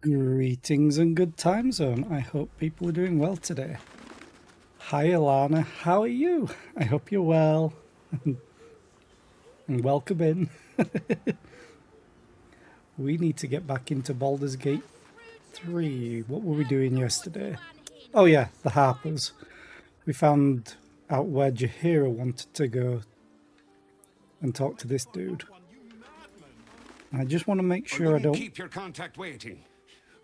Greetings and good time zone. I hope people are doing well today. Hi Alana, how are you? I hope you're well. And welcome in. We need to get back into Baldur's Gate 3. What were we doing yesterday? Oh yeah, the Harpers. We found out where Jaheira wanted to go and talk to this dude. I just want to make sure I don't keep your contact waiting.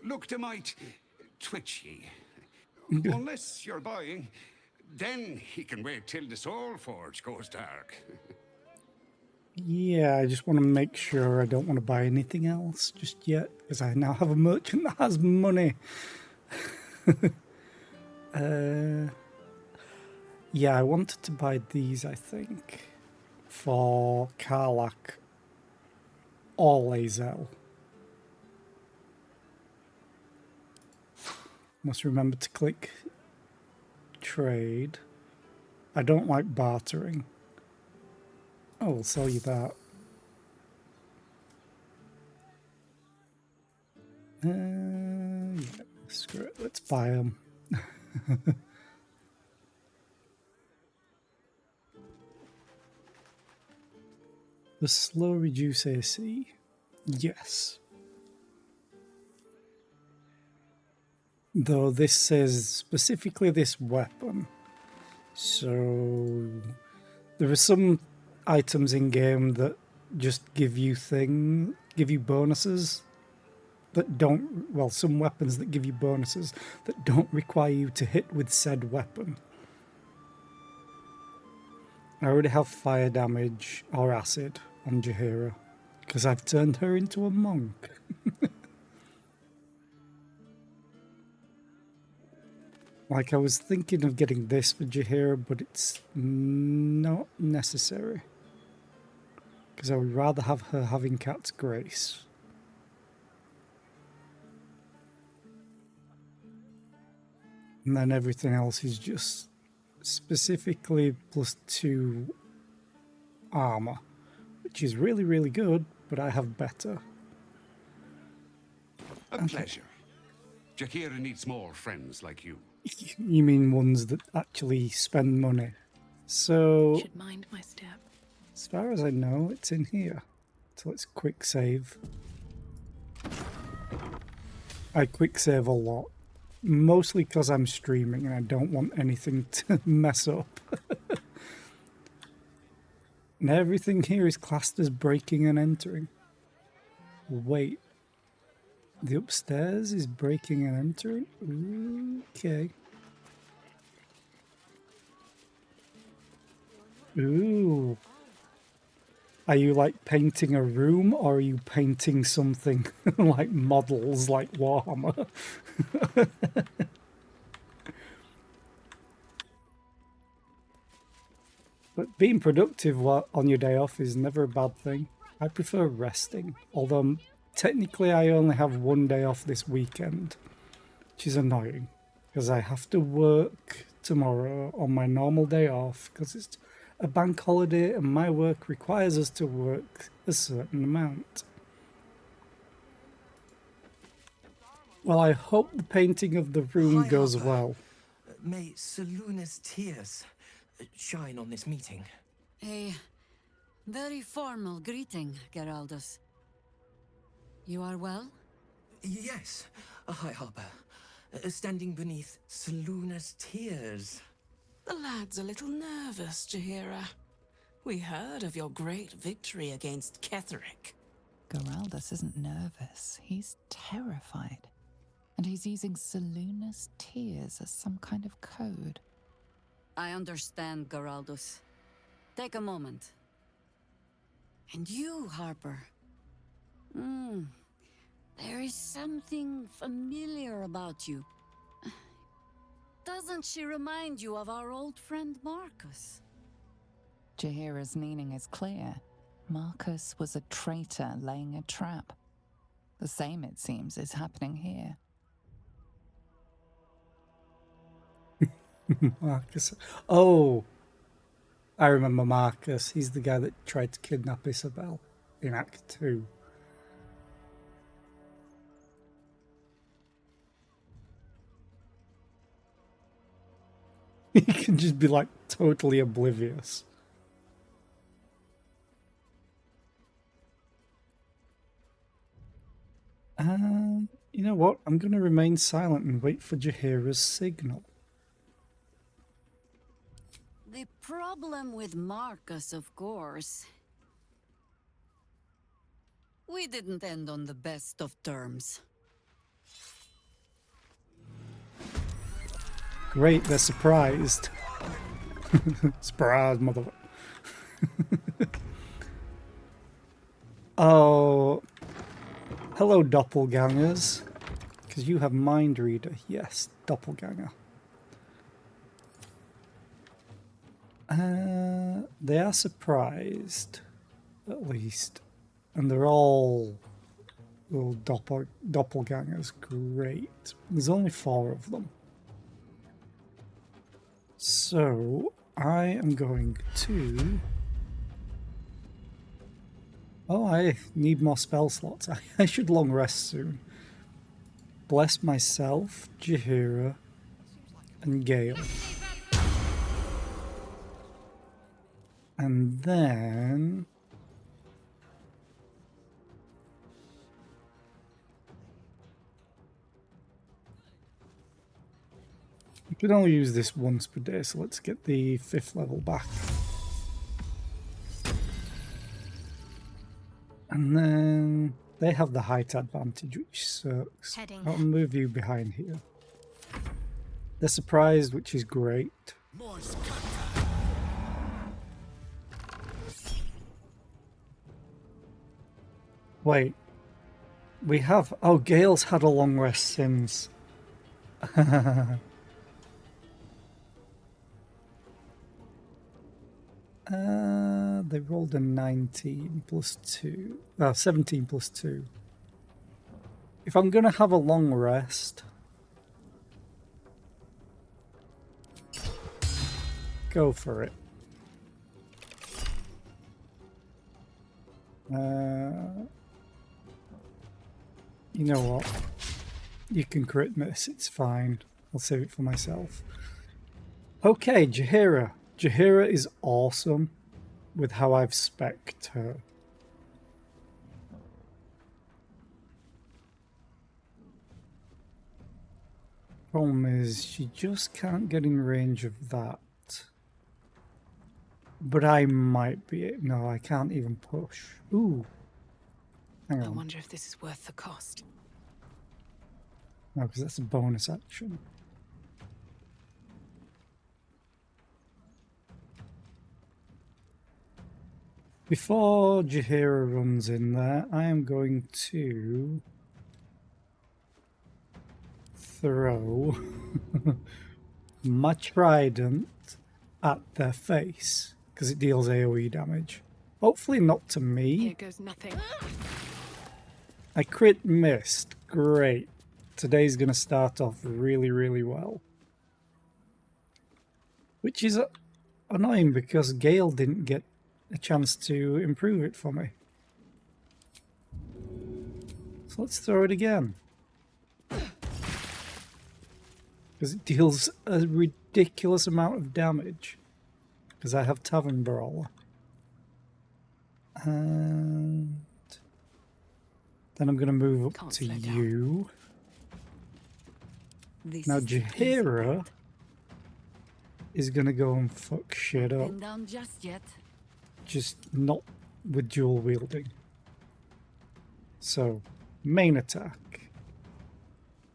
Look, they might twitch ye. Unless you're buying, then he can wait till the Soul Forge goes dark. Yeah, I just want to make sure I don't want to buy anything else just yet, because I now have a merchant that has money. Yeah, I wanted to buy these, I think, for Karlach or Lae'zel. Must remember to click trade. I don't like bartering. Oh, we'll sell you that. Yeah, screw it. Let's buy them. The slow reduce AC. Yes. Though this says specifically this weapon. So there are some items in game that just give you bonuses that don't, well, some weapons that give you bonuses that don't require you to hit with said weapon. I already have fire damage or acid on Jaheira because I've turned her into a monk. Like, I was thinking of getting this for Jaheira, but it's not necessary because I would rather have her having Cat's Grace. And then everything else is just specifically +2 armor, which is really, really good, but I have better. A pleasure. Jaheira needs more friends like you. You mean ones that actually spend money? So, should mind my step. As far as I know, it's in here. So let's quick save. I quick save a lot. Mostly because I'm streaming and I don't want anything to mess up. And everything here is classed as breaking and entering. Wait. The upstairs is breaking and entering? Okay. Ooh. Are you like painting a room or are you painting something like models like Warhammer? But being productive on your day off is never a bad thing. I prefer resting, although technically I only have one day off this weekend, which is annoying because I have to work tomorrow on my normal day off because it's a bank holiday and my work requires us to work a certain amount. Well, I hope the painting of the room goes well. May Seluna's tears shine on this meeting. A very formal greeting, Geraldus. You are well? Yes, High Harper. Standing beneath Seluna's tears. The lad's a little nervous, Jaheira. We heard of your great victory against Ketheric. Geraldus isn't nervous. He's terrified. And he's using Seluna's tears as some kind of code. I understand, Geraldus. Take a moment. And you, Harper. There is something familiar about you. Doesn't she remind you of our old friend Marcus? Jaheira's meaning is clear. Marcus was a traitor laying a trap. The same, it seems, is happening here. Marcus. Oh, I remember Marcus. He's the guy that tried to kidnap Isabel in Act 2. He can just be like totally oblivious. You know what? I'm going to remain silent and wait for Jaheira's signal. The problem with Marcus, of course. We didn't end on the best of terms. Great, they're surprised. Surprise, mother. Oh, hello, doppelgangers. Because you have mind reader. Yes, doppelganger. They are surprised, at least. And they're all little doppelgangers. Great. There's only 4 of them. So, I am going to... Oh, I need more spell slots. I should long rest soon. Bless myself, Jaheira, and Gale. And then... I can only use this once per day, so let's get the 5th level back. And then they have the height advantage, which sucks. I'll move you behind here. They're surprised, which is great. Wait. We have... Oh, Gale's had a long rest since... They rolled a 19 plus 2. 17 plus 2. If I'm going to have a long rest... Go for it. You know what? You can crit miss, it's fine. I'll save it for myself. Okay, Jaheira. Jaheira is awesome with how I've spec'd her. Problem is, she just can't get in range of that. But I might be... No, I can't even push. Ooh. Hang on. I wonder if this is worth the cost. No, because that's a bonus action. Before Jaheira runs in there, I am going to throw my trident at their face, because it deals AoE damage. Hopefully not to me. Here goes nothing. I crit missed. Great. Today's going to start off really, really well. Which is annoying because Gale didn't get a chance to improve it for me. So let's throw it again. Because it deals a ridiculous amount of damage. Because I have Tavern Brawler. And then I'm going to move up to you. Now Jaheira is going to go and fuck shit up. Down just yet. Just not with dual wielding. So, main attack.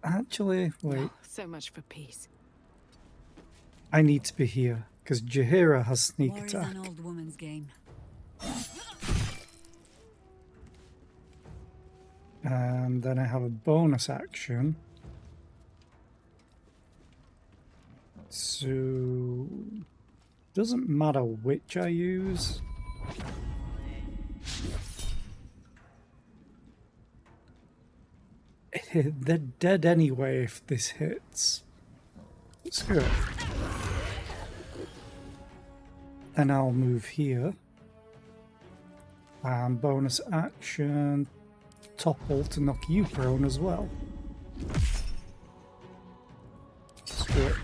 Actually, wait. Oh, so much for peace. I need to be here, because Jaheira has sneak War is attack. an old woman's game. And then I have a bonus action. So, doesn't matter which I use. They're dead anyway if this hits. Screw it. Then I'll move here. And bonus action, topple to knock you prone as well. Screw it.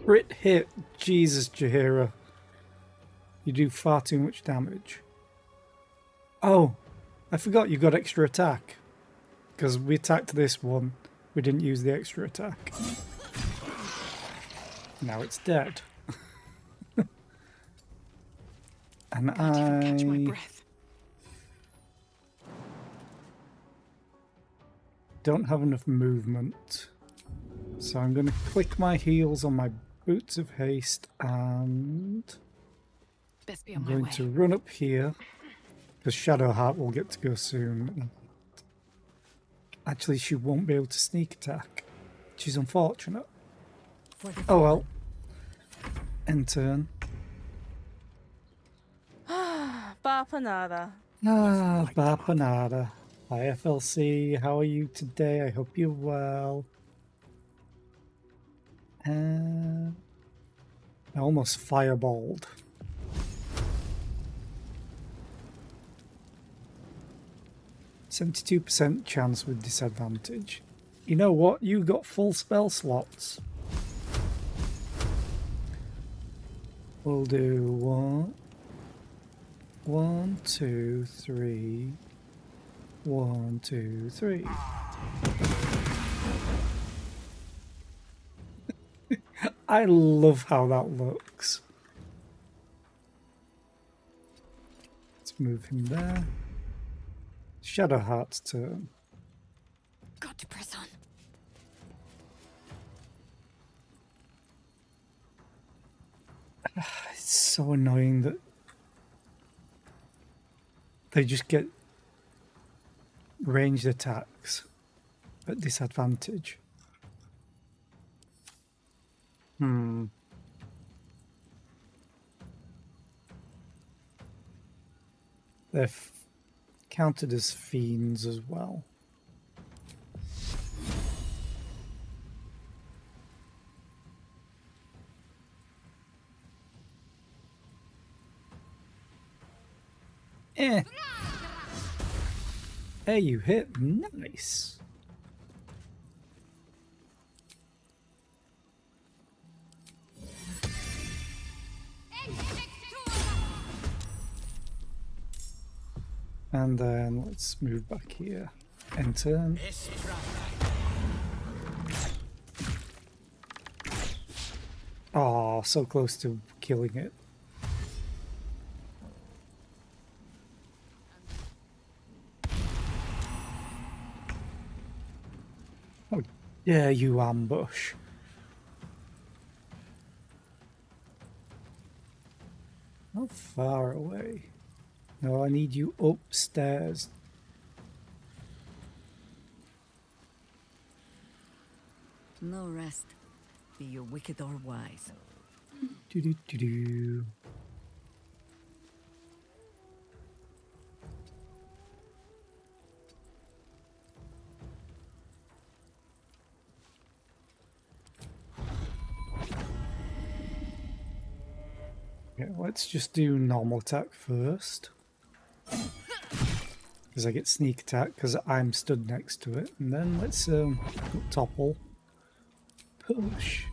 Crit hit. Jesus, Jaheira. You do far too much damage. Oh, I forgot you got extra attack. Because we attacked this one. We didn't use the extra attack. Now it's dead. And Can't even catch my I breath. don't have enough movement. So I'm going to click my heels on my Boots of Haste and Best be I'm on my going way. to run up here because Shadowheart will get to go soon. Actually, she won't be able to sneak attack. She's unfortunate. Oh well. End turn. Bapanada. Ah, Bapanada. Hi FLC, how are you today? I hope you're well. I almost fireballed. %72% chance with disadvantage. You know what? You got full spell slots. We'll do 1, 2, 3. 1, 2, 3. I love how that looks. Let's move him there. Shadowheart's turn. Got to press on. It's so annoying that they just get ranged attacks at disadvantage. They're counted as fiends as well. Eh. Hey, you hit. Nice. And then let's move back here. End turn. Oh, so close to killing it. How dare you ambush? How far away? No, I need you upstairs. No rest. Be you wicked or wise. Do do do do. Yeah, let's just do normal attack first. Because I get sneak attack because I'm stood next to it. And then let's topple. Push.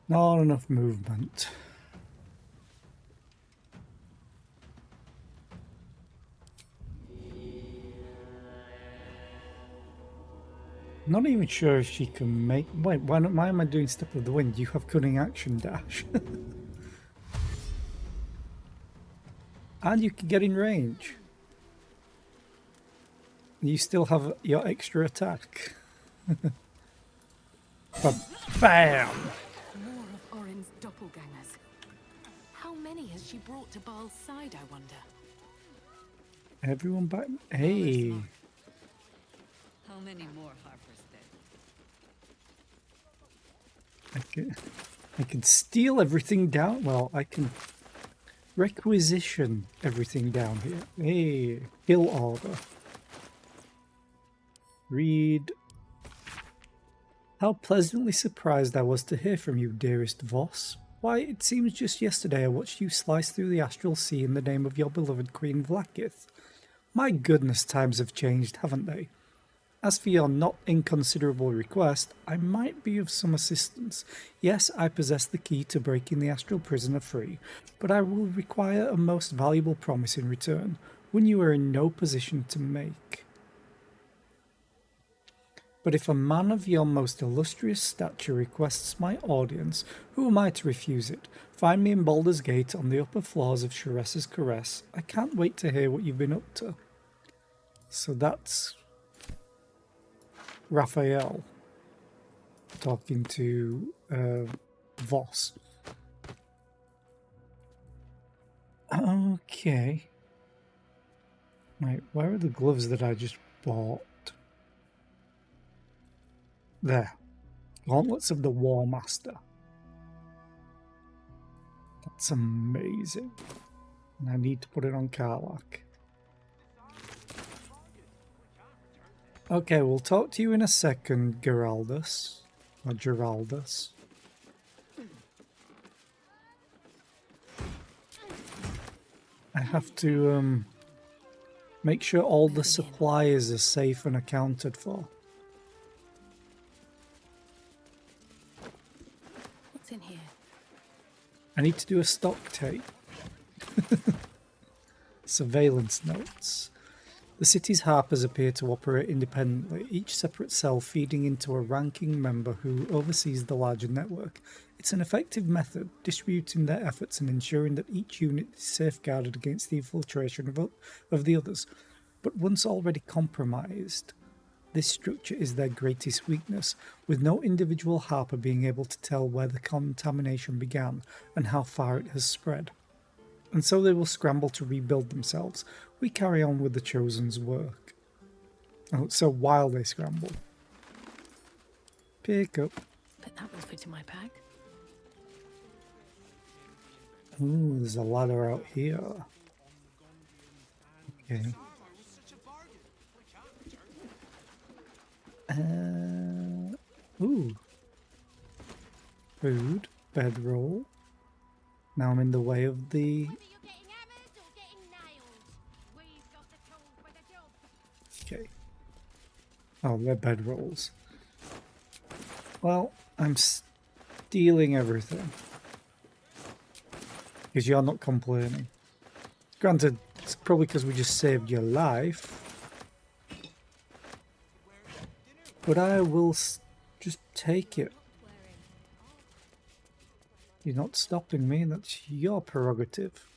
Not enough movement. Not even sure if she can make... Wait, why am I doing Step of the Wind? You have Cunning Action Dash. And you can get in range. You still have your extra attack. But bam! More of Orin's doppelgangers. How many has she brought to Baal's side, I wonder? Everyone back... Hey! How many more Harpers there? I can steal everything down. Well, I can requisition everything down here. Hey, kill order. Read. How pleasantly surprised I was to hear from you, dearest Voss. Why, it seems just yesterday I watched you slice through the astral sea in the name of your beloved Queen Vlakith. My goodness, times have changed, haven't they? As for your not inconsiderable request, I might be of some assistance. Yes, I possess the key to breaking the astral prisoner free, but I will require a most valuable promise in return, one you are in no position to make. But if a man of your most illustrious stature requests my audience, who am I to refuse it? Find me in Baldur's Gate on the upper floors of Sharessa's Caress. I can't wait to hear what you've been up to. So that's Raphael talking to Voss. Okay. Right, where are the gloves that I just bought? There. Gauntlets of the War Master. That's amazing. And I need to put it on Karlach. Okay, we'll talk to you in a second, Geraldus. Or Geraldus. I have to make sure all the supplies are safe and accounted for. What's in here? I need to do a stock take. Surveillance notes. The city's harpers appear to operate independently, each separate cell feeding into a ranking member who oversees the larger network. It's an effective method, distributing their efforts and ensuring that each unit is safeguarded against the infiltration of the others. But once already compromised, this structure is their greatest weakness, with no individual harper being able to tell where the contamination began and how far it has spread. And so they will scramble to rebuild themselves. We carry on with the Chosen's work. Oh, so while they scramble. Pick up. Bet that will fit in my pack. Ooh, there's a ladder out here. Okay. Ooh. Food. Bedroll. Now I'm in the way of the... Okay. Oh, they're bedrolls. Well, I'm stealing everything. Because you're not complaining. Granted, it's probably because we just saved your life. But I will just take it. You're not stopping me, that's your prerogative.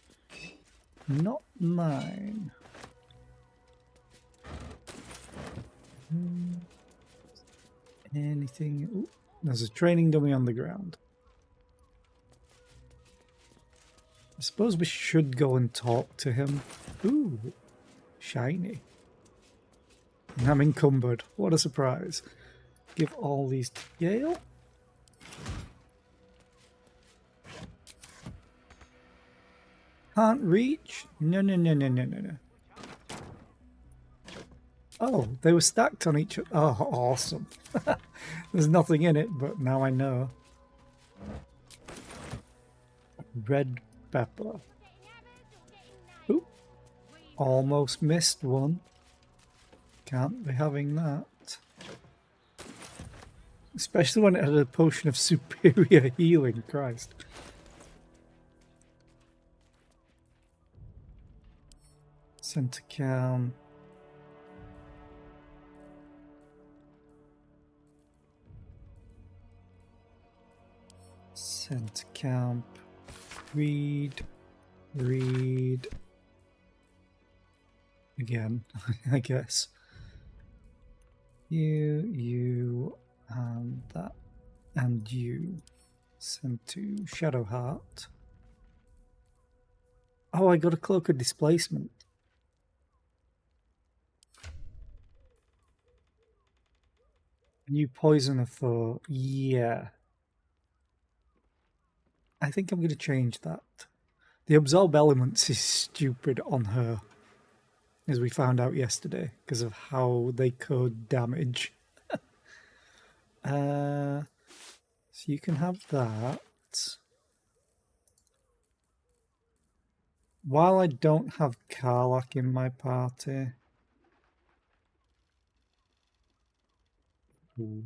Not mine. Anything? Ooh, there's a training dummy on the ground. I suppose we should go and talk to him. Ooh, shiny. And I'm encumbered. What a surprise. Give all these to Yale. Can't reach? No. Oh, they were stacked on each other. Oh, awesome. There's nothing in it, but now I know. Red pepper. Ooh. Almost missed one. Can't be having that. Especially when it had a potion of superior healing, Christ. Center cam. Center camp. Read. Again, I guess. You, and that, and you. Send to Shadowheart. Oh, I got a cloak of displacement. New poisoner for... yeah. I think I'm going to change that. The absorb elements is stupid on her, as we found out yesterday, because of how they code damage. So you can have that. While I don't have Karlak in my party... Ooh.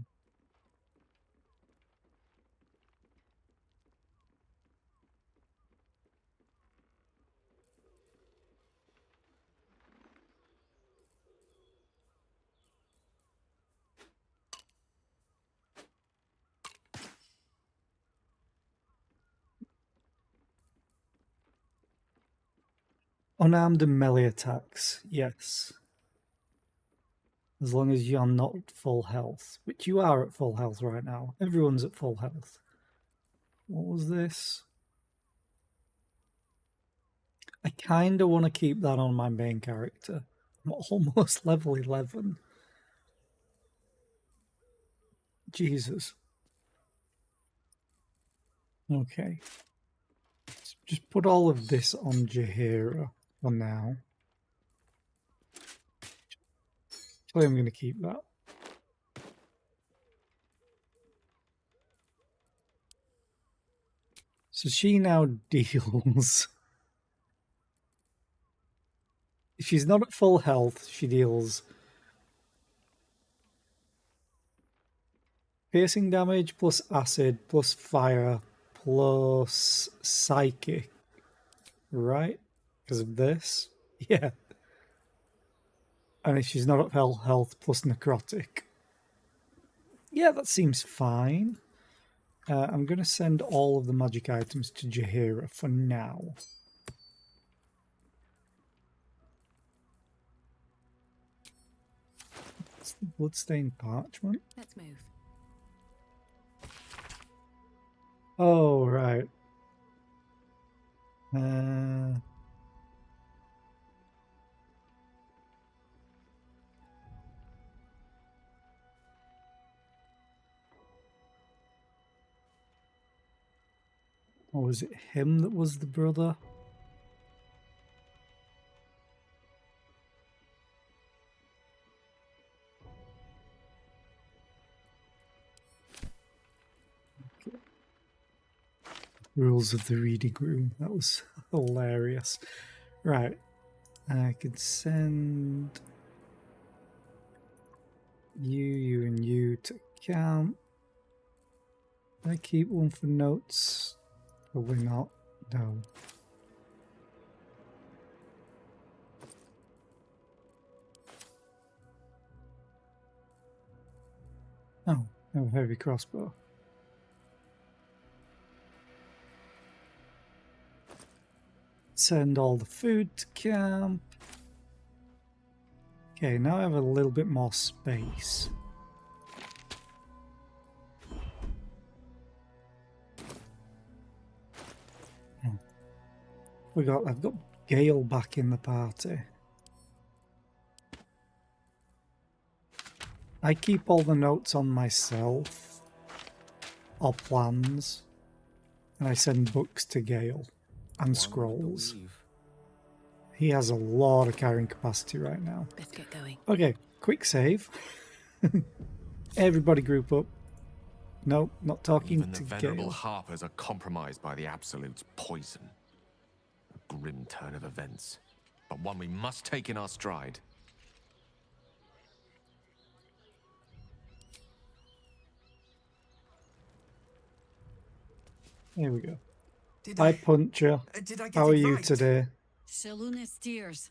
Unarmed and melee attacks, yes. As long as you're not at full health, which you are at full health right now. Everyone's at full health. What was this? I kind of want to keep that on my main character. I'm almost level 11. Jesus. Okay. Let's just put all of this on Jaheira for now. Actually, I'm going to keep that. So she now deals... If she's not at full health, she deals piercing damage plus acid plus fire plus psychic. Right? Because of this? Yeah. And if she's not at full health plus necrotic. Yeah, that seems fine. I'm going to send all of the magic items to Jaheira for now. It's the bloodstained parchment. Let's move. Oh, right. Or was it him that was the brother? Okay. Rules of the reading room. That was hilarious. Right. I could send you, and you to camp. I keep one for notes. Probably not. No. Oh, no heavy crossbow. Send all the food to camp. Okay, now I have a little bit more space. I've got Gale back in the party. I keep all the notes on myself, or plans, and I send books to Gale and scrolls. He has a lot of carrying capacity right now. Let's get going. Okay, quick save. Everybody group up. No, not talking Even the to venerable Gale. harpers are compromised by the Absolute's poison. A grim turn of events, but one we must take in our stride. Here we go. Did Hi, Puncher. Did I get How are it you right? today? Shaluna's tears.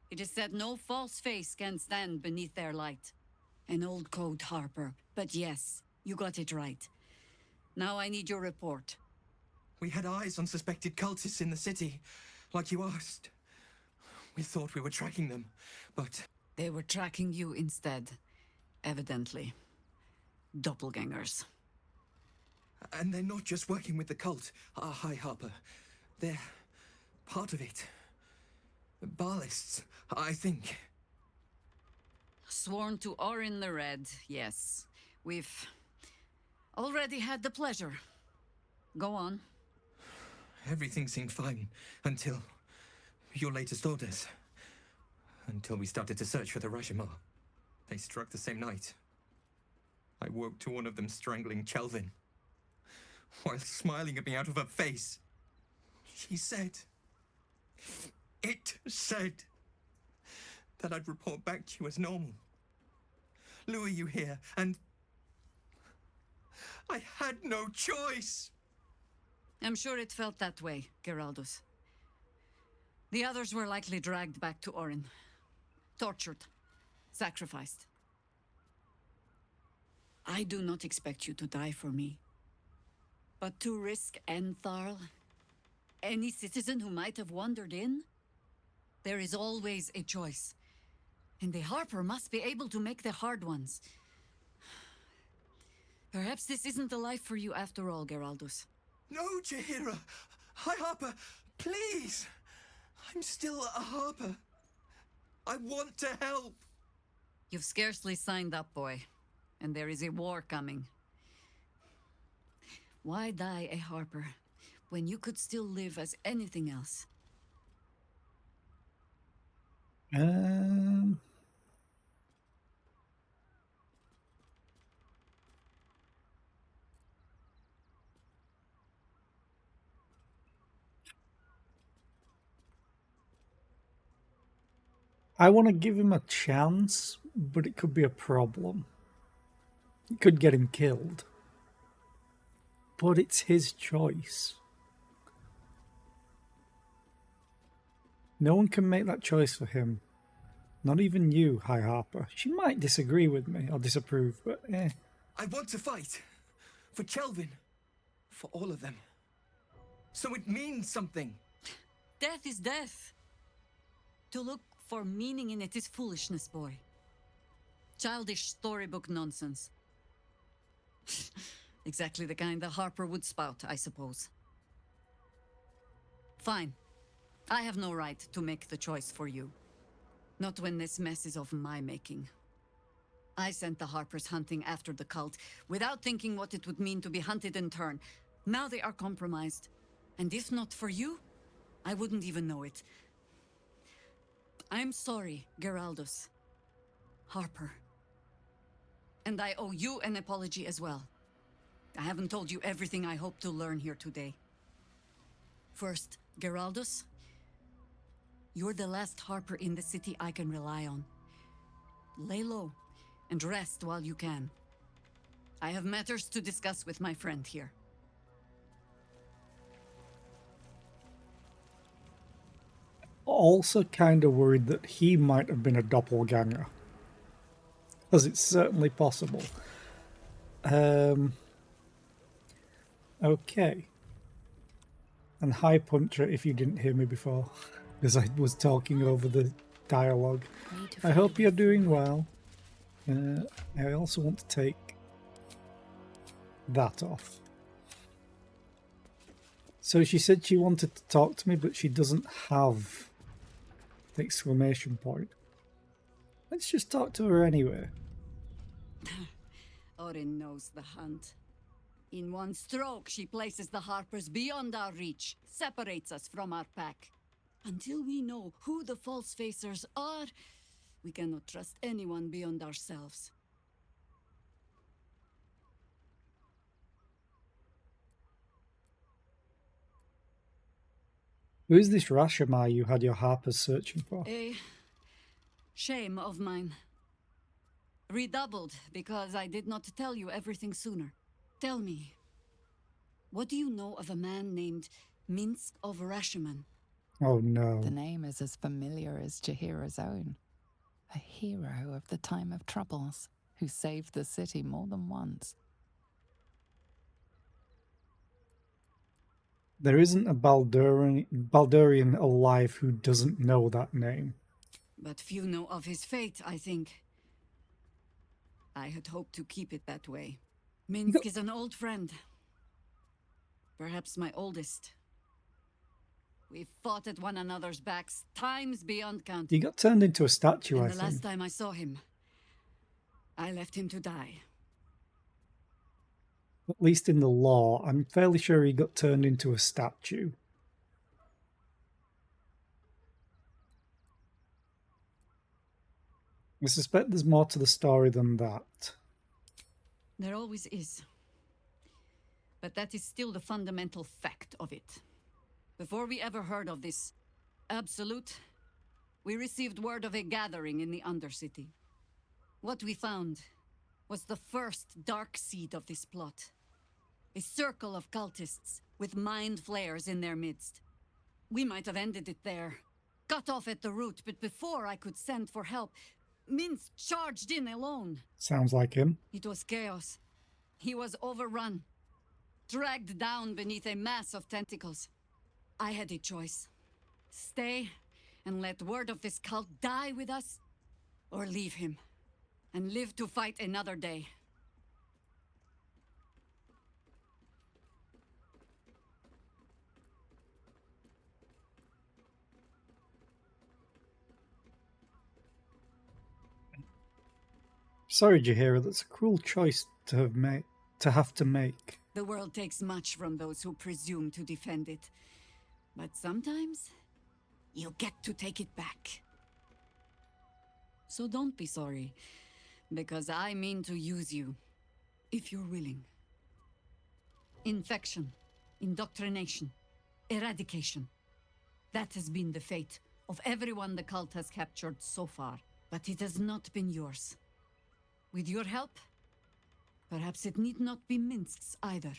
It is said no false face can stand beneath their light. An old code, Harper. But yes, you got it right. Now I need your report. We had eyes on suspected cultists in the city, like you asked. We thought we were tracking them, but... They were tracking you instead. Evidently. Doppelgangers. And they're not just working with the cult, High Harper. They're part of it. Balists, I think. Sworn to or in the red, yes. We've already had the pleasure. Go on. Everything seemed fine until your latest orders. Until we started to search for the Rashomar. They struck the same night. I woke to one of them strangling Chelvin, while smiling at me out of her face. She said, It said that I'd report back to you as normal. Lure you here, and I had no choice. I'm sure it felt that way, Geraldus. The others were likely dragged back to Orin. Tortured. Sacrificed. I do not expect you to die for me. But to risk Entharl, any citizen who might have wandered in, there is always a choice. And the Harper must be able to make the hard ones. Perhaps this isn't the life for you after all, Geraldus. No, Jaheira! High Harper, please! I'm still a Harper. I want to help! You've scarcely signed up, boy. And there is a war coming. Why die a Harper when you could still live as anything else? I want to give him a chance, but it could be a problem. It could get him killed. But it's his choice. No one can make that choice for him. Not even you, High Harper. She might disagree with me or disapprove, but eh. I want to fight. For Kelvin. For all of them. So it means something. Death is death. To look for meaning in it is foolishness, boy. Childish storybook nonsense. Exactly the kind the Harper would spout, I suppose. Fine. I have no right to make the choice for you. Not when this mess is of my making. I sent the Harpers hunting after the cult, without thinking what it would mean to be hunted in turn. Now they are compromised. And if not for you, I wouldn't even know it. I'm sorry, Geraldus. Harper. And I owe you an apology as well. I haven't told you everything I hope to learn here today. First, Geraldus, you're the last Harper in the city I can rely on. Lay low and rest while you can. I have matters to discuss with my friend here. Also kind of worried that he might have been a doppelganger. As it's certainly possible. Okay. And hi Puncher, if you didn't hear me before, because I was talking over the dialogue. I hope you're doing well. I also want to take that off. So she said she wanted to talk to me, but she doesn't have the exclamation point. Let's just talk to her anyway. Orin knows the hunt. In one stroke, she places the Harpers beyond our reach, separates us from our pack. Until we know who the false facers are, we cannot trust anyone beyond ourselves. Who is this Rashomar you had your Harpers searching for? A shame of mine. Redoubled because I did not tell you everything sooner. Tell me, what do you know of a man named Minsk of Rashomon? Oh no. The name is as familiar as Jaheira's own. A hero of the time of troubles, who saved the city more than once. There isn't a Baldurian alive who doesn't know that name. But few know of his fate, I think. I had hoped to keep it that way. Minsk is an old friend. Perhaps my oldest. We've fought at one another's backs times beyond counting. He got turned into a statue, And I the think. last time I saw him, I left him to die. At least in the lore, I'm fairly sure he got turned into a statue. I suspect there's more to the story than that. There always is. But that is still the fundamental fact of it. Before we ever heard of this Absolute. We received word of a gathering in the Undercity. What we found was the first dark seed of this plot. A circle of cultists with mind flayers in their midst. We might have ended it there, cut off at the root, but before I could send for help, Mince charged in alone. Sounds like him. It was chaos. He was overrun, dragged down beneath a mass of tentacles. I had a choice. Stay and let word of this cult die with us, or leave him and live to fight another day. Sorry, Jaheira, that's a cruel choice to have to make. The world takes much from those who presume to defend it. But sometimes, you get to take it back. So don't be sorry, because I mean to use you, if you're willing. Infection, indoctrination, eradication. That has been the fate of everyone the cult has captured so far, but it has not been yours. With your help, perhaps it need not be Minsk's either.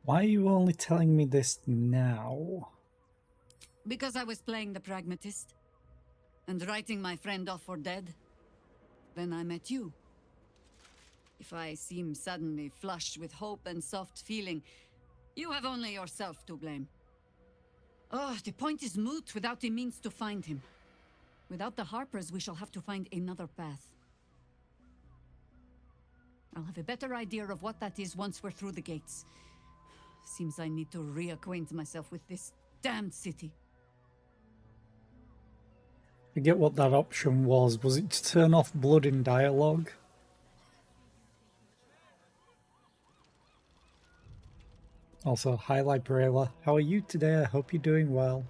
Why are you only telling me this now? Because I was playing the pragmatist and writing my friend off for dead. Then I met you. If I seem suddenly flushed with hope and soft feeling, you have only yourself to blame. Oh, the point is moot without a means to find him. Without the Harpers, we shall have to find another path. I'll have a better idea of what that is once we're through the gates. Seems I need to reacquaint myself with this damned city. Forget what that option was. Was it to turn off blood in dialogue? Also, hi Librela. How are you today? I hope you're doing well.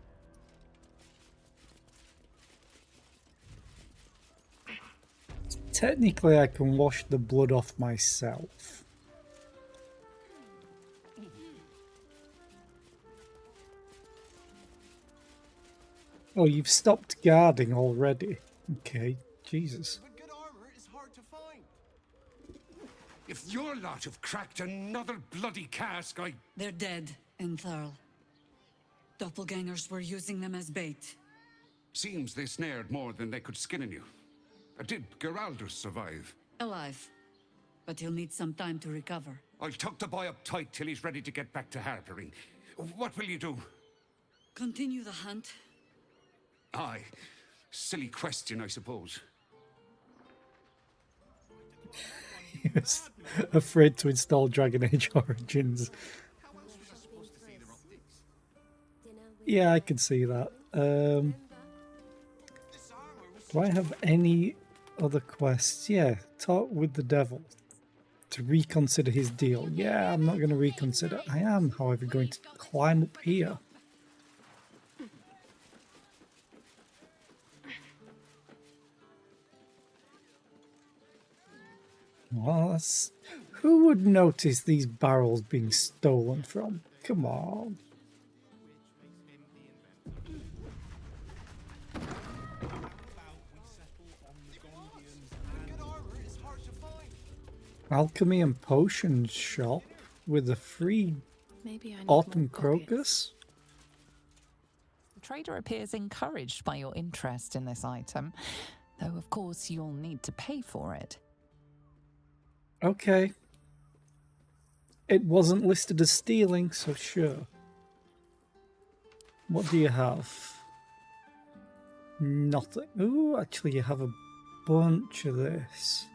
Technically, I can wash the blood off myself. Oh, you've stopped guarding already. Okay, Jesus. But good armor is hard to find. If your lot have cracked another bloody cask, They're dead, Entharl. Doppelgangers were using them as bait. Seems they snared more than they could skin in you. Did Geraldus survive? Alive. But he'll need some time to recover. I'll tuck the boy up tight till he's ready to get back to harpering. What will you do? Continue the hunt. Aye. Silly question, I suppose. He was afraid to install Dragon Age Origins. Yeah, I can see that. Do I have any other quests? Yeah, talk with the devil to reconsider his deal. Yeah, I'm not going to reconsider. I am, however, going to climb up here. Well, who would notice these barrels being stolen from? Come on. Alchemy and potion shop with a free Maybe I need autumn more pockets. crocus. The trader appears encouraged by your interest in this item, though of course you'll need to pay for it. Okay. It wasn't listed as stealing, so sure. What do you have? Nothing. Ooh, actually you have a bunch of this.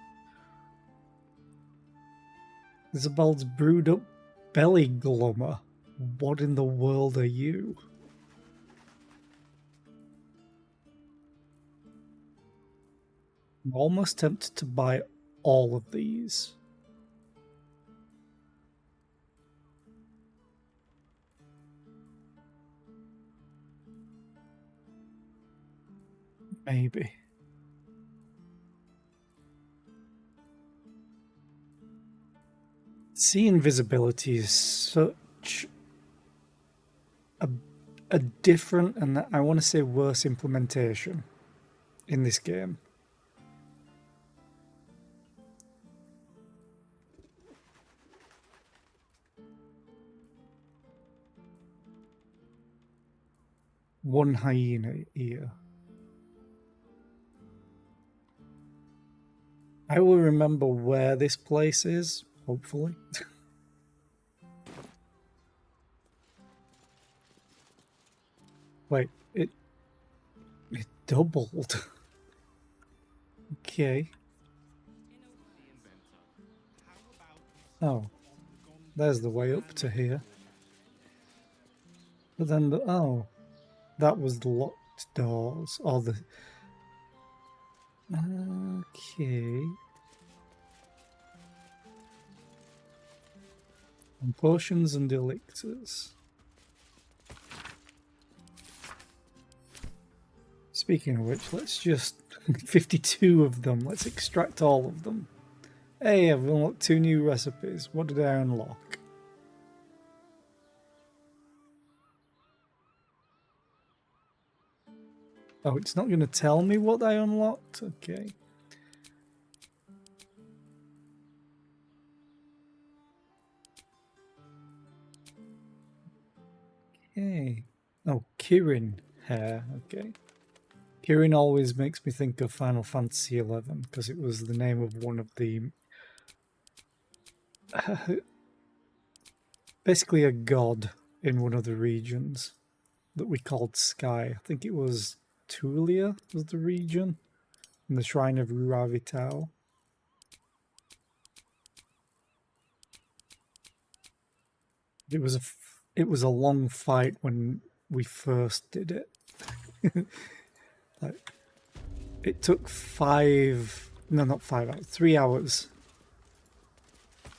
Isabel's brewed up belly glummer. What in the world are you? I'm almost tempted to buy all of these. Maybe. See, invisibility is such a different and I want to say worse implementation in this game. One hyena ear. I will remember where this place is, hopefully. Wait, it doubled. Okay. Oh, there's the way up to here. But then oh, that was the locked doors or the. Okay. And potions and elixirs. Speaking of which, let's just 52 of them. Let's extract all of them. Hey, I've unlocked 2 new recipes. What did I unlock? Oh, it's not going to tell me what I unlocked? Okay. Okay. Oh, Kirin hair. Okay. Kirin always makes me think of Final Fantasy XI because it was the name of one of the... basically a god in one of the regions that we called Sky. I think it was Tulia was the region, in the Shrine of Ruravitao. It was a long fight when we first did it. Like, it took 3 hours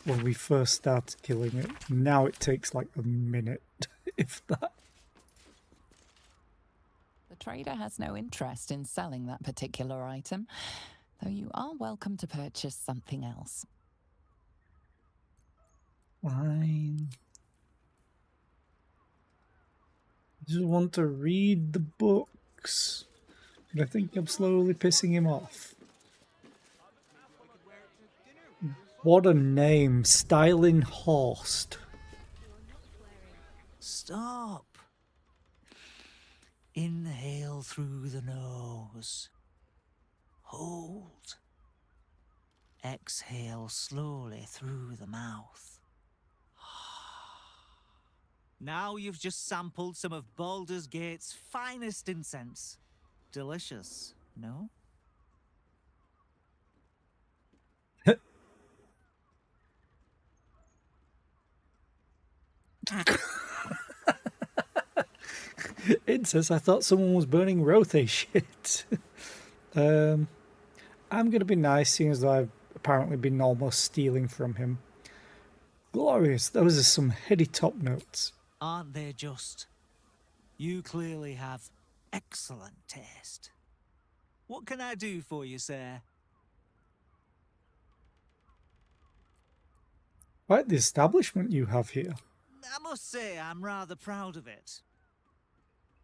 when we first started killing it. Now it takes like a minute, if that. The trader has no interest in selling that particular item, though you are welcome to purchase something else. Fine. I just want to read the books. But I think I'm slowly pissing him off. What a name. Styling Horst. Stop. Inhale through the nose. Hold. Exhale slowly through the mouth. Now you've just sampled some of Baldur's Gate's finest incense. Delicious, no? Incense, I thought someone was burning Rothe shit. I'm going to be nice, seeing as though I've apparently been almost stealing from him. Glorious, those are some heady top notes. Aren't they just? You clearly have excellent taste. What can I do for you, sir? Quite the establishment you have here. I must say I'm rather proud of it.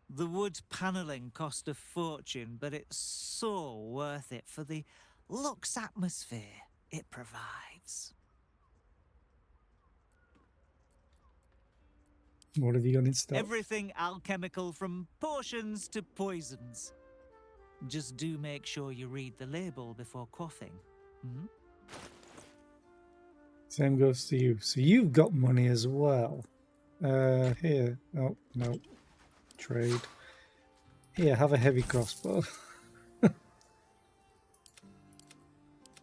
The wood panelling cost a fortune, but it's so worth it for the luxe atmosphere it provides. What have you got in stock? Everything alchemical from potions to poisons. Just do make sure you read the label before quaffing. Hmm? Same goes to you. So you've got money as well. Here. Oh, no. Trade. Here, have a heavy crossbow.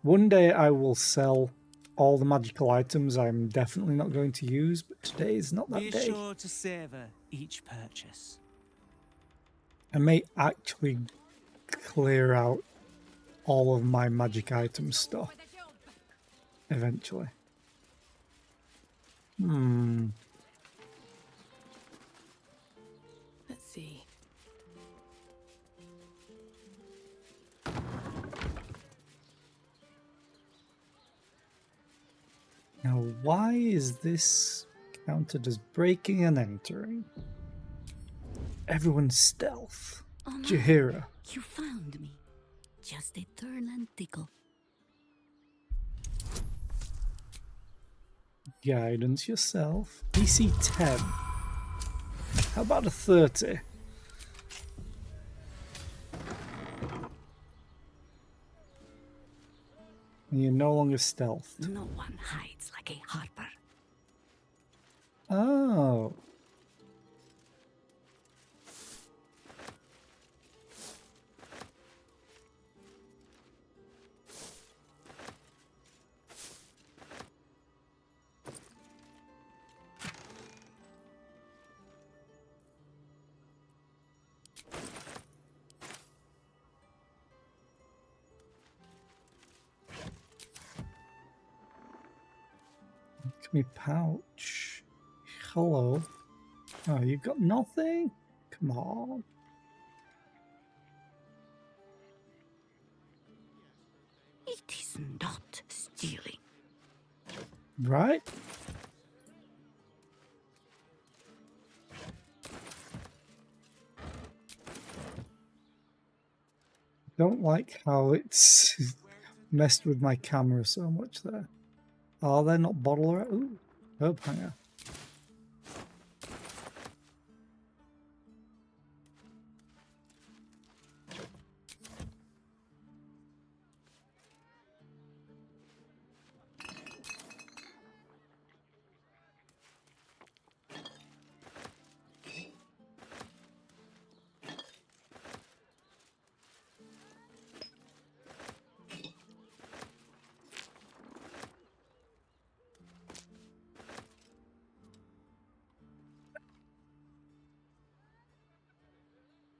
One day I will sell all the magical items I'm definitely not going to use, but today is not that Be day. sure to savor each purchase. I may actually clear out all of my magic item stuff eventually. Let's see. Now, Why is this counted as breaking and entering? Everyone's stealth. Oh my, Jaheira. you found me. Just a turn and tickle. Guidance yourself. DC 10. How about a 30? And you're no longer stealthed. No one hides like a harper. Oh. Give me pouch. Hello. Oh, you got nothing? Come on. It is not stealing. Right? Don't like how it's messed with my camera so much there. Are they not bottle right? Ooh, herb hanger.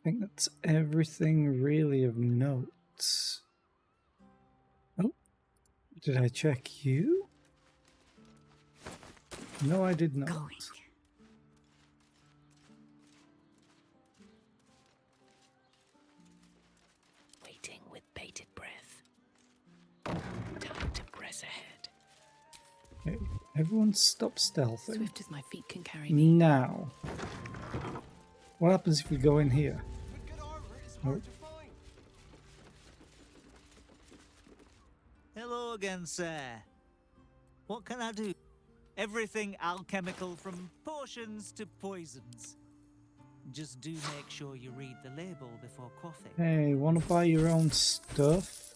I think that's everything really of note. Oh, did I check you? No, I did not. Going. Waiting with bated breath. Time to press ahead. Okay, everyone stop stealthing. Swift as my feet can carry me. Now. What happens if we go in here? Oh, Hello again, sir. What can I do? Everything alchemical from potions to poisons. Just do make sure you read the label before quaffing. hey, wanna buy your own stuff?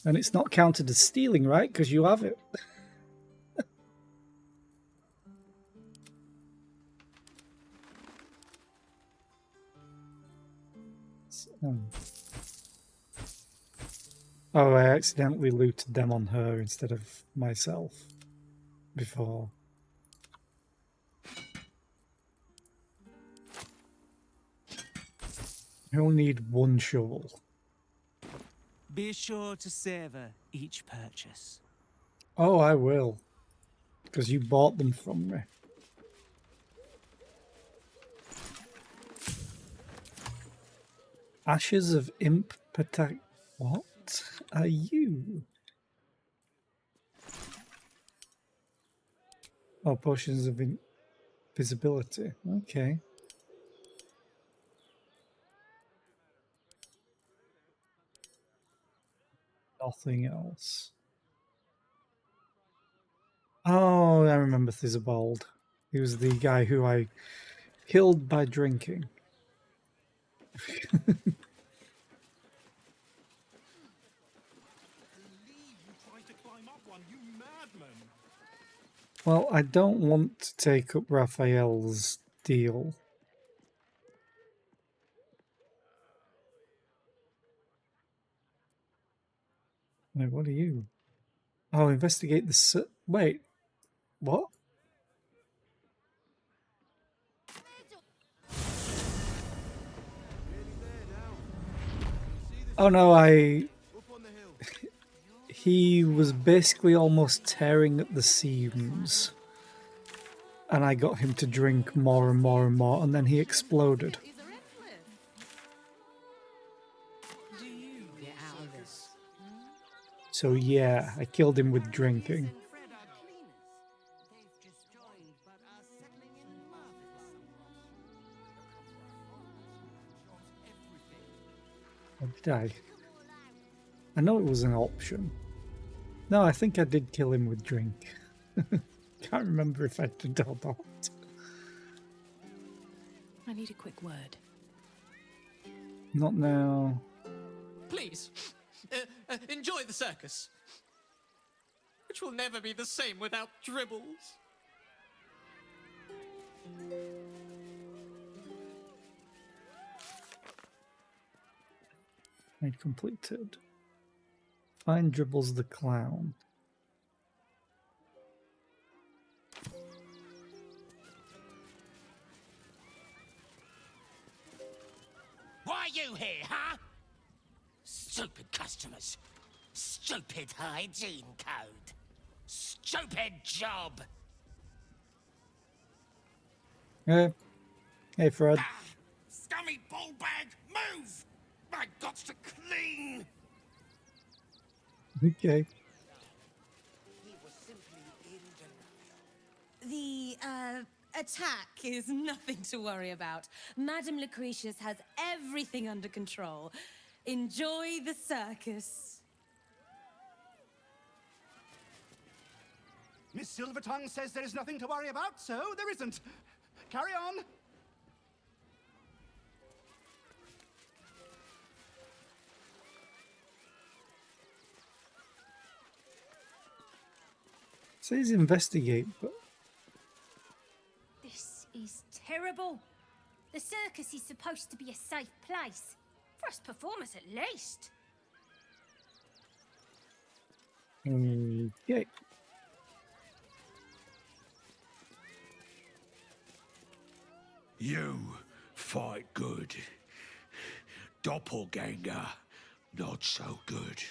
And it's not counted as stealing, right? Because you have it. Oh, I accidentally looted them on her instead of myself before. I only need one shovel. Be sure to savor each purchase. Oh, I will. Because you bought them from me. Ashes of Imp Patak. What are you? Oh, potions of invisibility. Okay. Nothing else. Oh, I remember Thizabald. He was the guy who I killed by drinking. Well, I don't want to take up Raphael's deal. Wait, what are you? Oh, investigate the... Wait, what? Oh no, he was basically almost tearing at the seams. And I got him to drink more and more and more, and then he exploded. So yeah, I killed him with drinking. Or did I? I know it was an option. No, I think I did kill him with drink. Can't remember if I did or not. I need a quick word. Not now. Please, enjoy the circus, which will never be the same without dribbles. I completed. Find Dribbles the Clown. Why are you here, huh? Stupid customers. Stupid hygiene code. Stupid job. Hey, Fred. Ah, scummy ball bag, move! I got to clean. Okay. The attack is nothing to worry about. Madame Lucretius has everything under control. Enjoy the circus. Miss Silvertongue says there is nothing to worry about, so there isn't. Carry on. It says investigate, but This is terrible. The circus is supposed to be a safe place. For us performers, at least. okay. You fight good. Doppelganger, not so good.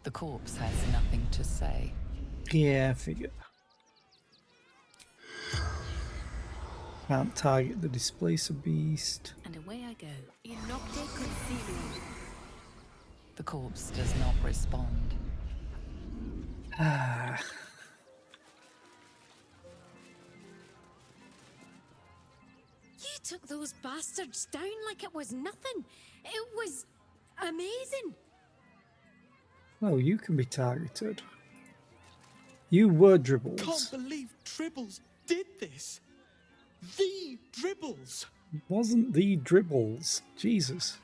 The corpse has nothing to say. Yeah, I figure. Can't target the displacer beast. And away I go. The corpse does not respond. Ah. You took those bastards down like it was nothing. It was amazing. Well, you can be targeted. You were Dribbles. Can't believe Dribbles did this. The Dribbles. It wasn't the Dribbles. Jesus.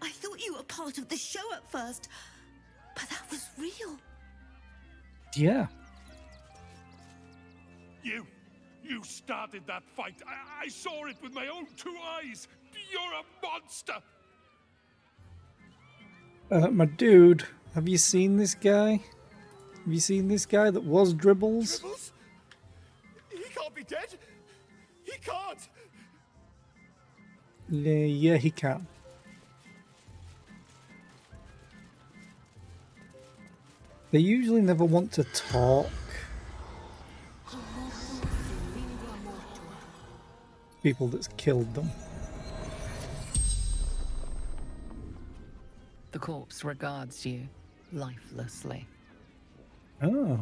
I thought you were part of the show at first, but that was real. Yeah. You started that fight. I saw it with my own 2 eyes. You're a monster. My dude, have you seen this guy? Have you seen this guy that was Dribbles? Dribbles? He can't be dead. He can't. Yeah, he can. They usually never want to talk. People that's killed them. The corpse regards you lifelessly. Oh.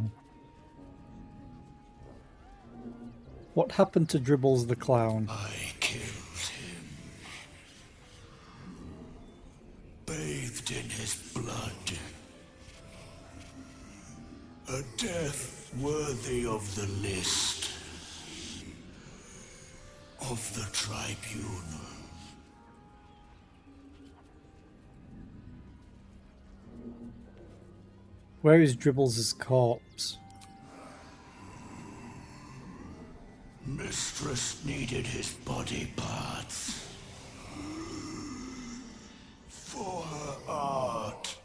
What happened to Dribbles the Clown? I killed him. Bathed in his blood. A death worthy of the list. Of the tribunal. Where is Dribbles' corpse? Mistress needed his body parts. For her art.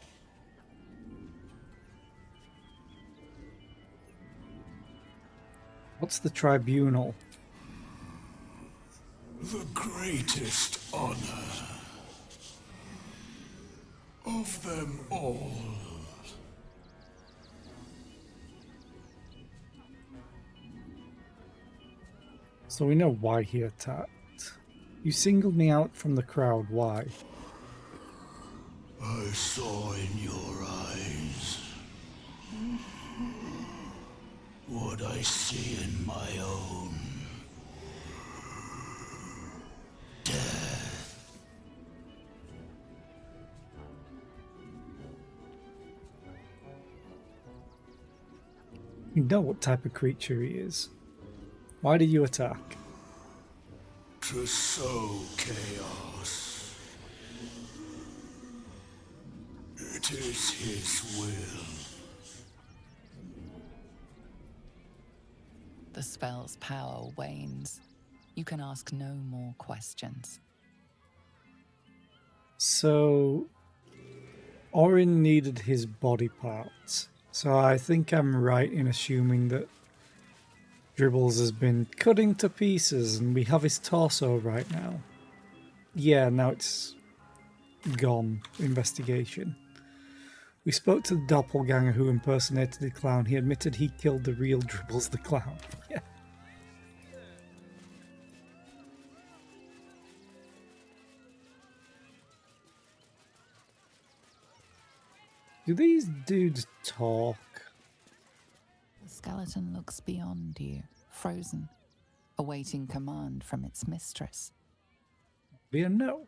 What's the tribunal? The greatest honor. Of them all. So we know why he attacked. You singled me out from the crowd. Why? I saw in your eyes what I see in my own. Death. You know what type of creature he is. Why did you attack? To sow chaos. It is his will. The spell's power wanes. You can ask no more questions. So, Orin needed his body parts. So I think I'm right in assuming that Dribbles has been cut into pieces and we have his torso right now. Yeah, now it's gone. Investigation. We spoke to the doppelganger who impersonated the clown. He admitted he killed the real Dribbles the clown. Yeah. Do these dudes talk? The skeleton looks beyond you, frozen, awaiting command from its mistress. We don't know.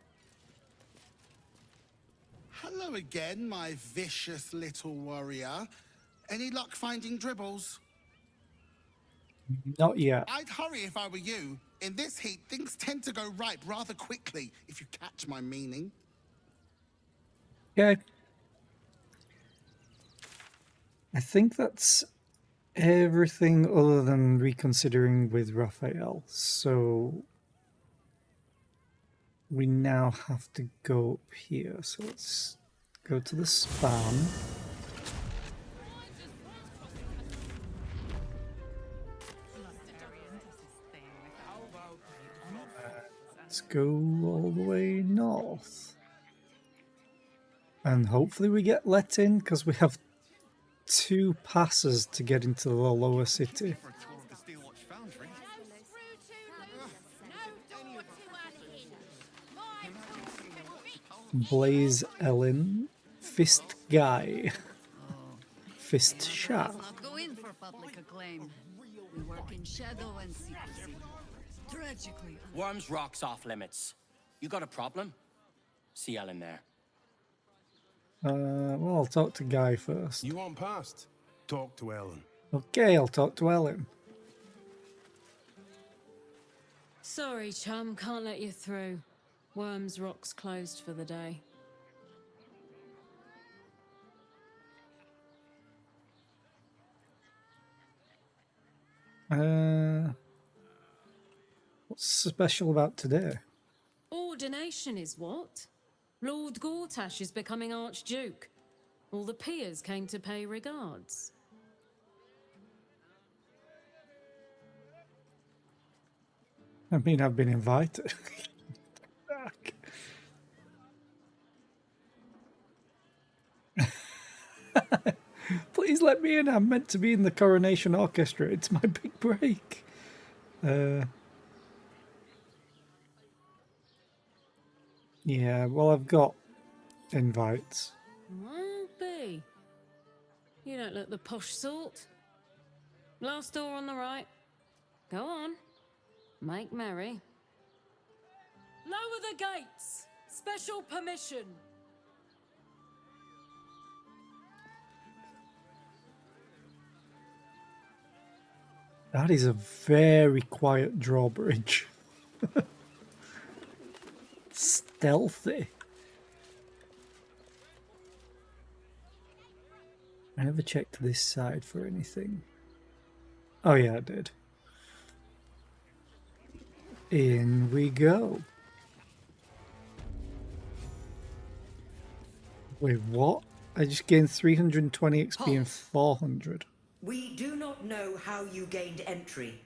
Hello again, my vicious little warrior. Any luck finding Dribbles? Not yet. I'd hurry if I were you. In this heat, things tend to go ripe rather quickly, if you catch my meaning. Okay. I think that's everything other than reconsidering with Raphael. So we now have to go up here. So let's go to the span. Let's go all the way north. And hopefully we get let in, because we have 2 passes to get into the lower city. Blaze Ellen, Fist Guy, Fist Sharp. Let's not go in for public acclaim. We work in shadow and secrecy. Tragically. Worms Rock's off limits. You got a problem? See Ellen there. Well, I'll talk to Guy first. You want past? Talk to Ellen. Okay, I'll talk to Ellen. Sorry, chum, can't let you through. Worms Rock's closed for the day. What's special about today? Ordination is what? Lord Gortash is becoming Archduke. All the peers came to pay regards. I mean, I've been invited. Please let me in. I'm meant to be in the coronation orchestra. It's my big break. Yeah, well, I've got invites. Well, be. You don't look the posh sort. Last door on the right. Go on. Make merry. Lower the gates. Special permission. That is a very quiet drawbridge. Stealthy. I never checked this side for anything. Oh yeah, I did. In we go. Wait, what? I just gained 320 XP and 400. We do not know how you gained entry,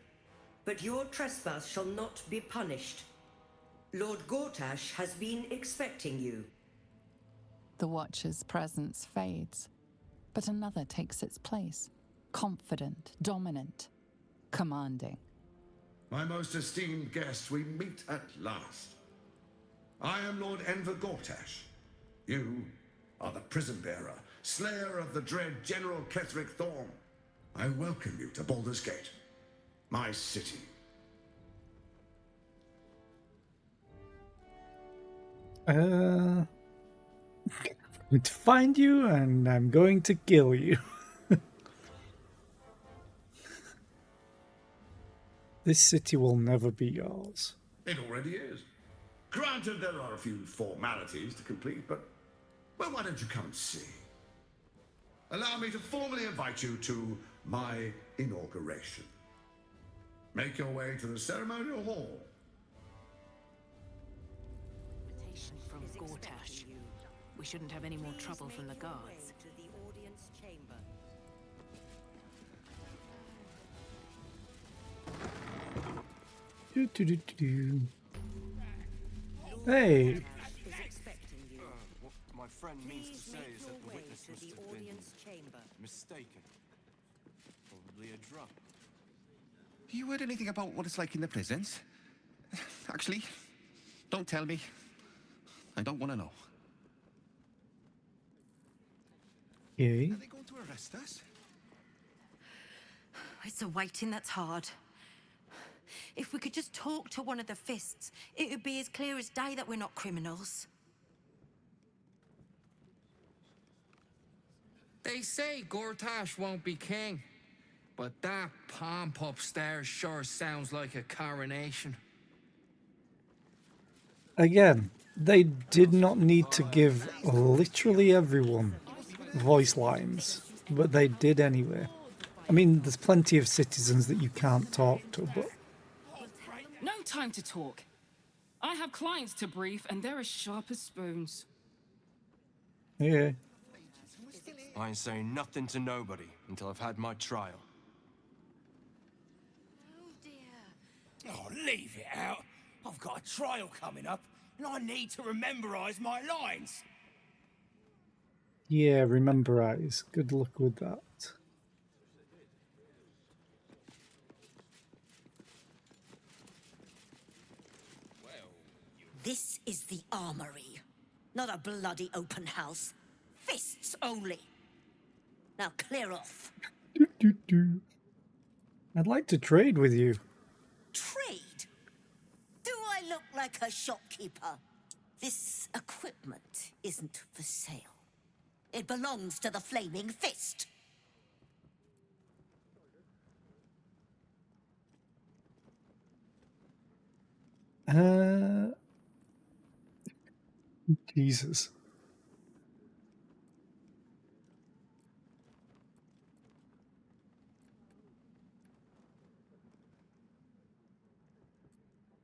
but your trespass shall not be punished. Lord Gortash has been expecting you. The Watcher's presence fades, but another takes its place. Confident, dominant, commanding. My most esteemed guest, we meet at last. I am Lord Enver Gortash. You are the prison bearer, slayer of the dread General Ketheric Thorm. I welcome you to Baldur's Gate, my city. I'm going to find you and I'm going to kill you. This city will never be yours. It already is. Granted, there are a few formalities to complete, but well, why don't you come and see? Allow me to formally invite you to my inauguration. Make your way to the ceremonial hall. Invitation from Gortash. We shouldn't have any more trouble from the guards. To the audience chamber. Hey. What my friend means to say is that the witness must have been mistaken. Probably a drunk. You heard anything about what it's like in the prisons? Actually, don't tell me. I don't want to know. Okay. Are they going to arrest us? It's the waiting that's hard. If we could just talk to one of the fists, it would be as clear as day that we're not criminals. They say Gortash won't be king, but that pomp upstairs sure sounds like a coronation. Again, they did not need to give literally everyone voice lines, but they did anyway. I mean, there's plenty of citizens that you can't talk to, but... No time to talk. I have clients to brief, and they're as sharp as spoons. Yeah. I ain't saying nothing to nobody until I've had my trial. Oh, leave it out. I've got a trial coming up, and I need to rememberize my lines. Yeah, rememberize. Good luck with that. This is the armory, not a bloody open house. Fists only. Now clear off. I'd like to trade with you. Trade? Do I look like a shopkeeper? This equipment isn't for sale. It belongs to the Flaming Fist. Jesus.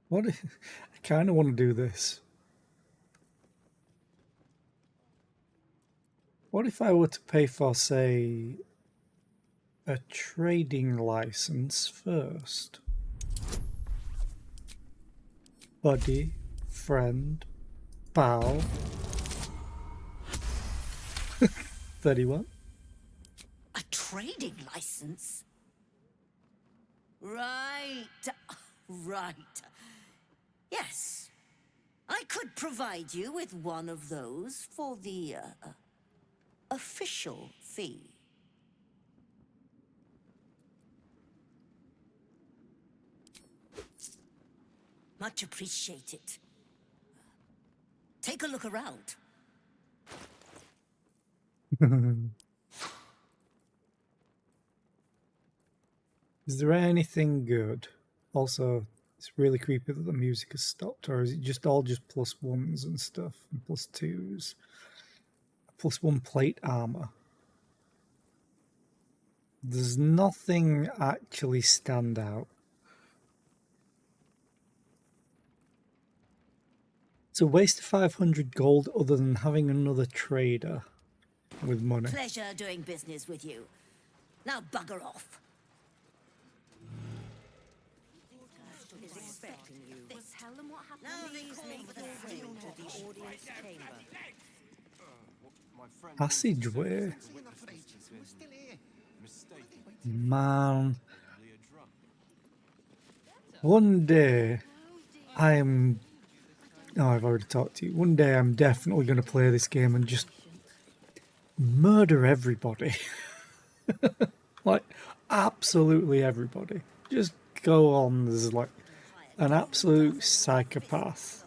What if, I kind of want to do this. What if I were to pay for, say, a trading license first? Buddy, friend, pal. 31. A trading license? Right. Right. Yes. I could provide you with one of those for the official fee. Much appreciated. Take a look around. Is there anything good? Also, it's really creepy that the music has stopped, or is it just all just +1s and stuff, and +2s? +1 plate armor. Does nothing actually stand out? It's a waste of 500 gold other than having another trader with money. Pleasure doing business with you. Now bugger off. Is expecting you. Tell them what happened. Now they call for the way to the audience chamber. Passageway. Man. One day, I'm... Oh, I've already talked to you. One day I'm definitely going to play this game and just murder everybody. Like, absolutely everybody. Just go on as, like, an absolute psychopath.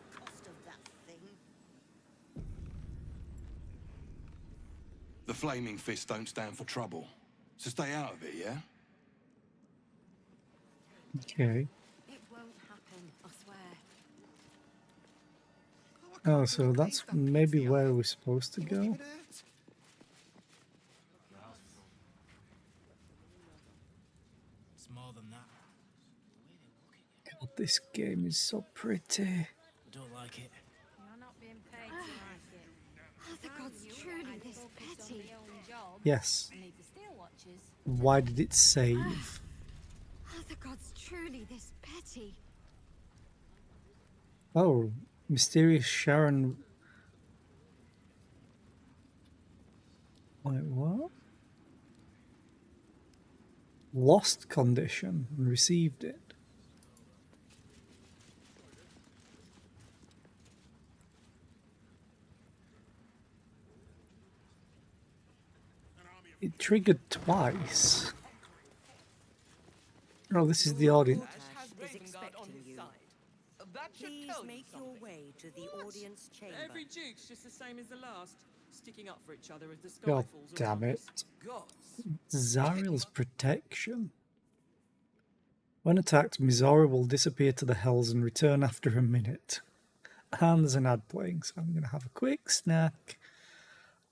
The flaming fist don't stand for trouble, so stay out of it, yeah? Okay. It won't happen, I swear. Oh, so that's maybe where we're supposed to go? It's more than that. God, this game is so pretty. I don't like it. You're not being paid to like it. Are the gods truly this petty? Yes. I need the steel watches. Why did it save? Are the gods truly this petty? Oh, mysterious Sharon. Wait, what? Lost condition and received it. It triggered twice. Oh, this is the audience. Is expecting you. Please make your way to the audience chamber. Every duke's just the same as the last, sticking up for each other as the sky God falls damn around it. us. Zariel's protection. When attacked, Mizora will disappear to the hells and return after a minute. And there's an ad playing, so I'm going to have a quick snack.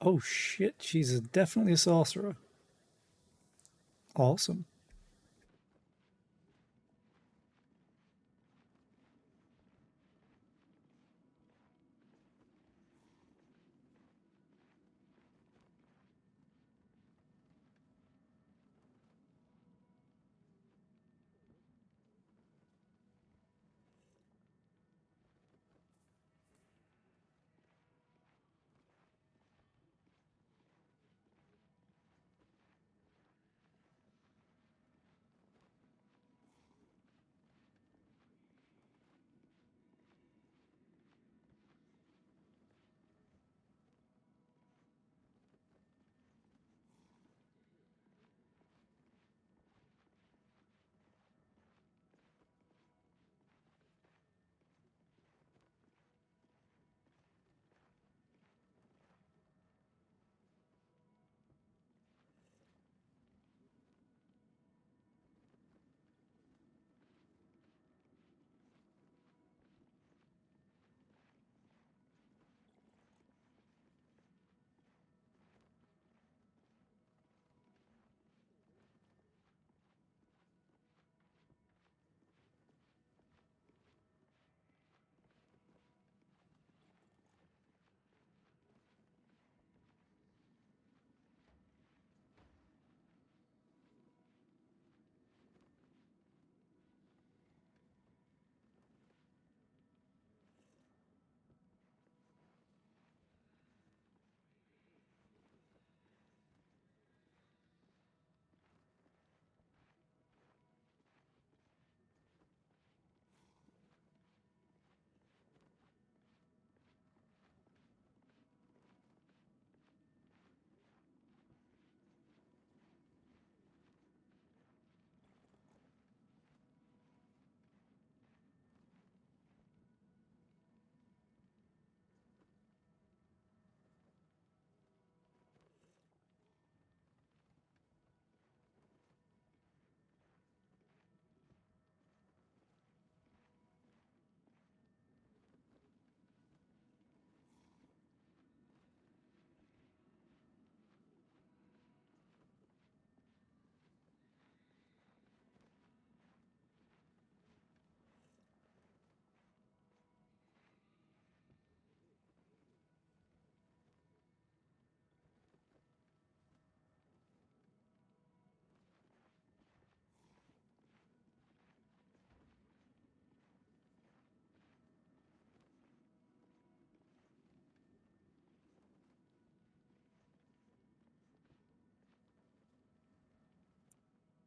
Oh shit, she's definitely a sorcerer. Awesome.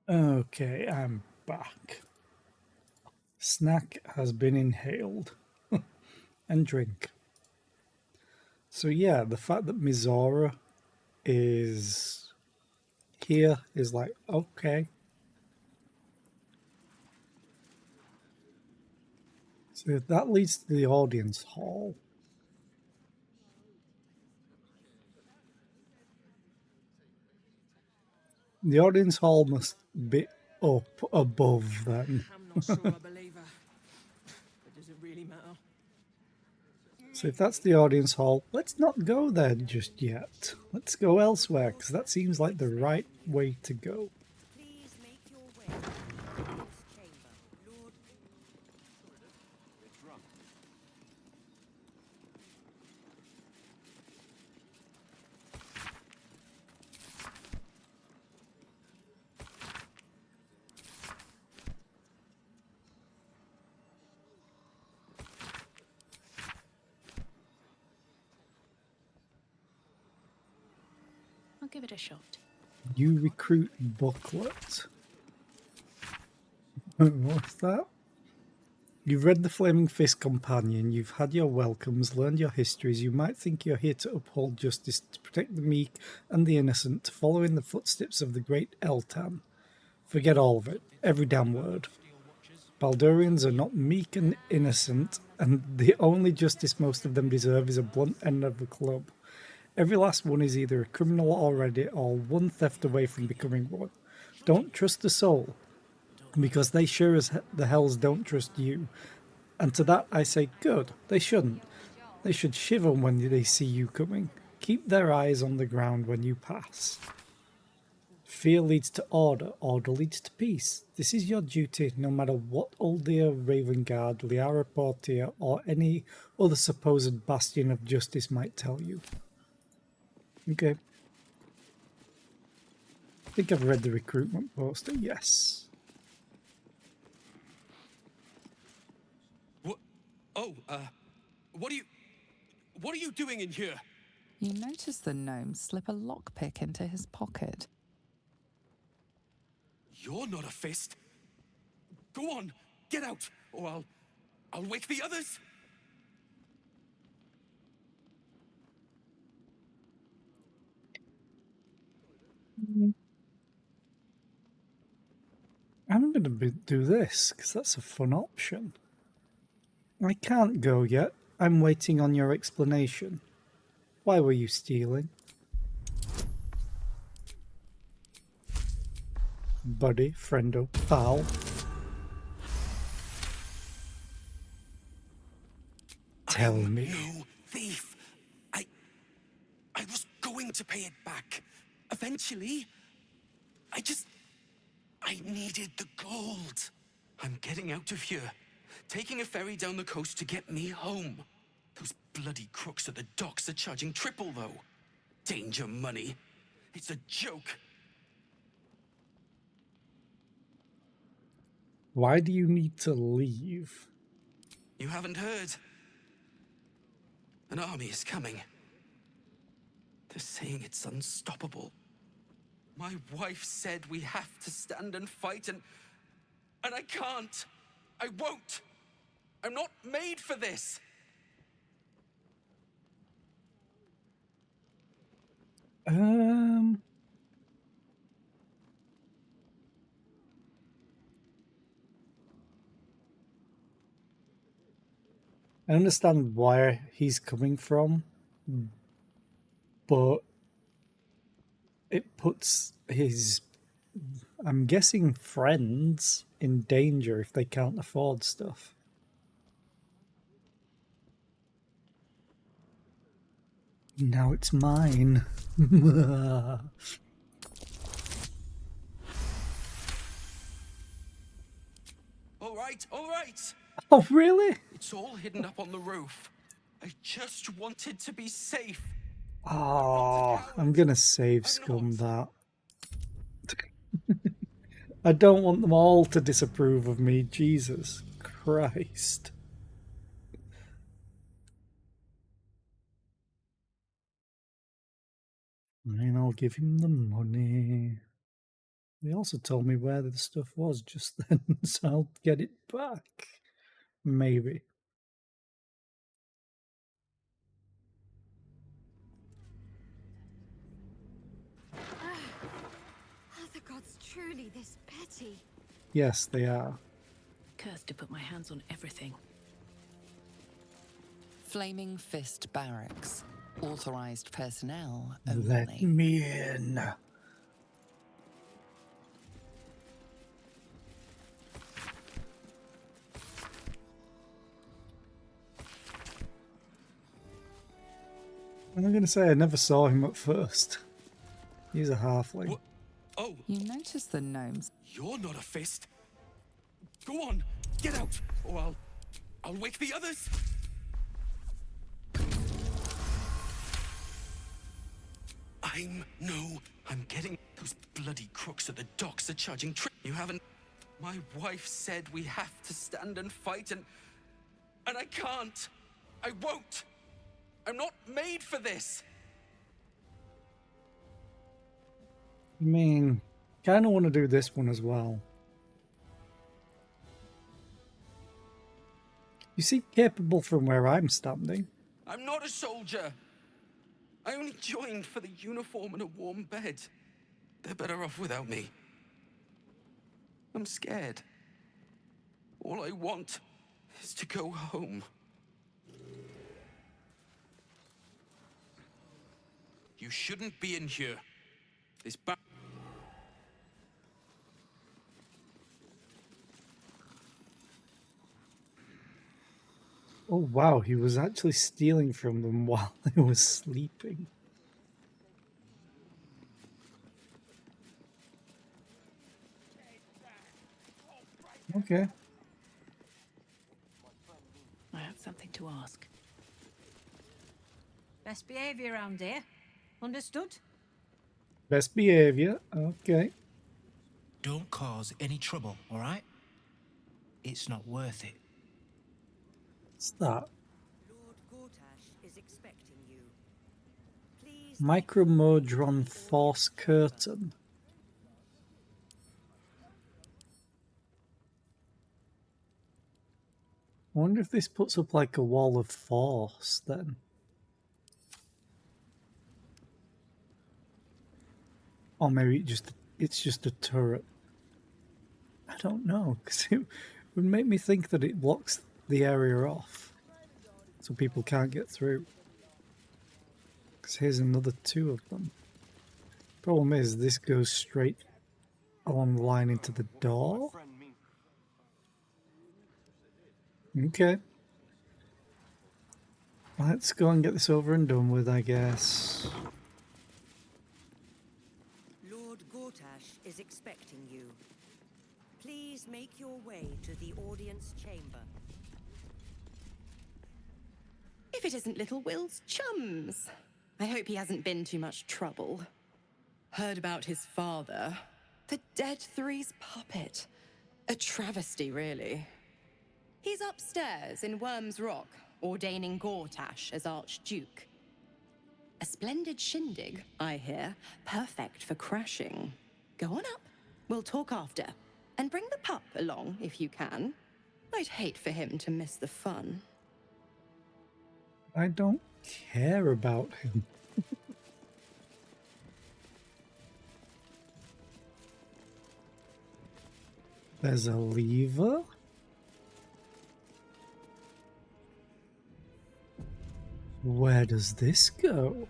Okay, I'm back. Snack has been inhaled. And drink. So yeah, the fact that Mizora is here is like, okay. So that leads to the audience hall. The audience hall must be up above then. I'm not sure I believe her. But does it really matter? So if that's the audience hall, let's not go there just yet. Let's go elsewhere, because that seems like the right way to go. Please make your way to the audience chamber. Lord... They're drunk. I'll give it a shot. New recruit booklet. What's that? You've read the Flaming Fist Companion, you've had your welcomes, learned your histories, you might think you're here to uphold justice, to protect the meek and the innocent, to follow in the footsteps of the great Eltan. Forget all of it, every damn word. Baldurians are not meek and innocent, and the only justice most of them deserve is a blunt end of the club. Every last one is either a criminal already or one theft away from becoming one. Don't trust a soul, because they sure as the hells don't trust you. And to that I say, good, they shouldn't. They should shiver when they see you coming. Keep their eyes on the ground when you pass. Fear leads to order, order leads to peace. This is your duty, no matter what Uldir, Ravengard, Liara Portia, or any other supposed bastion of justice might tell you. Okay. I think I've read the recruitment poster, yes. What? Oh, what are you doing in here? You notice the gnome slip a lockpick into his pocket. You're not a fist. Go on, get out, or I'll wake the others. I'm going to do this, because that's a fun option. I can't go yet. I'm waiting on your explanation. Why were you stealing? Buddy, friendo, pal. Tell me. No thief. I was going to pay it back. Eventually. I needed the gold. I'm getting out of here. Taking a ferry down the coast to get me home. Those bloody crooks at the docks are charging triple, though. Danger money. It's a joke. Why do you need to leave? You haven't heard. An army is coming. They're saying it's unstoppable. My wife said we have to stand and fight, and I can't. I won't. I'm not made for this. I understand where he's coming from, but it puts his, I'm guessing, friends in danger if they can't afford stuff. Now it's mine. All right. Oh, really? It's all hidden up on the roof. I just wanted to be safe. Oh, I'm gonna save scum that. I don't want them all to disapprove of me, Jesus Christ. And I'll give him the money. He also told me where the stuff was just then, so I'll get it back. Maybe. Are the gods truly this petty? Yes, they are. Cursed to put my hands on everything. Flaming Fist Barracks. Authorized personnel Let only. me in. I'm going to say I never saw him at first. He's a halfling. What? Oh, You notice the gnomes. you're not a fist. Go on, get out, or I'll wake the others. I'm getting those bloody crooks at the docks are charging you haven't. My wife said we have to stand and fight, and I can't. I won't. I'm not made for this. I mean, kind of want to do this one as well. You seem capable from where I'm standing. I'm not a soldier. I only joined for the uniform and a warm bed. They're better off without me. I'm scared. All I want is to go home. You shouldn't be in here. This Oh wow, he was actually stealing from them while they were sleeping. Okay. I have something to ask. Best behavior around here. Understood? Best behavior. Okay. Don't cause any trouble, all right? It's not worth it. What's that? Lord Gortash is expecting you. Please. Micromodron Force Curtain. I wonder if this puts up like a wall of force then. Or maybe it's just a turret. I don't know, because it would make me think that it blocks the area off, so people can't get through. Because here's another two of them. Problem is, this goes straight along the line into the door. Okay. Let's go and get this over and done with, I guess. Lord Gortash is expecting you. Please make your way to the audience chamber. If it isn't little Will's chums. I hope he hasn't been too much trouble. Heard about his father. The Dead Three's puppet. A travesty, really. He's upstairs in Worm's Rock, ordaining Gortash as Archduke. A splendid shindig, I hear. Perfect for crashing. Go on up. We'll talk after. And bring the pup along, if you can. I'd hate for him to miss the fun. I don't care about him. There's a lever. Where does this go?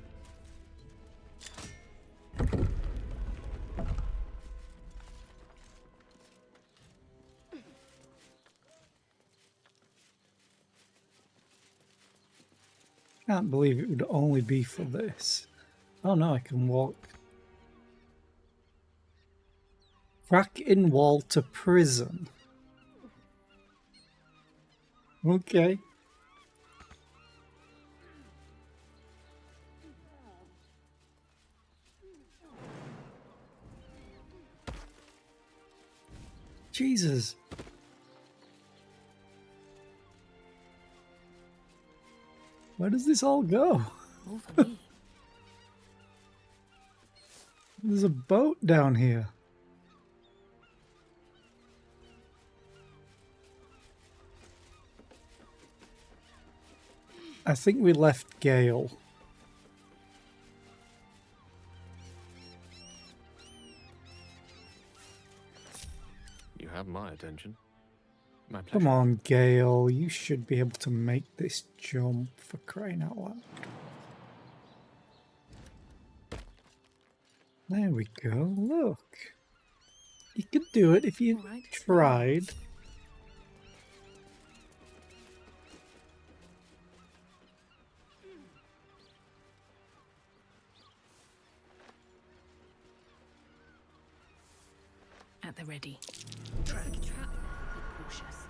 Can't believe it would only be for this. Oh no, I can walk. Crack in wall to prison. Okay. Jesus. Where does this all go? There's a boat down here. I think we left Gale. You have my attention. My pleasure. Come on, Gale. You should be able to make this jump, for crying out loud. There we go. Look. You could do it if you tried. At the ready. Trap. Be cautious.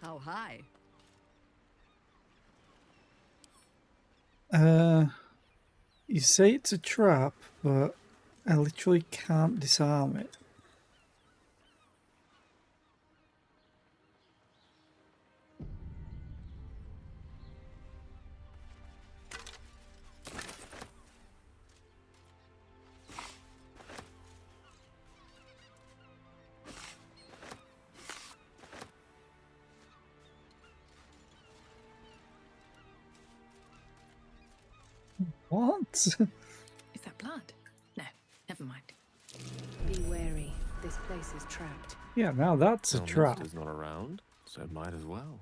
How high? You say it's a trap, but I literally can't disarm it. What? Is that blood? No, never mind. Be wary. This place is trapped. Yeah, now that's a trap. Is not around, so it might as well.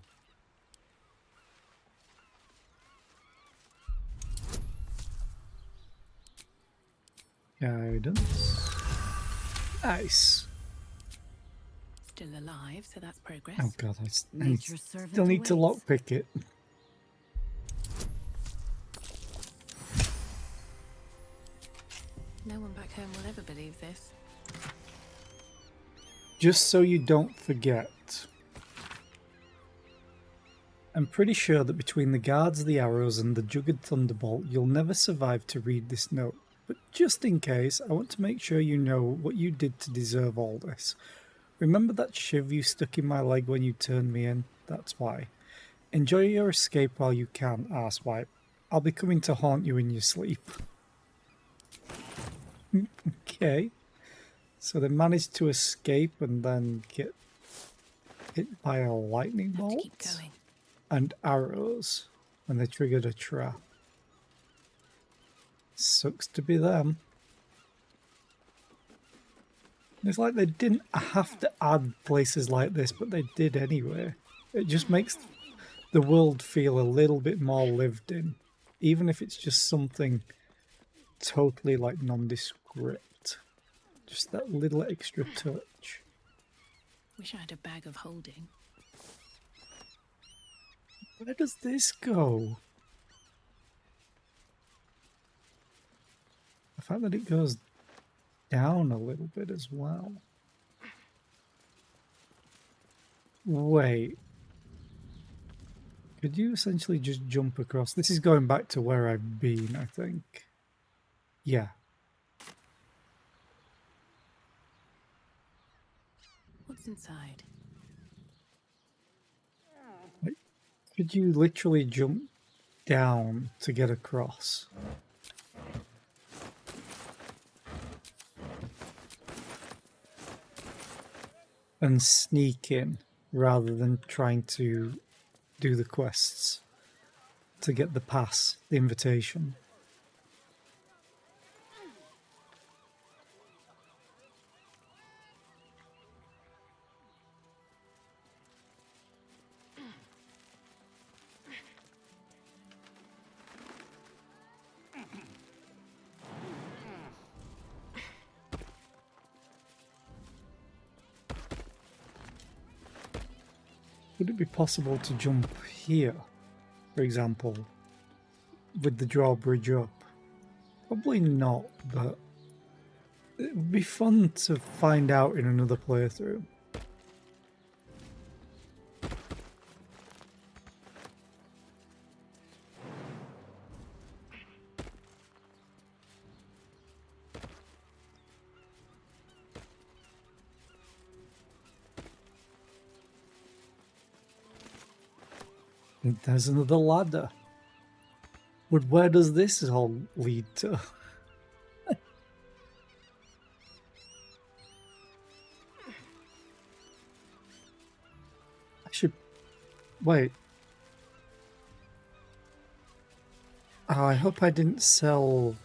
Guidance. Nice. Still alive, so that's progress. Oh god, I Nature's servant still need to awaits. lockpick it. No one back home will ever believe this. Just so you don't forget. I'm pretty sure that between the guards, the arrows, and the jugged thunderbolt, you'll never survive to read this note. But just in case, I want to make sure you know what you did to deserve all this. Remember that shiv you stuck in my leg when you turned me in? That's why. Enjoy your escape while you can, arsewipe. I'll be coming to haunt you in your sleep. Okay. So they managed to escape and then get hit by a lightning bolt and arrows when they triggered a trap. Sucks to be them. It's like they didn't have to add places like this, but they did anyway. It just makes the world feel a little bit more lived in, even if it's just something totally like nondescript. Just that little extra touch. Wish I had a bag of holding. Where does this go? The fact that it goes down a little bit as well. Wait. Could you essentially just jump across? This is going back to where I've been, I think. Yeah. What's inside? Could you literally jump down to get across? And sneak in rather than trying to do the quests to get the pass, the invitation. Would it be possible to jump here, for example, with the drawbridge up? Probably not, but it would be fun to find out in another playthrough. There's another ladder. But where does this all lead to? I should Wait. Oh, I hope I didn't sell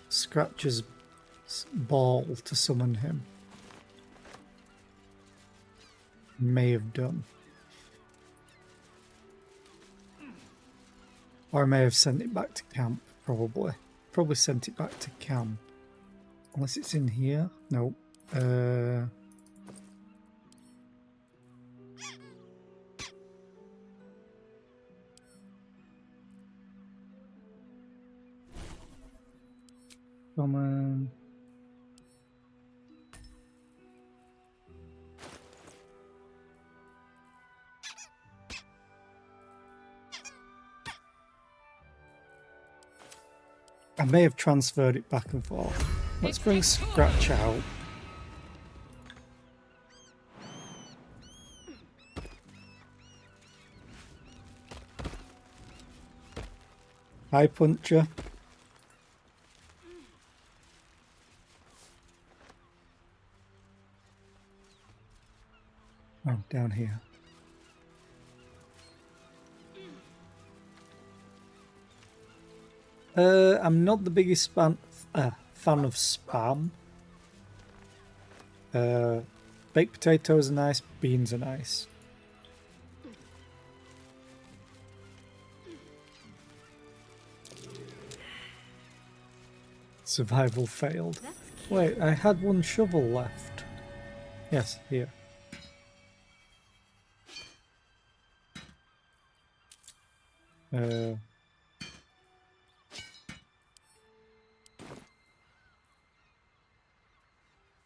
Scratcher's ball to summon him. May have done. Or I may have sent it back to camp, probably. Probably sent it back to camp. Unless it's in here. No. Come on. I may have transferred it back and forth. Let's bring Scratch out. Hi, Puncher. Oh, down here. I'm not the biggest fan of spam. Baked potatoes are nice, beans are nice. Survival failed. Wait, I had one shovel left. Yes, here.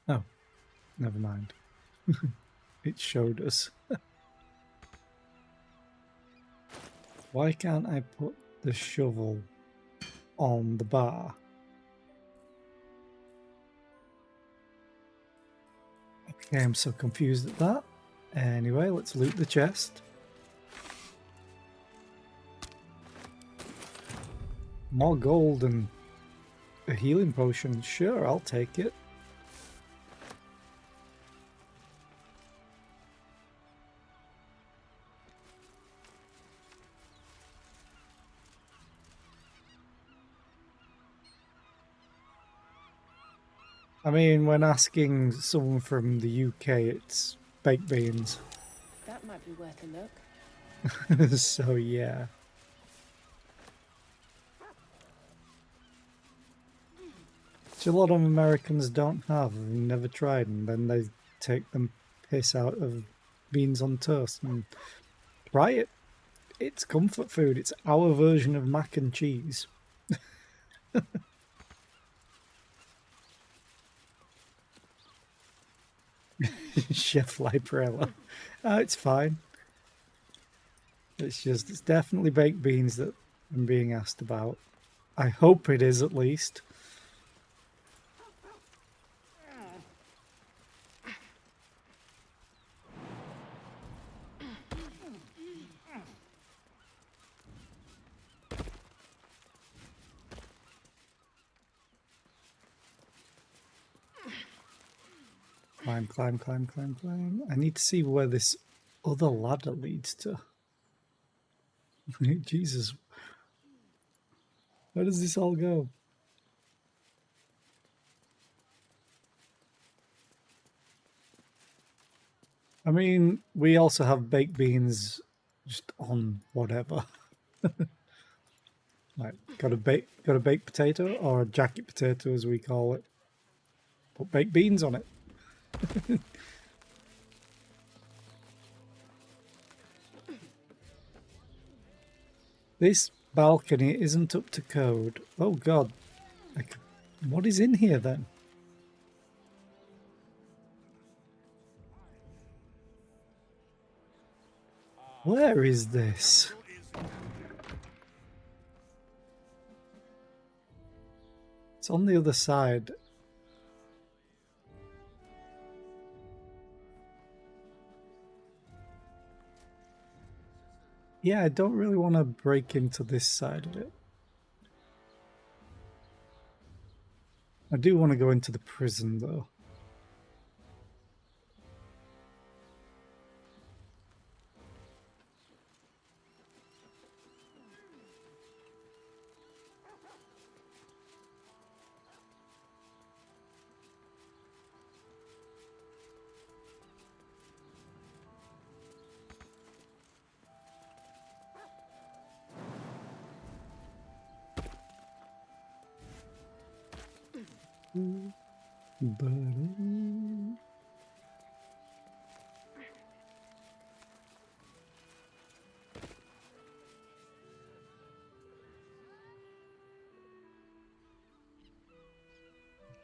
Oh, never mind. It showed us. Why can't I put the shovel on the bar? Okay, I'm so confused at that. Anyway, let's loot the chest. More gold and a healing potion. Sure, I'll take it. I mean, when asking someone from the UK, it's baked beans. That might be worth a look. So, yeah. Which a lot of Americans don't have, have never tried, and then they take them piss out of beans on toast. And try it. It's comfort food. It's our version of mac and cheese. Chef Librella. Oh, it's fine. It's definitely baked beans that I'm being asked about. I hope it is, at least. Climb, climb, climb, climb, climb. I need to see where this other ladder leads to. Jesus. Where does this all go? I mean, we also have baked beans just on whatever. Right, got a baked potato, or a jacket potato as we call it. Put baked beans on it. This balcony isn't up to code. Oh god. What is in here then? Where is this? It's on the other side. Yeah, I don't really want to break into this side of it. I do want to go into the prison, though.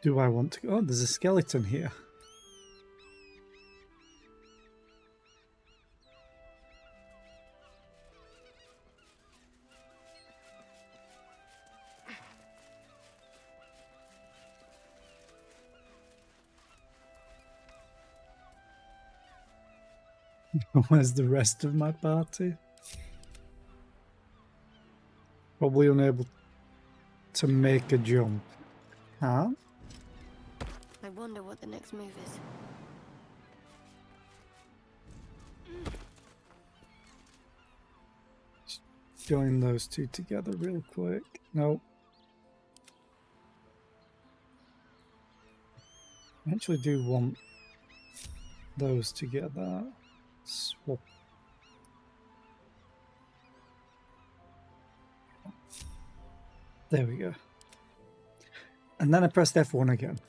Do I want to go? Oh, there's a skeleton here. Where's the rest of my party? Probably unable to make a jump. Huh? I wonder what the next move is. Join those two together real quick. Nope. I actually do want those together. Swap. There we go. And then I pressed F1 again.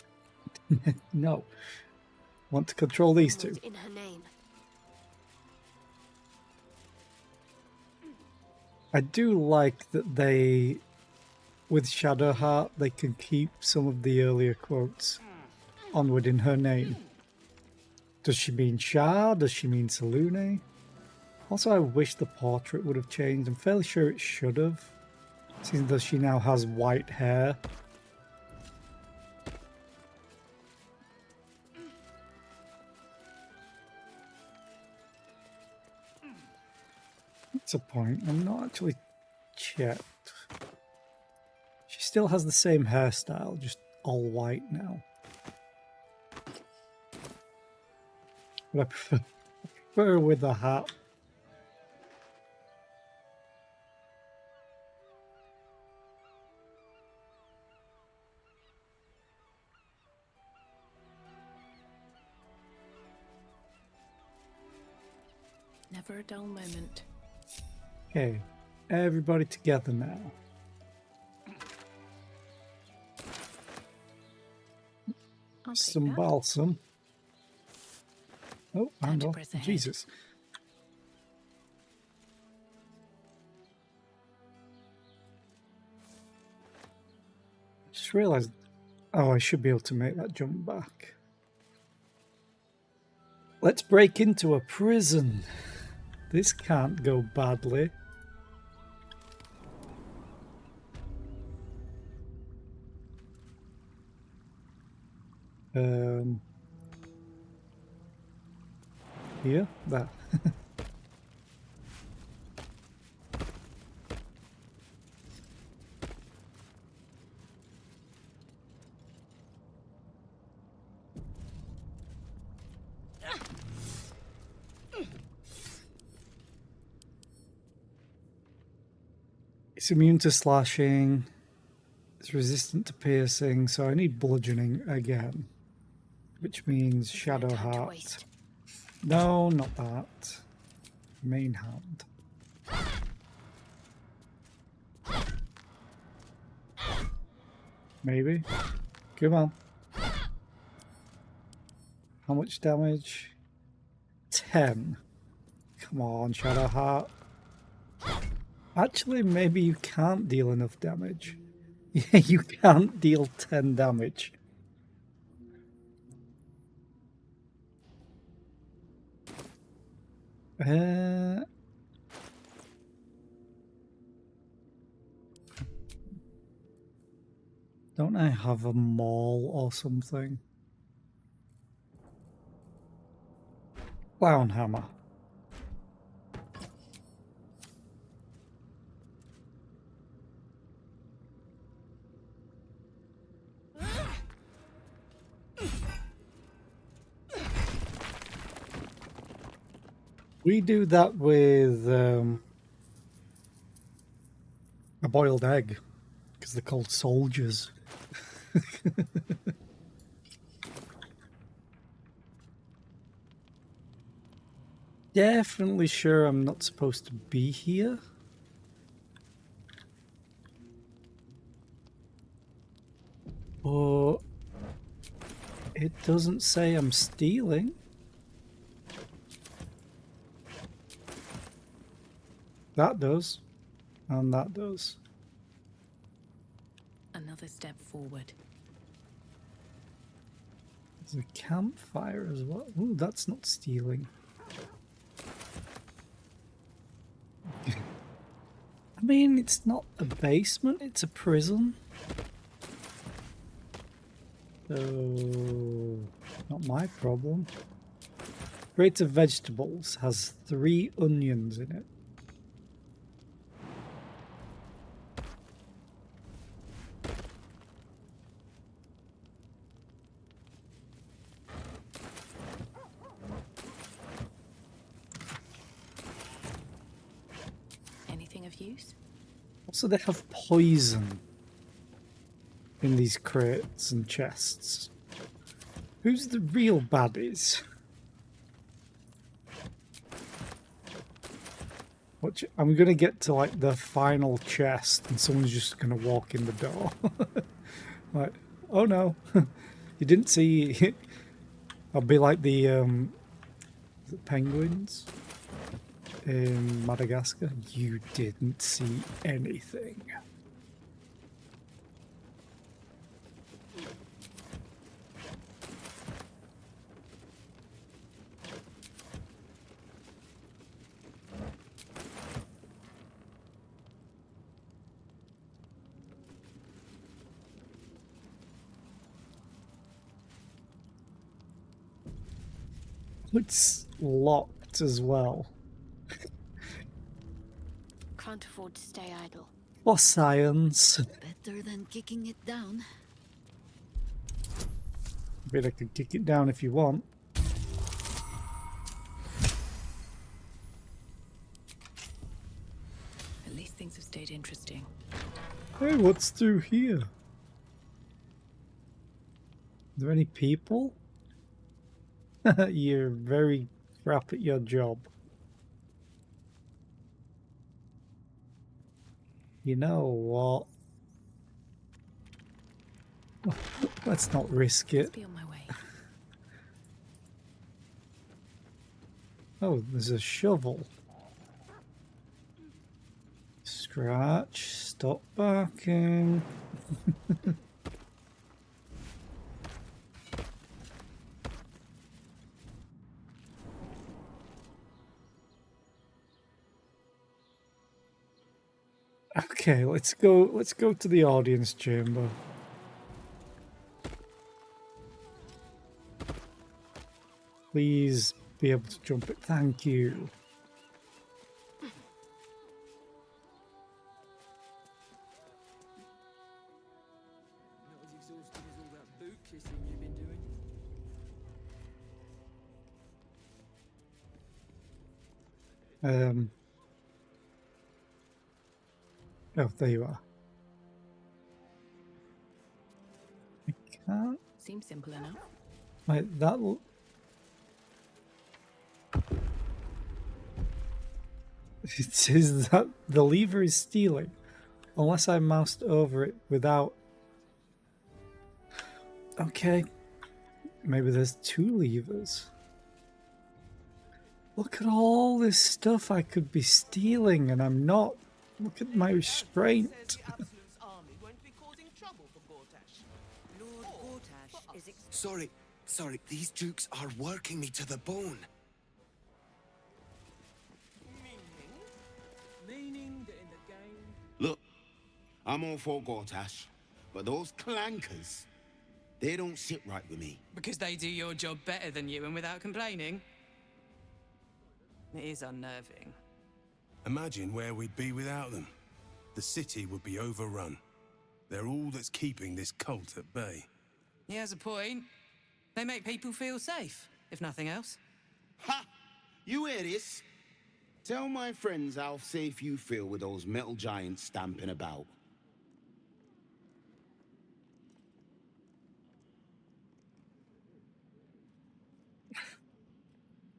No. Want to control these two. In her name. I do like that they, with Shadowheart, they can keep some of the earlier quotes. Onward in her name. Does she mean Shah? Does she mean Salune? Also, I wish the portrait would have changed. I'm fairly sure it should have. Seeing that she now has white hair. That's a point. I'm not actually checked. She still has the same hairstyle, just all white now. But I prefer with a hat. Never a dull moment. Okay, everybody together now. Some balsam. Oh, and off. Jesus. Just realised, oh, I should be able to make that jump back. Let's break into a prison. This can't go badly. Here? That. It's immune to slashing. It's resistant to piercing, so I need bludgeoning again. Which means Shadowheart. No, not that. Main hand. Maybe. Come on. How much damage? 10. Come on, Shadowheart. Actually, maybe you can't deal enough damage. Yeah, you can't deal 10 damage. Don't I have a maul or something? Clown hammer. We do that with a boiled egg, because they're called soldiers. Definitely sure I'm not supposed to be here. But It doesn't say I'm stealing. That does. And that does. Another step forward. There's a campfire as well. Ooh, that's not stealing. I mean, it's not a basement, it's a prison. So, not my problem. Crate of vegetables has 3 onions in it. Anything of use? Also, they have poison in these crates and chests. Who's the real baddies? Watch, I'm gonna get to like the final chest and someone's just gonna walk in the door. Like, oh no, you didn't see. I'll be like the is it penguins in Madagascar. You didn't see anything. It's locked as well. Can't afford to stay idle. For science. Better than kicking it down. Bet I can kick it down if you want. At least things have stayed interesting. Hey, what's through here? Are there any people? You're very crap at your job. You know what? Let's not risk it. Be on my way. Oh, there's a shovel. Scratch, stop barking. Okay, let's go to the audience chamber. Please be able to jump it. Thank you. Not as exhausting as all that boot kissing you've been doing. Oh, there you are. I can't. Seems simple enough. Like that. It says that the lever is stealing, unless I moused over it without. Okay, maybe there's 2 levers. Look at all this stuff I could be stealing, and I'm not. Look at my restraint. Sorry, these dukes are working me to the bone. Meaning that in the game. Look, I'm all for Gortash, but those clankers, they don't sit right with me. Because they do your job better than you and without complaining. It is unnerving. Imagine where we'd be without them. The city would be overrun. They're all that's keeping this cult at bay. He has a point. They make people feel safe, if nothing else. Ha! You hear this? Tell my friends how safe you feel with those metal giants stamping about.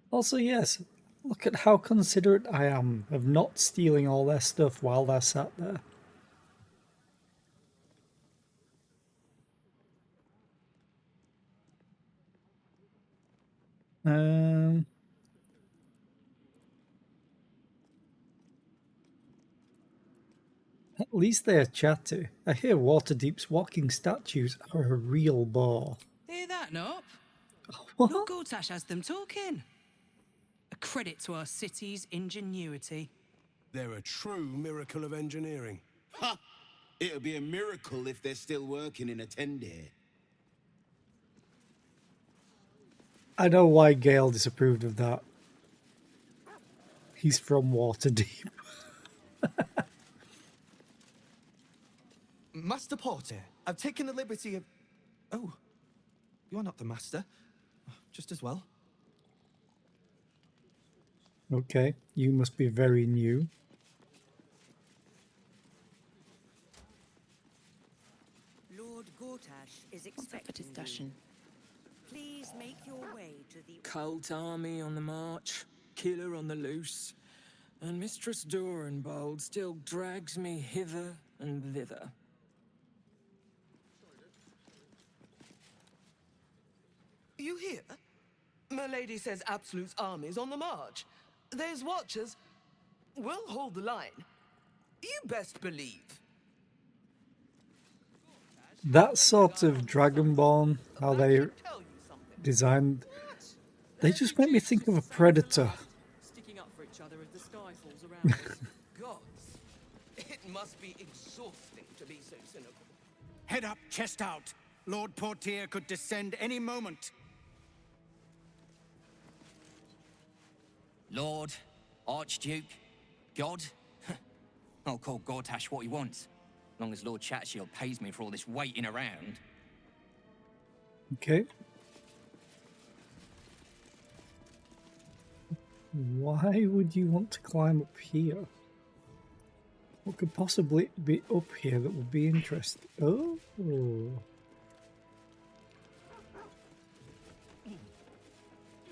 Also, yes, look at how considerate I am of not stealing all their stuff while they're sat there. Um, at least they are chatty. I hear Waterdeep's walking statues are a real bore. Hear that, Nop? What? Lord Gortash has them talking. A credit to our city's ingenuity. They're a true miracle of engineering. Ha! It'll be a miracle if they're still working in a 10-day. I know why Gale disapproved of that. He's from Waterdeep. Master Porter, I've taken the liberty of... Oh, you're not the master. Just as well. Okay, you must be very new. Lord Gortash is expecting you. Please make your way to the... Cult army on the march, killer on the loose, and Mistress Dorenbold still drags me hither and thither. You hear? My lady says Absolute's army's on the march. There's watchers. We'll hold the line. You best believe. That sort of Dragonborn, how they designed, they just make me think of a predator. Sticking up for each other as the sky falls around us. Gods, it must be exhausting to be so cynical. Head up, chest out. Lord Portier could descend any moment. Lord, Archduke, God. I'll call Gortash what he wants. As long as Lord Chatshield pays me for all this waiting around. Okay. Why would you want to climb up here? What could possibly be up here that would be interesting? Oh.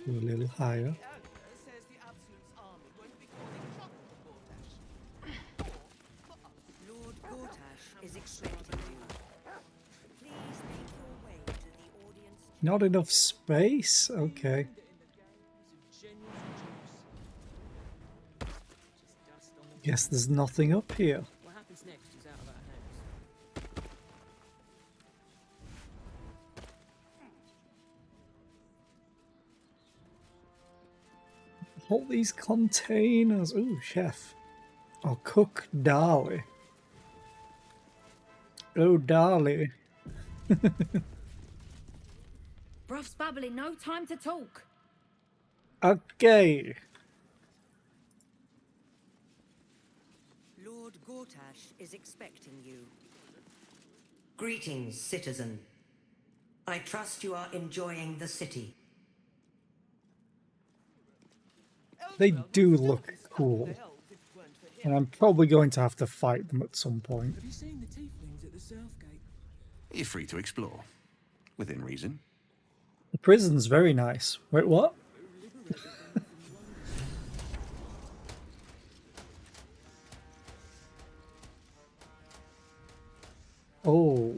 A little higher. Lord Gortash is expecting you. Please make your way to the audience. Not enough space? Okay. Guess there's nothing up here. What happens next is out of our hands. All these containers. Ooh, chef. Oh, cook Darley. Oh, Darley. Bruff's babbling, no time to talk. Okay. Lord Gortash is expecting you. Greetings, citizen. I trust you are enjoying the city. They do look cool. And I'm probably going to have to fight them at some point. Have you seen the Tieflings at the south gate? You're free to explore, within reason. The prison's very nice. Wait, what? Oh.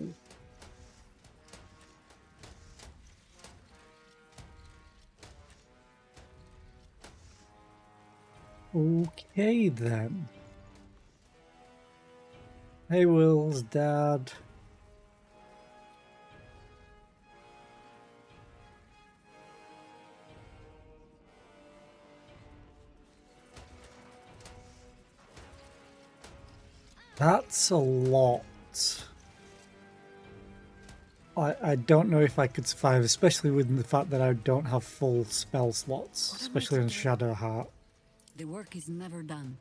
Okay then. Hey Will's dad. That's a lot. I don't know if I could survive, especially with the fact that I don't have full spell slots, especially on Shadow Heart. The work is never done.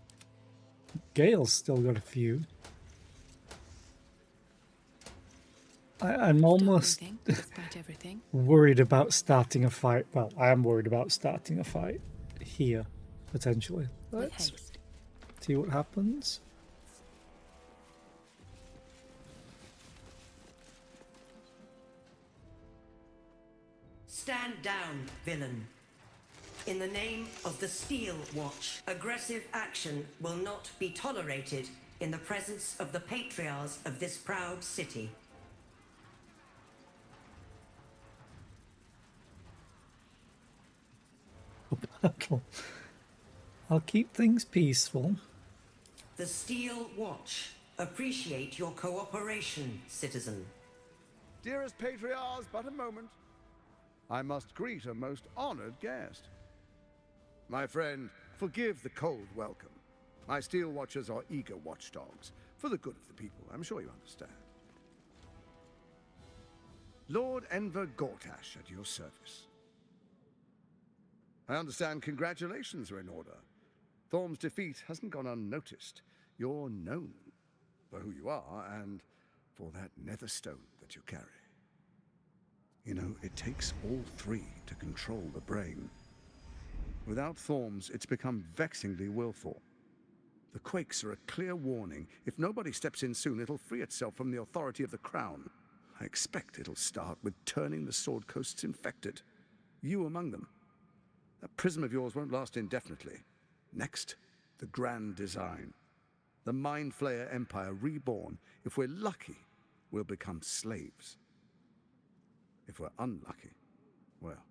Gale's still got a few. I'm almost worried about starting a fight. Well, I am worried about starting a fight here, potentially. Let's see what happens. Stand down, villain. In the name of the Steel Watch, aggressive action will not be tolerated in the presence of the patriarchs of this proud city. I'll keep things peaceful. The Steel Watch appreciate your cooperation, citizen. Dearest Patriarchs, but a moment. I must greet a most honored guest. My friend, forgive the cold welcome. My Steel Watchers are eager watchdogs, for the good of the people, I'm sure you understand. Lord Enver Gortash at your service. I understand congratulations are in order. Thorm's defeat hasn't gone unnoticed. You're known for who you are and for that netherstone that you carry. You know, it takes all three to control the brain. Without Thorm's, it's become vexingly willful. The quakes are a clear warning. If nobody steps in soon, it'll free itself from the authority of the crown. I expect it'll start with turning the Sword Coasts infected. You among them. That prism of yours won't last indefinitely. Next, the grand design. The Mind Flayer Empire reborn. If we're lucky, we'll become slaves. If we're unlucky, well,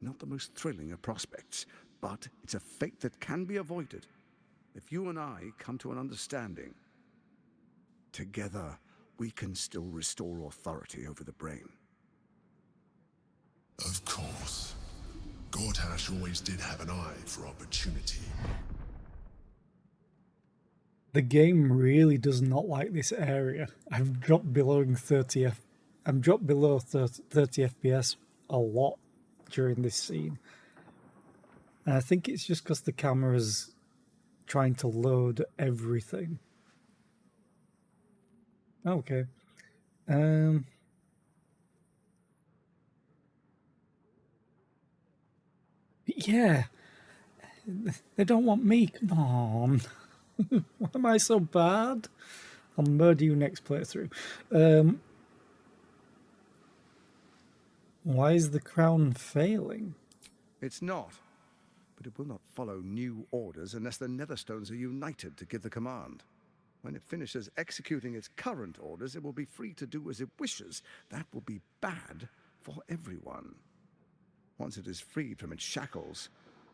not the most thrilling of prospects, but it's a fate that can be avoided. If you and I come to an understanding, together we can still restore authority over the brain. Of course. Gortash always did have an eye for opportunity. The game really does not like this area. I've dropped below 30 FPS a lot during this scene. And I think it's just because the camera's trying to load everything. Okay. Yeah. They don't want me. Come on. Why am I so bad? I'll murder you next playthrough. Why is the crown failing? It's not, but it will not follow new orders unless the Netherstones are united to give the command. When it finishes executing its current orders, it will be free to do as it wishes. That will be bad for everyone. Once it is freed from its shackles,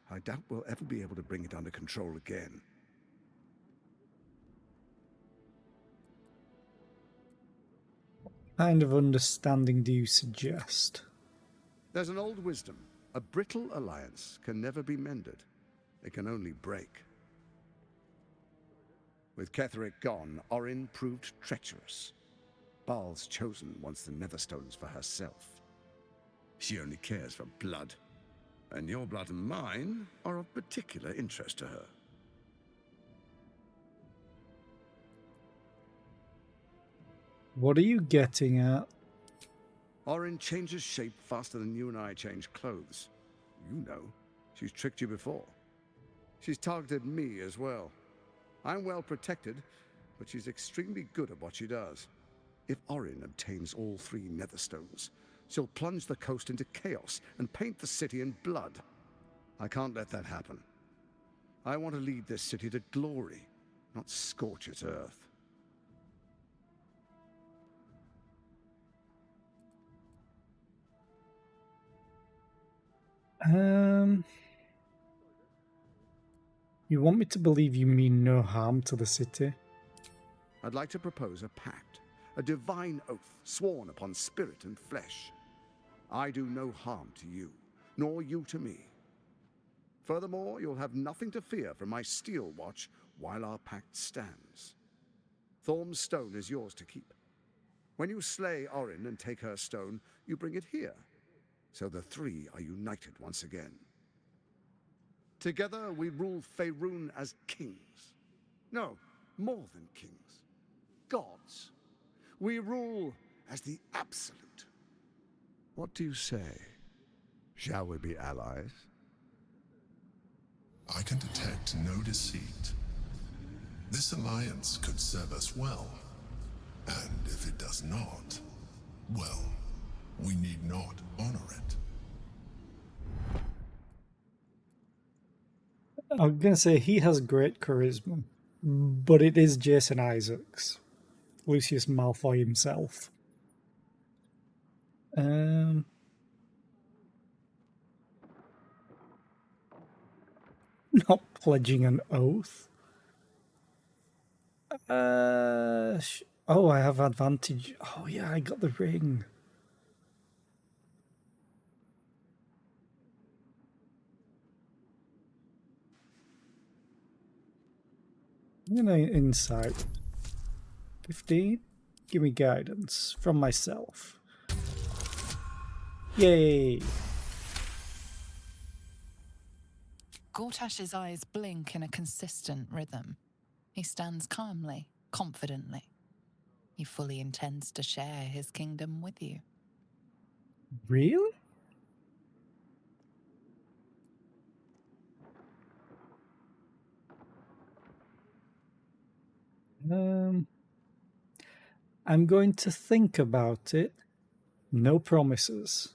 I doubt we'll ever be able to bring it under control again. What kind of understanding do you suggest? There's an old wisdom. A brittle alliance can never be mended. It can only break. With Ketheric gone, Orin proved treacherous. Baal's chosen wants the Netherstones for herself. She only cares for blood. And your blood and mine are of particular interest to her. What are you getting at? Orin changes shape faster than you and I change clothes. You know, she's tricked you before. She's targeted me as well. I'm well protected, but she's extremely good at what she does. If Orin obtains all three Netherstones, she'll plunge the coast into chaos and paint the city in blood. I can't let that happen. I want to lead this city to glory, not scorch its earth. You want me to believe you mean no harm to the city? I'd like to propose a pact, a divine oath sworn upon spirit and flesh. I do no harm to you, nor you to me. Furthermore, you'll have nothing to fear from my Steel Watch while our pact stands. Thorm's stone is yours to keep. When you slay Orin and take her stone, you bring it here, so the three are united once again. Together we rule Faerun as kings. No, more than kings. Gods. We rule as the Absolute. What do you say? Shall we be allies? I can detect no deceit. This alliance could serve us well. And if it does not, well, we need not honor it. I'm going to say he has great charisma, but it is Jason Isaacs, Lucius Malfoy himself. Not pledging an oath. Oh, I have advantage. Oh yeah, I got the ring. I'm gonna insight. 15. Give me guidance from myself. Yay! Gortash's eyes blink in a consistent rhythm. He stands calmly, confidently. He fully intends to share his kingdom with you. Really? I'm going to think about it. No promises.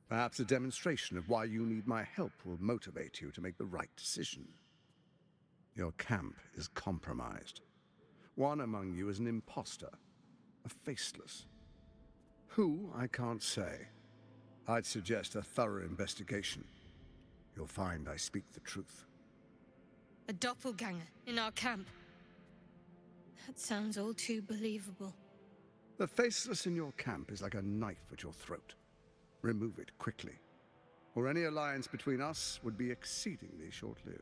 Perhaps a demonstration of why you need my help will motivate you to make the right decision. Your camp is compromised. One among you is an imposter, a faceless. Who, I can't say. I'd suggest a thorough investigation. You'll find I speak the truth. A doppelganger in our camp. That sounds all too believable. The faceless in your camp is like a knife at your throat. Remove it quickly, or any alliance between us would be exceedingly short-lived.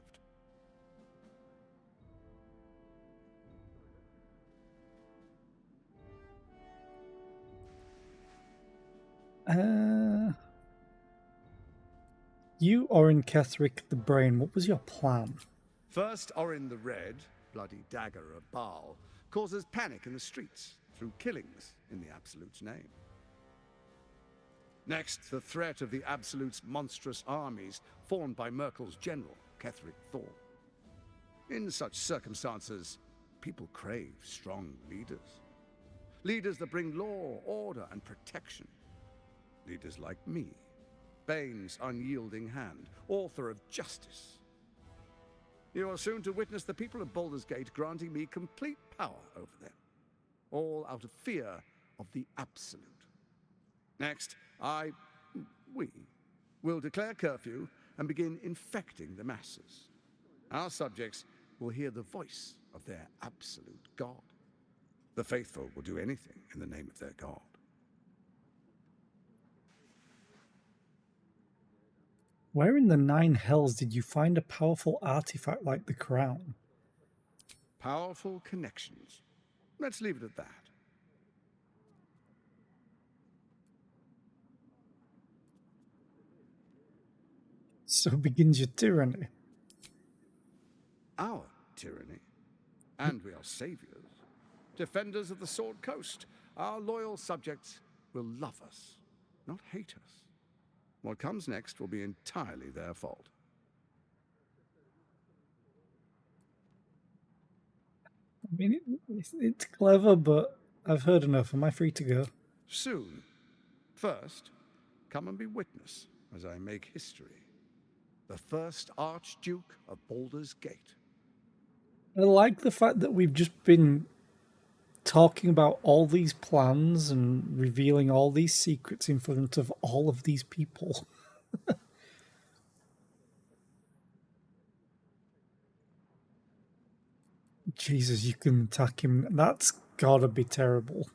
You, Orin Ketherick the Brain, what was your plan? First, Orin the Red, bloody dagger of Baal, causes panic in the streets through killings in the Absolute's name. Next, the threat of the Absolute's monstrous armies formed by Merkel's general, Ketherick Thorn. In such circumstances, people crave strong leaders. Leaders that bring law, order, and protection. Leaders like me, Bane's unyielding hand, author of justice. You are soon to witness the people of Baldur's Gate granting me complete power over them, all out of fear of the Absolute. Next, we will declare curfew and begin infecting the masses. Our subjects will hear the voice of their absolute God. The faithful will do anything in the name of their God. Where in the Nine Hells did you find a powerful artifact like the crown? Powerful connections. Let's leave it at that. So begins your tyranny. Our tyranny. And we are saviors. Defenders of the Sword Coast. Our loyal subjects will love us, not hate us. What comes next will be entirely their fault. I mean, it's clever, but I've heard enough. Am I free to go? Soon. First, come and be witness as I make history. The first Archduke of Baldur's Gate. I like the fact that we've just been talking about all these plans and revealing all these secrets in front of all of these people. Jesus, you can attack him. That's gotta be terrible.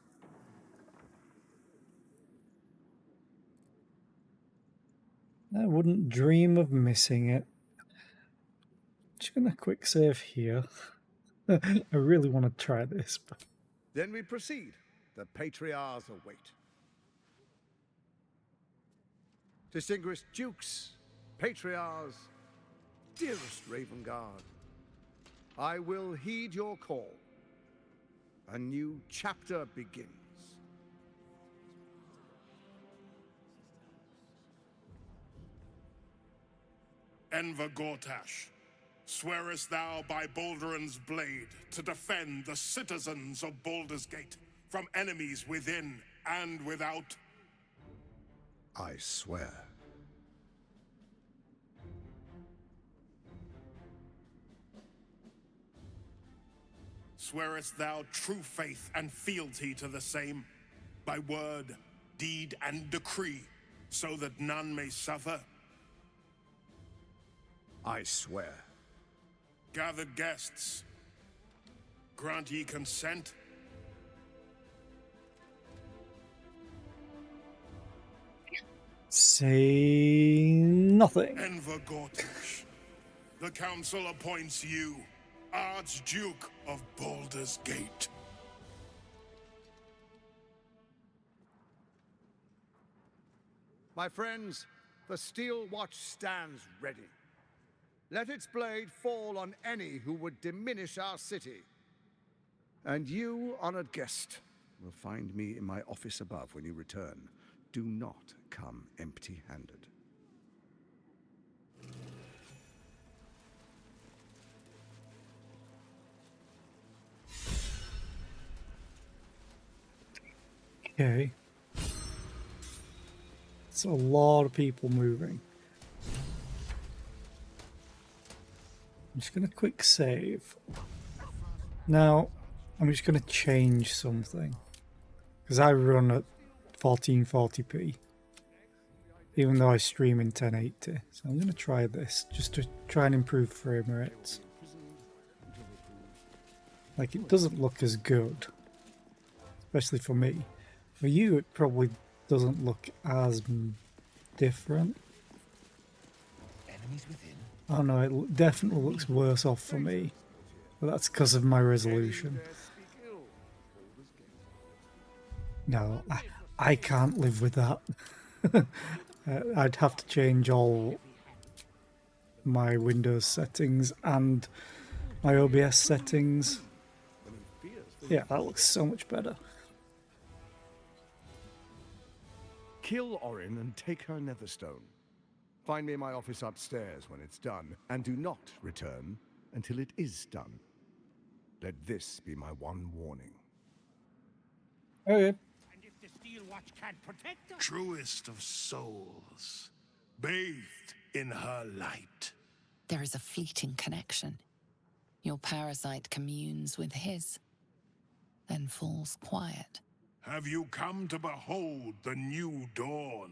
I wouldn't dream of missing it. Just gonna quick save here. I really want to try this. But... Then we proceed. The Patriarchs await. Distinguished Dukes, Patriarchs, dearest Ravengard, I will heed your call. A new chapter begins. Enver Gortash, swearest thou by Balduran's blade to defend the citizens of Baldur's Gate from enemies within and without? I swear. Swearest thou true faith and fealty to the same, by word, deed, and decree, so that none may suffer? I swear. Gathered guests, grant ye consent? Say nothing. Enver Gortash, the council appoints you Archduke of Baldur's Gate. My friends, the Steel Watch stands ready. Let its blade fall on any who would diminish our city. And you, honored guest, will find me in my office above when you return. Do not come empty-handed. Okay. It's a lot of people moving. I'm just going to quick save. Now, I'm just going to change something. Because I run at 1440p. Even though I stream in 1080. So I'm going to try this. Just to try and improve frame rates. Like, it doesn't look as good. Especially for me. For you, it probably doesn't look as different. Enemies within. Oh no, it definitely looks worse off for me. But that's because of my resolution. No, I can't live with that. I'd have to change all my Windows settings and my OBS settings. Yeah, that looks so much better. Kill Orin and take her Netherstone. Find me in my office upstairs when it's done, and do not return until it is done. Let this be my one warning. Okay. And if the Steel Watch can't protect us? Truest of souls, bathed in her light. There is a fleeting connection. Your parasite communes with his, then falls quiet. Have you come to behold the new dawn?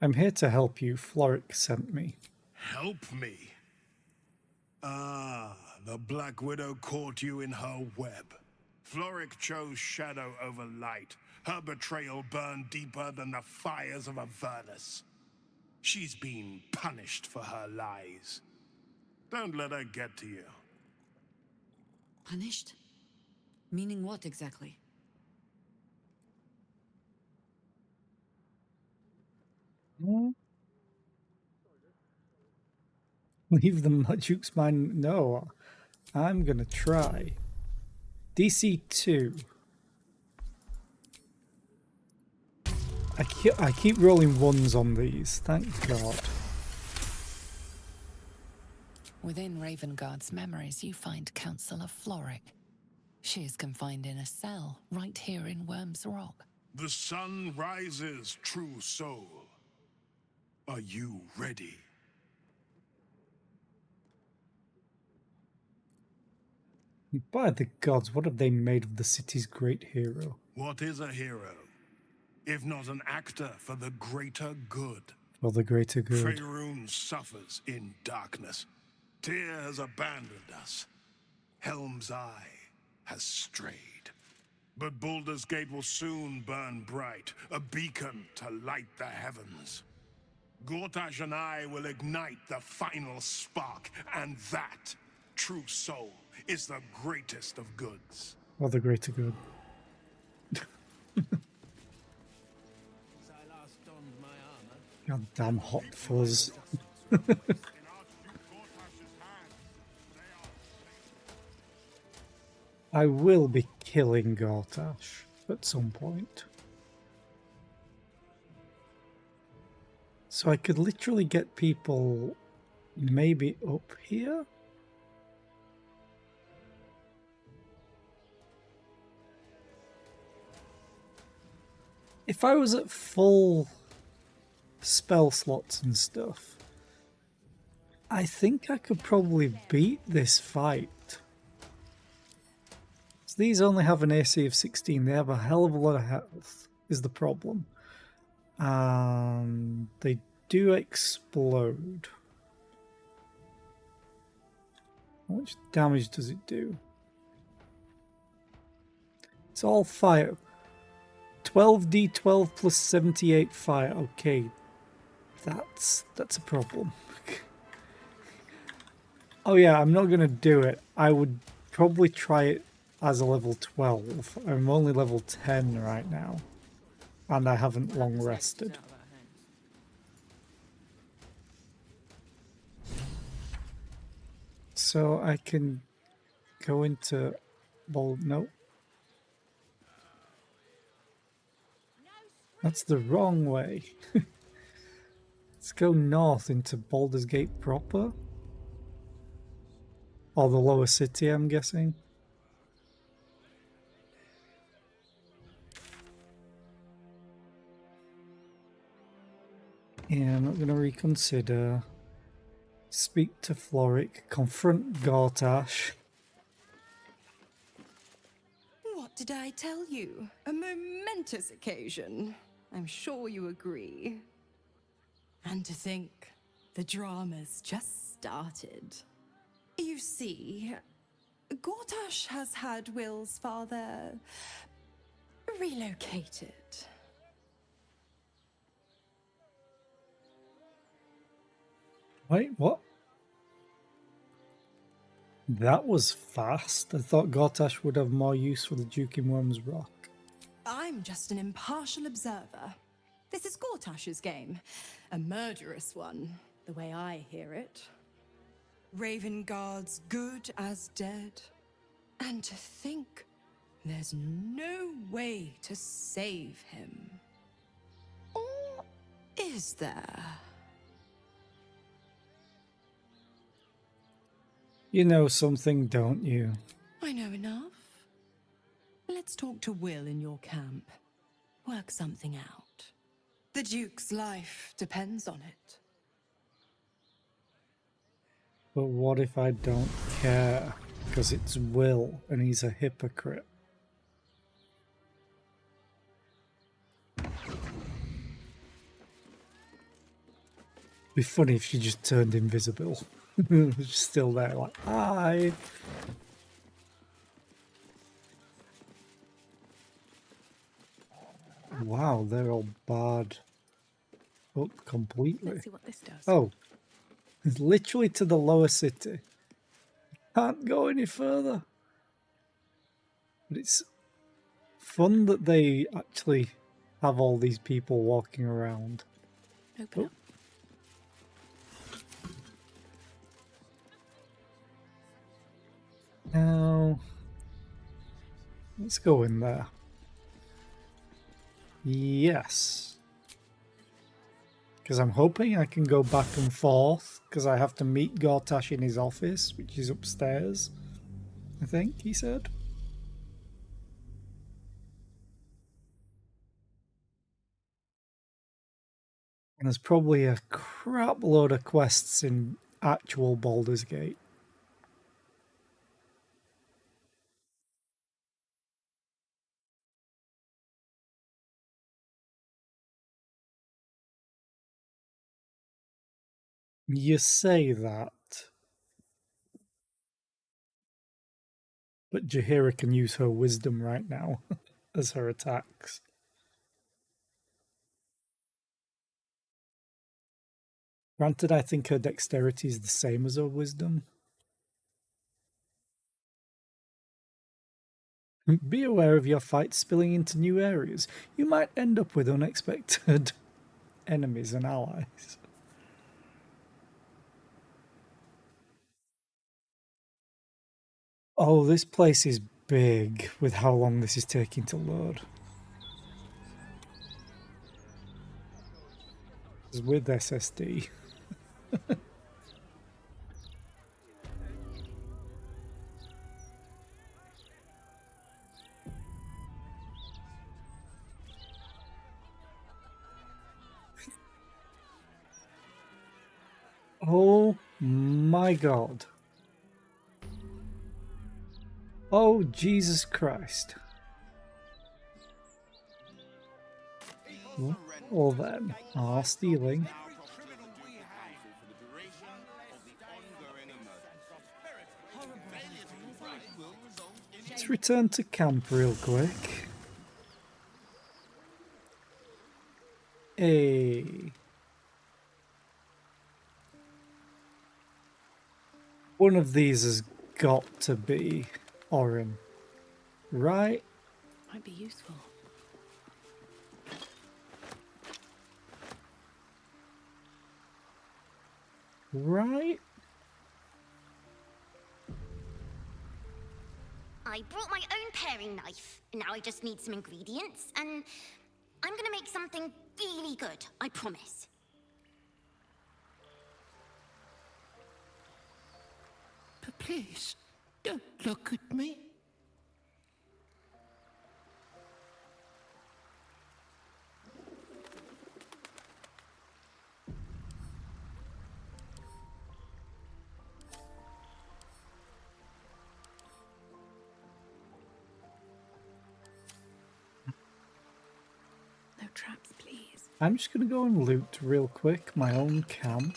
I'm here to help you. Floric sent me. Help me? Ah, the Black Widow caught you in her web. Floric chose shadow over light. Her betrayal burned deeper than the fires of Avernus. She's been punished for her lies. Don't let her get to you. Punished? Meaning what exactly? Leave the Duke's mind. No, I'm gonna try. DC 2. I keep rolling ones on these. Thank God. Within Ravengard's memories, you find Councillor Floric. She is confined in a cell right here in Worm's Rock. The sun rises, true soul. Are you ready? By the gods, what have they made of the city's great hero? What is a hero, if not an actor for the greater good? For the greater good. Faerun suffers in darkness. Tyr has abandoned us. Helm's Eye has strayed. But Baldur's Gate will soon burn bright, a beacon to light the heavens. Gortash and I will ignite the final spark, and that, true soul, is the greatest of goods. For the greater good. Goddamn hot fuzz. I will be killing Gortash at some point. So I could literally get people maybe up here? If I was at full spell slots and stuff, I think I could probably beat this fight. these only have an AC of 16. They have a hell of a lot of health, is the problem. And they do explode. How much damage does it do? It's all fire. 12d12 plus 78 fire. Okay, that's a problem. Oh yeah, I'm not going to do it. I would probably try it as a level 12. I'm only level 10 right now. And I haven't long rested. So I can go into bold. No. That's the wrong way. Let's go north into Baldur's Gate proper. Or the lower city, I'm guessing. Yeah, I'm not going to reconsider. Speak to Floric. Confront Gortash. What did I tell you? A momentous occasion. I'm sure you agree. And to think, the drama's just started. You see, Gortash has had Will's father relocated. Wait, what? That was fast. I thought Gortash would have more use for the Duke in Worm's Rock. I'm just an impartial observer. This is Gortash's game. A murderous one, the way I hear it. Ravenguard's good as dead. And to think, there's no way to save him. Or is there? You know something, don't you? I know enough. Let's talk to Will in your camp. Work something out. The Duke's life depends on it. But what if I don't care? Because it's Will and he's a hypocrite. Be funny if she just turned invisible. Just still there, like, hi. Wow, they're all barred up completely. Let's see what this does. Oh, it's literally to the lower city. Can't go any further. But it's fun that they actually have all these people walking around. Open up. Now, let's go in there. Yes. Because I'm hoping I can go back and forth, because I have to meet Gortash in his office, which is upstairs, I think he said. And there's probably a crap load of quests in actual Baldur's Gate. You say that, but Jaheira can use her wisdom right now as her attacks. Granted, I think her dexterity is the same as her wisdom. Be aware of your fight spilling into new areas. You might end up with unexpected enemies and allies. Oh, this place is big with how long this is taking to load. It's with SSD. Oh my god. Oh, Jesus Christ. Well then, stealing. Let's return to camp real quick. Hey. One of these has got to be Orin, right? Might be useful. Right? I brought my own paring knife. Now I just need some ingredients, and I'm gonna make something really good, I promise. But please, don't look at me. No traps, please. I'm just going to go and loot real quick my own camp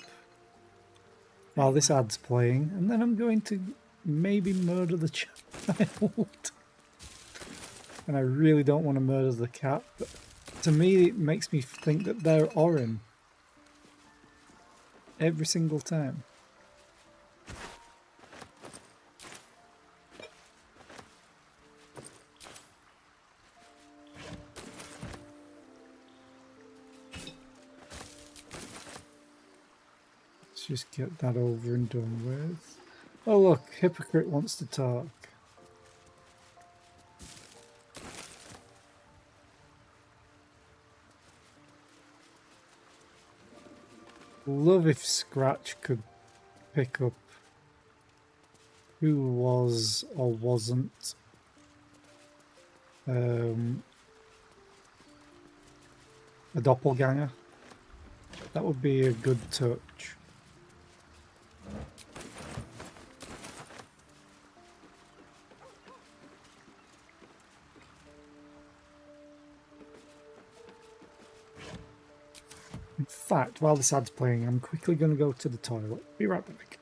while this ad's playing, and then I'm going to maybe murder the child. And I really don't want to murder the cat, but to me it makes me think that they're Orin. Every single time. Let's just get that over and done with. Oh look, Hypocrite wants to talk. Love if Scratch could pick up who was or wasn't a doppelganger. That would be a good touch. In fact, while this ad's playing, I'm quickly going to go to the toilet. Be right back.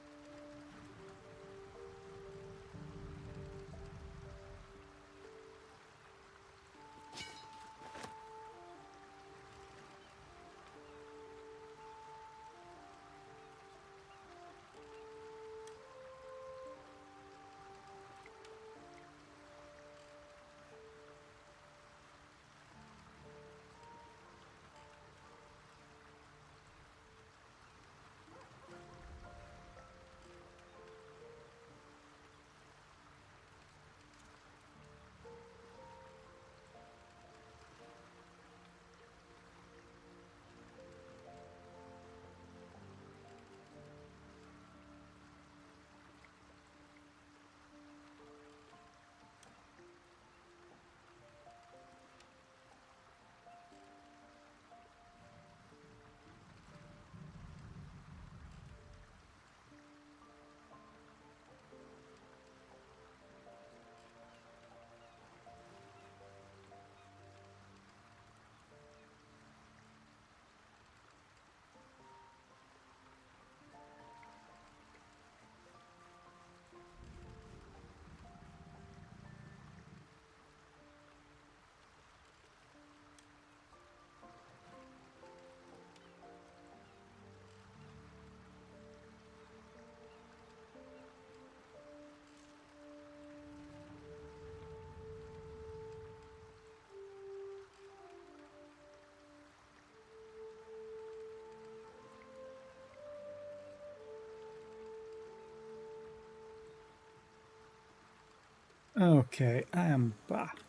Okay, I am back.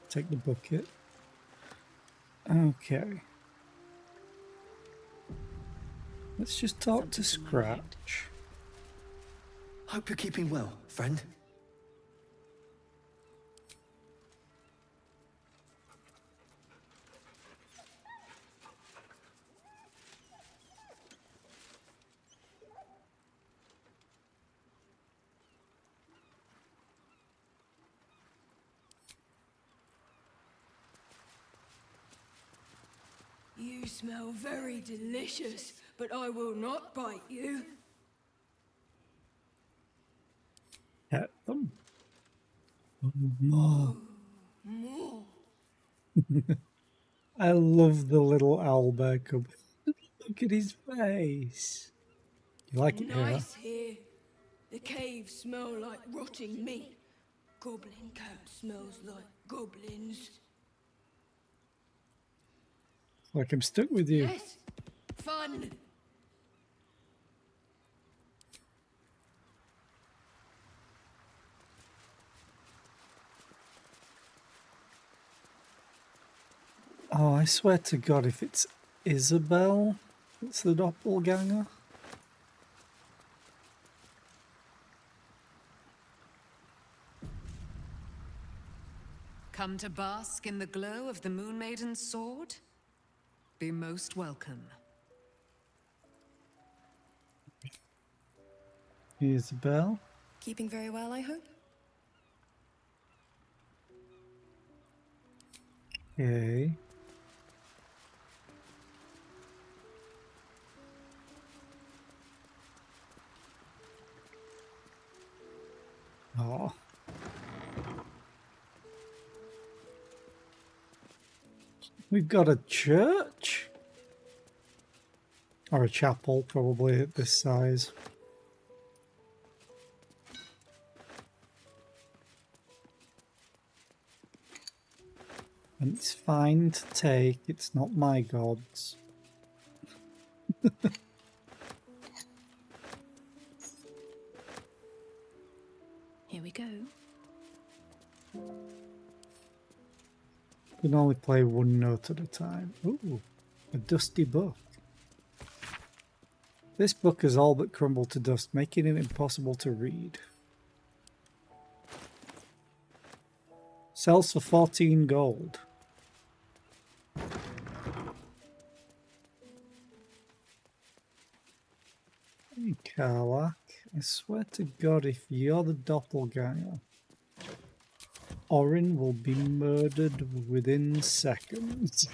Take the bucket. Okay. Let's just talk to Scratch. Hope you're keeping well, friend. You smell very delicious, but I will not bite you. Pet them. More. More. I love the little owlbear cub. Look at his face. You like it here? Nice here. The caves smell like rotting meat. Goblin camp smells like goblins. Like I'm stuck with you. Yes, fun. Oh, I swear to God, if it's Isabel, it's the doppelganger. Come to bask in the glow of the Moon Maiden's sword? Be most welcome. Isabel. Keeping very well, I hope? Okay. Oh. We've got a church? Or a chapel, probably at this size. And it's fine to take, it's not my gods. Here we go. You can only play one note at a time. Ooh, a dusty book. This book has all but crumbled to dust, making it impossible to read. Sells for 14 gold. Hey, Karlach, I swear to God, if you're the doppelganger, Orin will be murdered within seconds.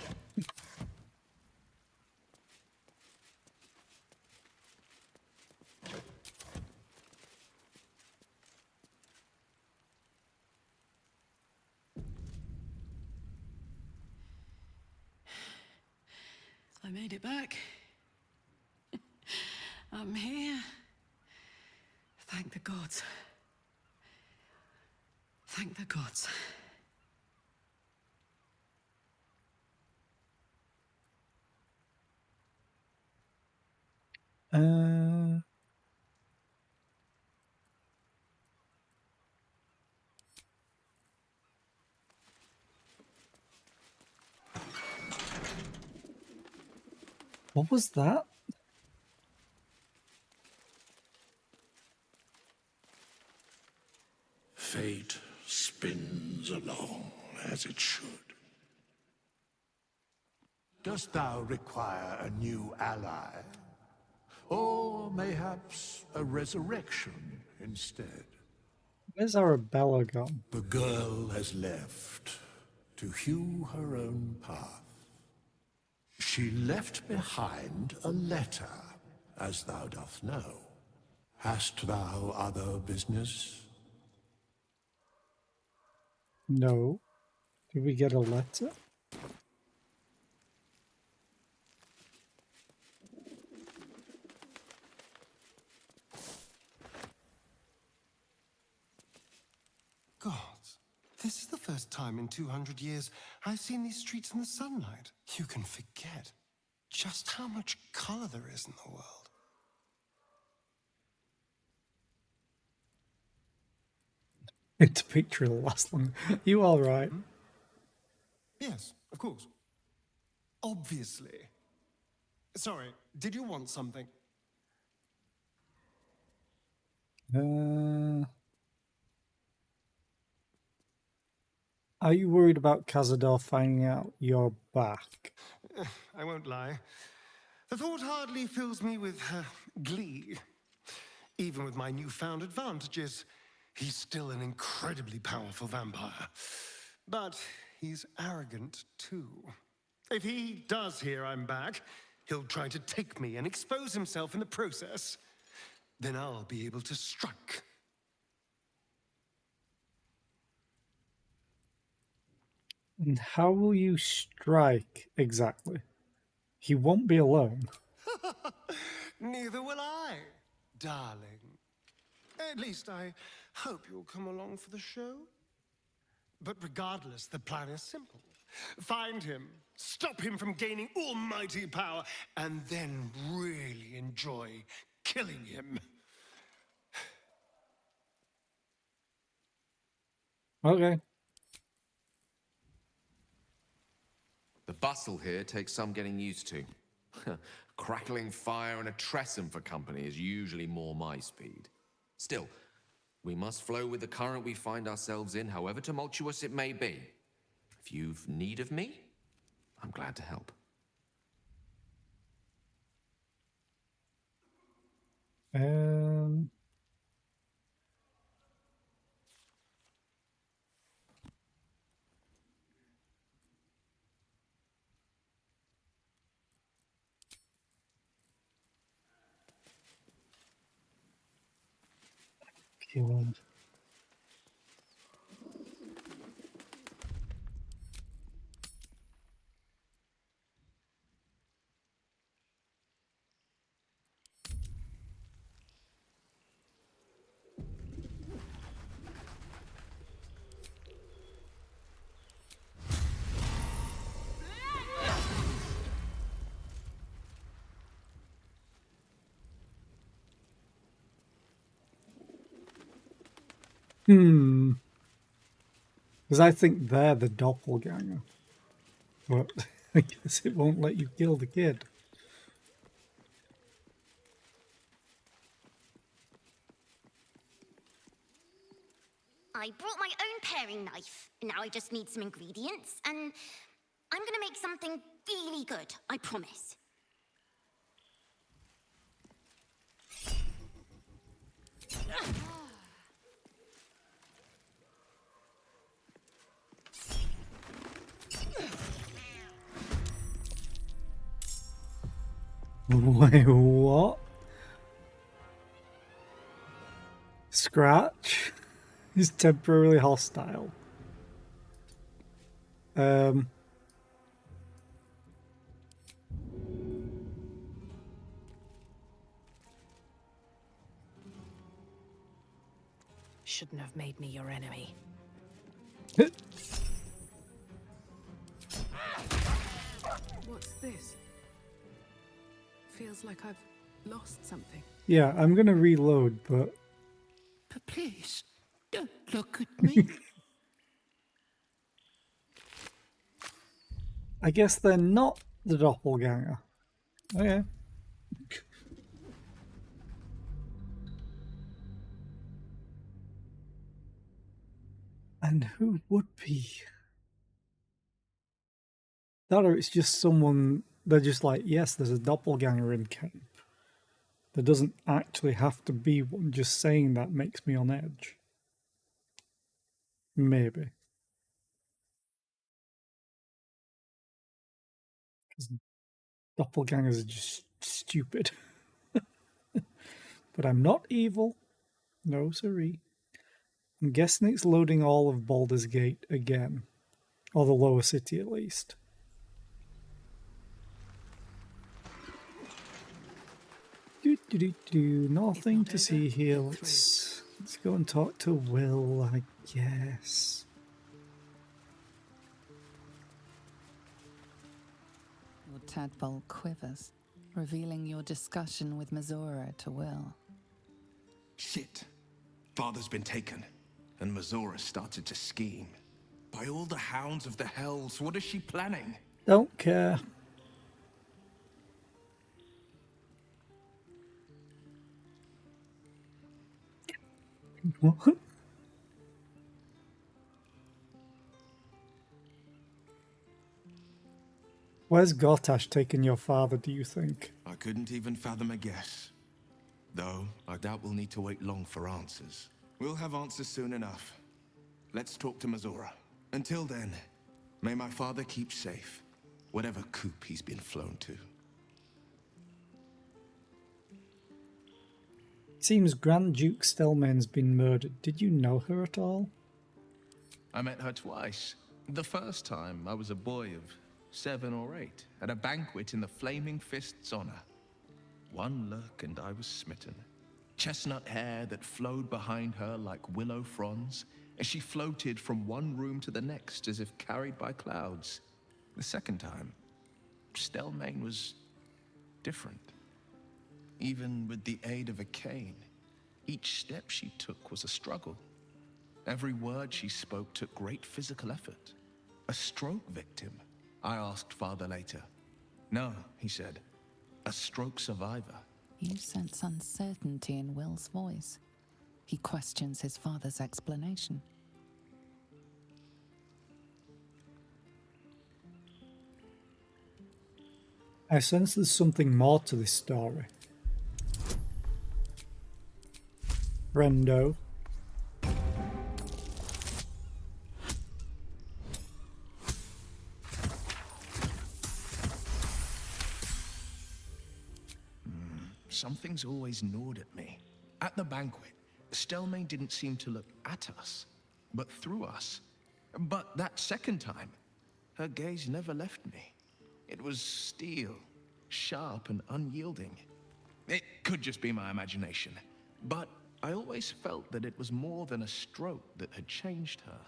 I made it back. I'm here. Thank the gods. Thank the gods. What was that? Fate spins along as it should. Dost thou require a new ally? Or mayhaps a resurrection instead? Where's Arabella gone? The girl has left to hew her own path. She left behind a letter, as thou doth know. Hast thou other business? No. Did we get a letter? Gods, this is the first time in 200 years I've seen these streets in the sunlight. You can forget just how much color there is in the world. The picture will last long. You all right? Yes, of course. Obviously. Sorry, did you want something? Are you worried about Cazador finding out you're back? I won't lie. The thought hardly fills me with glee. Even with my newfound advantages, he's still an incredibly powerful vampire. But he's arrogant too. If he does hear I'm back, he'll try to take me and expose himself in the process. Then I'll be able to strike. And how will you strike exactly? He won't be alone. Neither will I, darling. At least I hope you'll come along for the show. But regardless, the plan is simple. Find him, stop him from gaining almighty power, and then really enjoy killing him. Okay. The bustle here takes some getting used to. Crackling fire and a tresson for company is usually more my speed. Still, we must flow with the current we find ourselves in, however tumultuous it may be. If you've need of me, I'm glad to help. God. Because I think they're the doppelganger. But I guess it won't let you kill the kid. I brought my own paring knife. Now I just need some ingredients, and I'm gonna make something really good, I promise. Wait, what? Scratch is temporarily hostile. Shouldn't have made me your enemy. What's this? Feels like I've lost something. Yeah, I'm gonna reload, but Please, don't look at me. I guess they're not the doppelganger. Okay. And who would be? That or it's just someone, they're just like, yes, there's a doppelganger in camp. There doesn't actually have to be one. Just saying that makes me on edge. Maybe. Because doppelgangers are just stupid. But I'm not evil. No, siree. I'm guessing it's loading all of Baldur's Gate again. Or the lower city, at least. Nothing to see here. Let's go and talk to Will, I guess. Your tadpole quivers, revealing your discussion with Mazora to Will. Shit. Father's been taken, and Mazora started to scheme. By all the hounds of the hells, what is she planning? Don't care. What? Where's Gortash taking your father, do you think? I couldn't even fathom a guess. Though, I doubt we'll need to wait long for answers. We'll have answers soon enough. Let's talk to Mazora. Until then, may my father keep safe. Whatever coop he's been flown to. Seems Grand Duke Stelmane's been murdered. Did you know her at all? I met her twice. The first time, I was a boy of 7 or 8, at a banquet in the Flaming Fist's honor. One look and I was smitten. Chestnut hair that flowed behind her like willow fronds, as she floated from one room to the next as if carried by clouds. The second time, Stelmane was different. Even with the aid of a cane, each step she took was a struggle. Every word she spoke took great physical effort. A stroke victim? I asked Father later. No, he said. A stroke survivor. You sense uncertainty in Will's voice. He questions his father's explanation. I sense there's something more to this story. Brendo. Something's always gnawed at me. At the banquet, Stelmane didn't seem to look at us, but through us. But that second time, her gaze never left me. It was steel, sharp and unyielding. It could just be my imagination, but I always felt that it was more than a stroke that had changed her.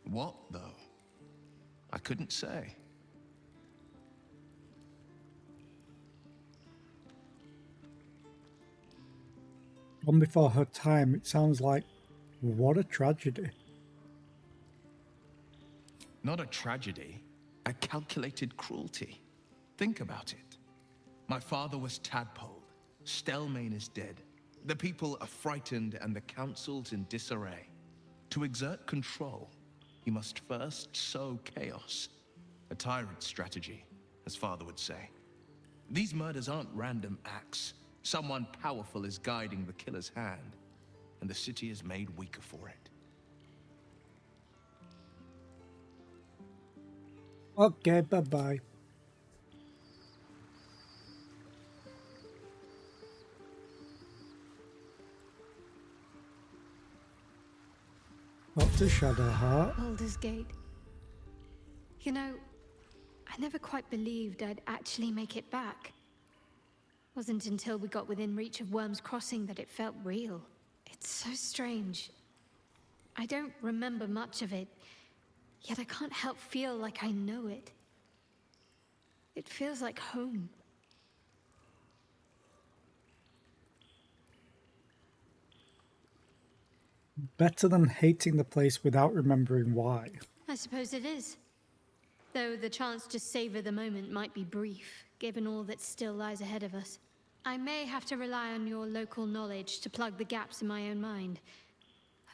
What, though? I couldn't say. Gone before her time, it sounds like, what a tragedy. Not a tragedy, a calculated cruelty. Think about it. My father was tadpoled. Stelmane is dead. The people are frightened and the council's in disarray. To exert control, you must first sow chaos. A tyrant's strategy, as father would say. These murders aren't random acts. Someone powerful is guiding the killer's hand, and the city is made weaker for it. Okay, bye-bye. Dr. Shadowheart. Baldur's Gate. You know, I never quite believed I'd actually make it back. Wasn't until we got within reach of Worm's Crossing that it felt real. It's so strange. I don't remember much of it, yet I can't help feel like I know it. It feels like home. Better than hating the place without remembering why. I suppose it is. Though the chance to savor the moment might be brief, given all that still lies ahead of us. I may have to rely on your local knowledge to plug the gaps in my own mind.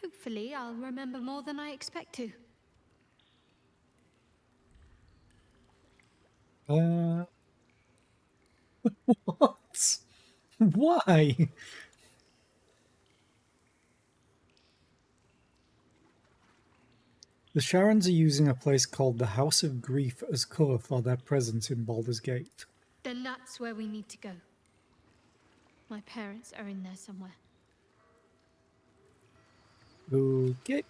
Hopefully, I'll remember more than I expect to. What? Why? The Sharons are using a place called the House of Grief as cover for their presence in Baldur's Gate. Then that's where we need to go. My parents are in there somewhere. Okay.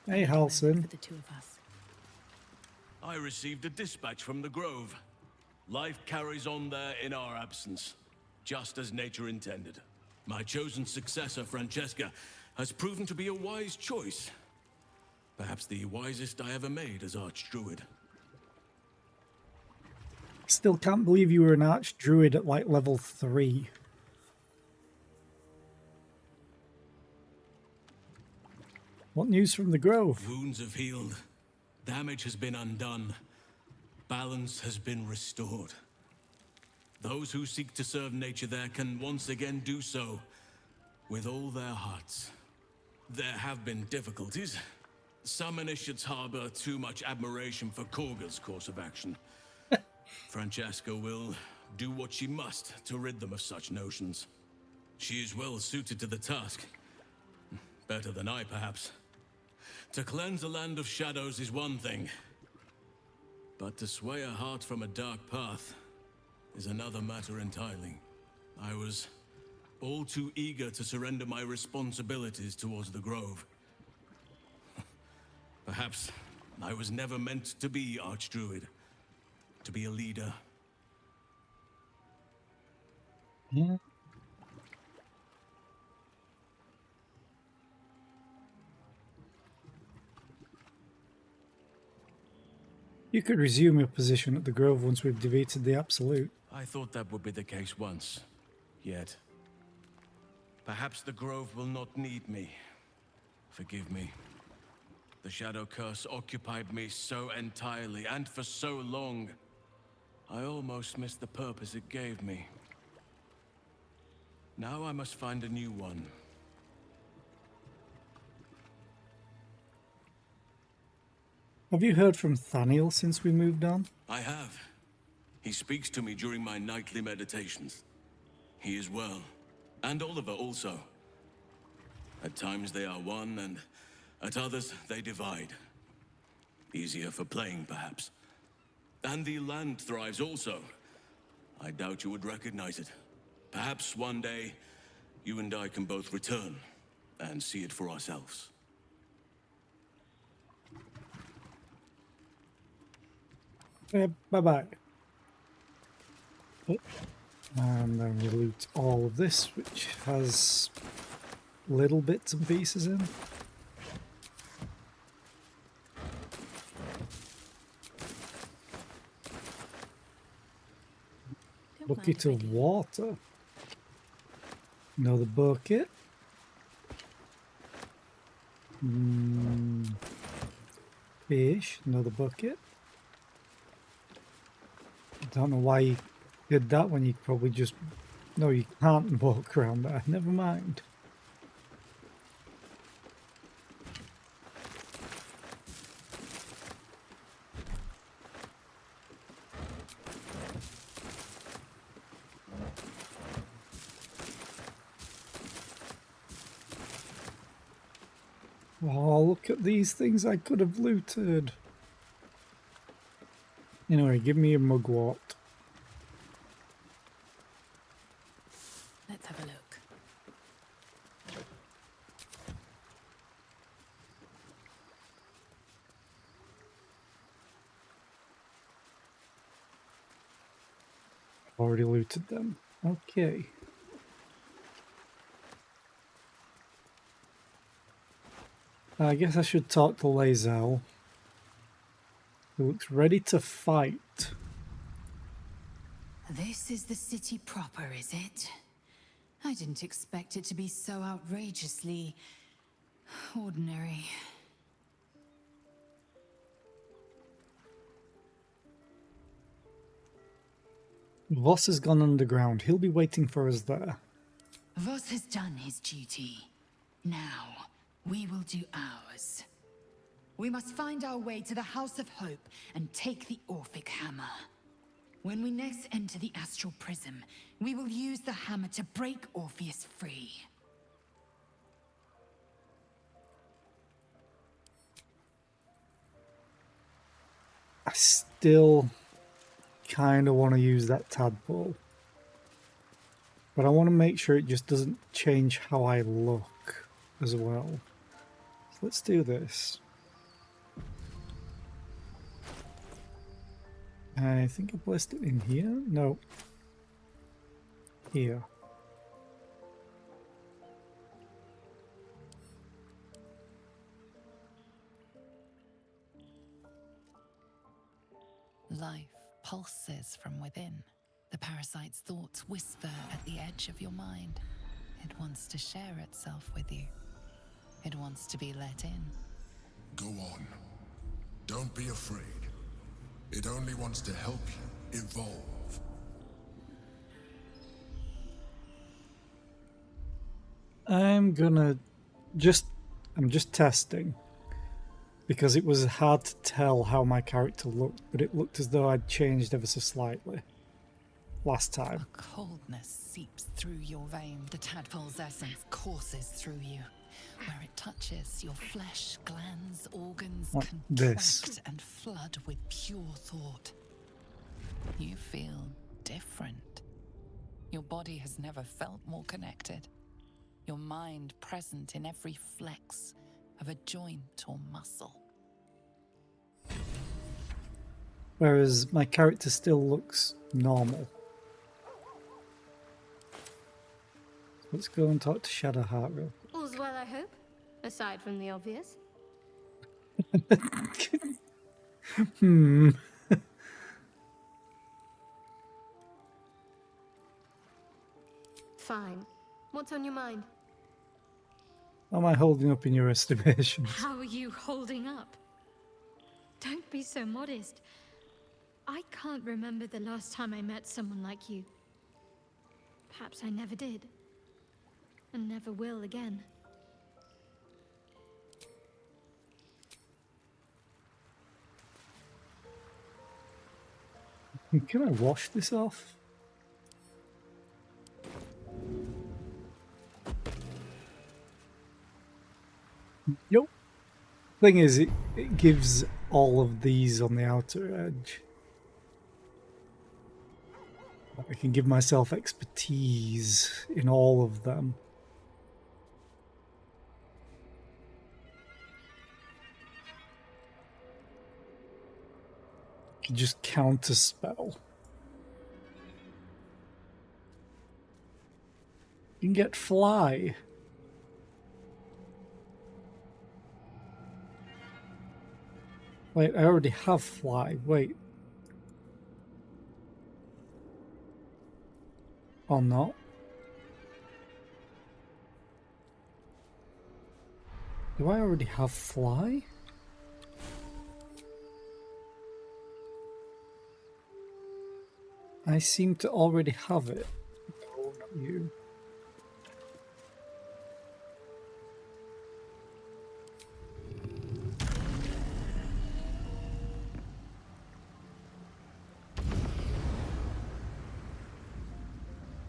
Hey, Halson. For the two of us. I received a dispatch from the Grove. Life carries on there in our absence, just as nature intended. My chosen successor, Francesca, has proven to be a wise choice. Perhaps the wisest I ever made as Archdruid. Still can't believe you were an Archdruid at like level 3. What news from the Grove? Wounds have healed. Damage has been undone. Balance has been restored. Those who seek to serve nature there can once again do so with all their hearts. There have been difficulties. Some initiates harbor too much admiration for Korga's course of action. Francesca will do what she must to rid them of such notions. She is well suited to the task. Better than I, perhaps. To cleanse a land of shadows is one thing. But to sway a heart from a dark path is another matter entirely. I was all too eager to surrender my responsibilities towards the Grove. Perhaps I was never meant to be Archdruid, to be a leader. Yeah. You could resume your position at the Grove once we've defeated the Absolute. I thought that would be the case once. Yet, perhaps the Grove will not need me. Forgive me. The Shadow Curse occupied me so entirely and for so long, I almost missed the purpose it gave me. Now I must find a new one. Have you heard from Thaniel since we moved on? I have. He speaks to me during my nightly meditations. He is well. And Oliver also. At times they are one, and at others they divide. Easier for playing, perhaps. And the land thrives also. I doubt you would recognize it. Perhaps one day, you and I can both return and see it for ourselves. Bye-bye. Oh. And then we loot all of this, which has little bits and pieces in. Bucket of water. Another bucket. Fish. Another bucket. I don't know why you did that when you probably just... No, you can't walk around there. Never mind. Oh, look at these things I could have looted. Anyway, give me a mugwort. Let's have a look. Already looted them. Okay. I guess I should talk to Lae'zel. He looks ready to fight. This is the city proper, is it? I didn't expect it to be so outrageously ordinary. Voss has gone underground. He'll be waiting for us there. Voss has done his duty. Now, we will do ours. We must find our way to the House of Hope and take the Orphic Hammer. When we next enter the Astral Prism, we will use the hammer to break Orpheus free. I still kind of want to use that tadpole. But I want to make sure it just doesn't change how I look as well. So let's do this. I think I placed it in here. No. Here. Life pulses from within. The parasite's thoughts whisper at the edge of your mind. It wants to share itself with you. It wants to be let in. Go on. Don't be afraid. It only wants to help you evolve. I'm just testing. Because it was hard to tell how my character looked, but it looked as though I'd changed ever so slightly last time. A coldness seeps through your vein. The tadpole's essence courses through you. Where it touches, your flesh, glands, organs Like contract this. and flood with pure thought. You feel different. Your body has never felt more connected. Your mind present in every flex of a joint or muscle. Whereas my character still looks normal. Let's go and talk to Shadowheart real quick. All's well, I hope, aside from the obvious. Fine. What's on your mind? Am I holding up in your estimations? How are you holding up? Don't be so modest. I can't remember the last time I met someone like you. Perhaps I never did. And never will again. Can I wash this off? Nope. Thing is, it gives all of these on the outer edge. I can give myself expertise in all of them. I can just counter spell. You can get fly. Wait, I already have fly. Wait. Or not. Do I already have fly? I seem to already have it. No, not you.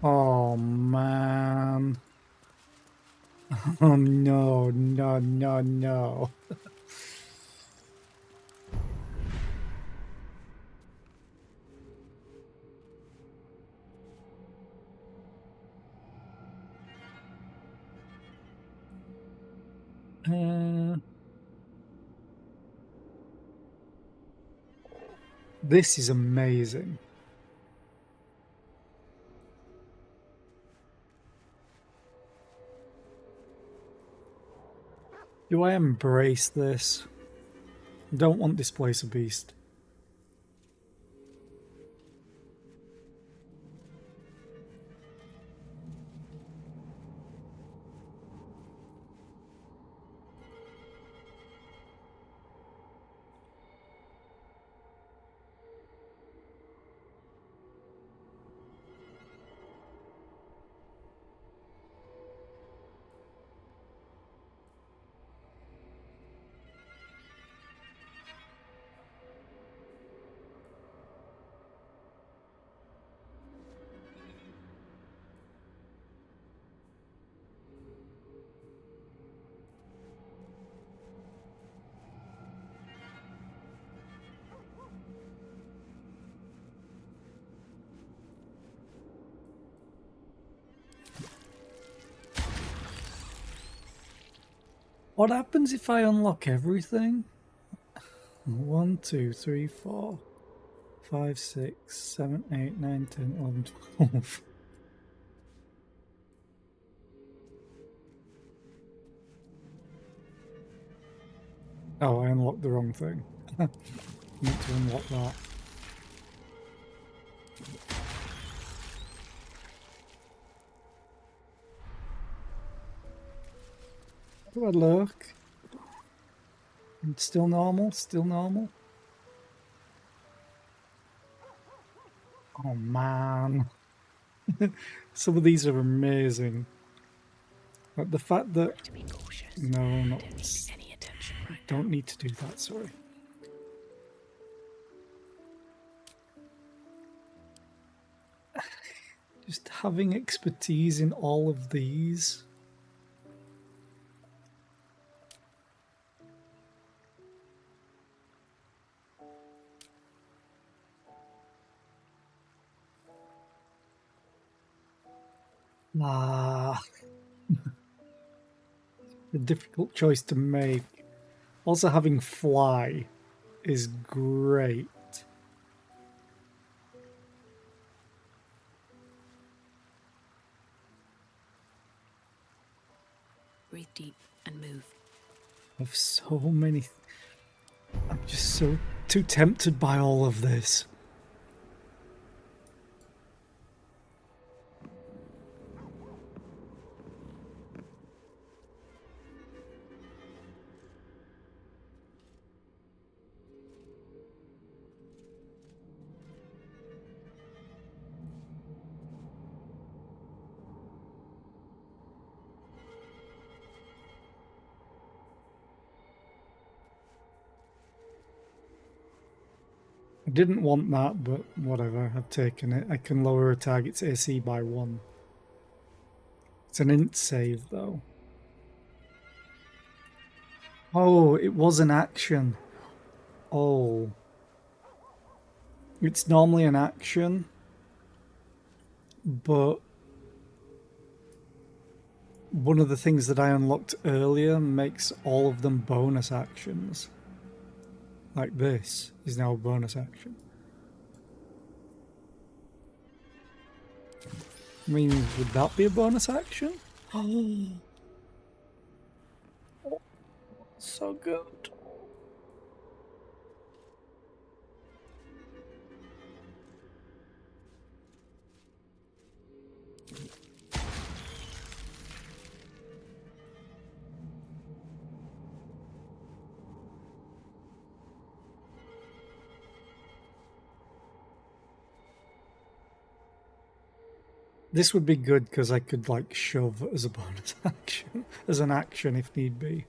Oh man. Oh no, no, no, no. This is amazing. Do I embrace this? Don't want Displace a Beast. What happens if I unlock everything? 1, 2, 3, 4, 5, 6, 7, 8, 9, 10, 11, 12. Oh, I unlocked the wrong thing. Need to unlock that. Do I look? Still normal? Still normal? Oh man. Some of these are amazing. Like the fact that... No, not... Don't need to do that, sorry. Just having expertise in all of these. Ah, a difficult choice to make. Also, having fly is great. Breathe deep and move. I have so many. I'm just so too tempted by all of this. I didn't want that, but whatever, I've taken it. I can lower a target's AC by 1. It's an int save, though. Oh, it was an action. Oh. It's normally an action, but one of the things that I unlocked earlier makes all of them bonus actions. Like this is now a bonus action. I mean, would that be a bonus action? Oh, so good. This would be good because I could like shove as a bonus action, as an action if need be.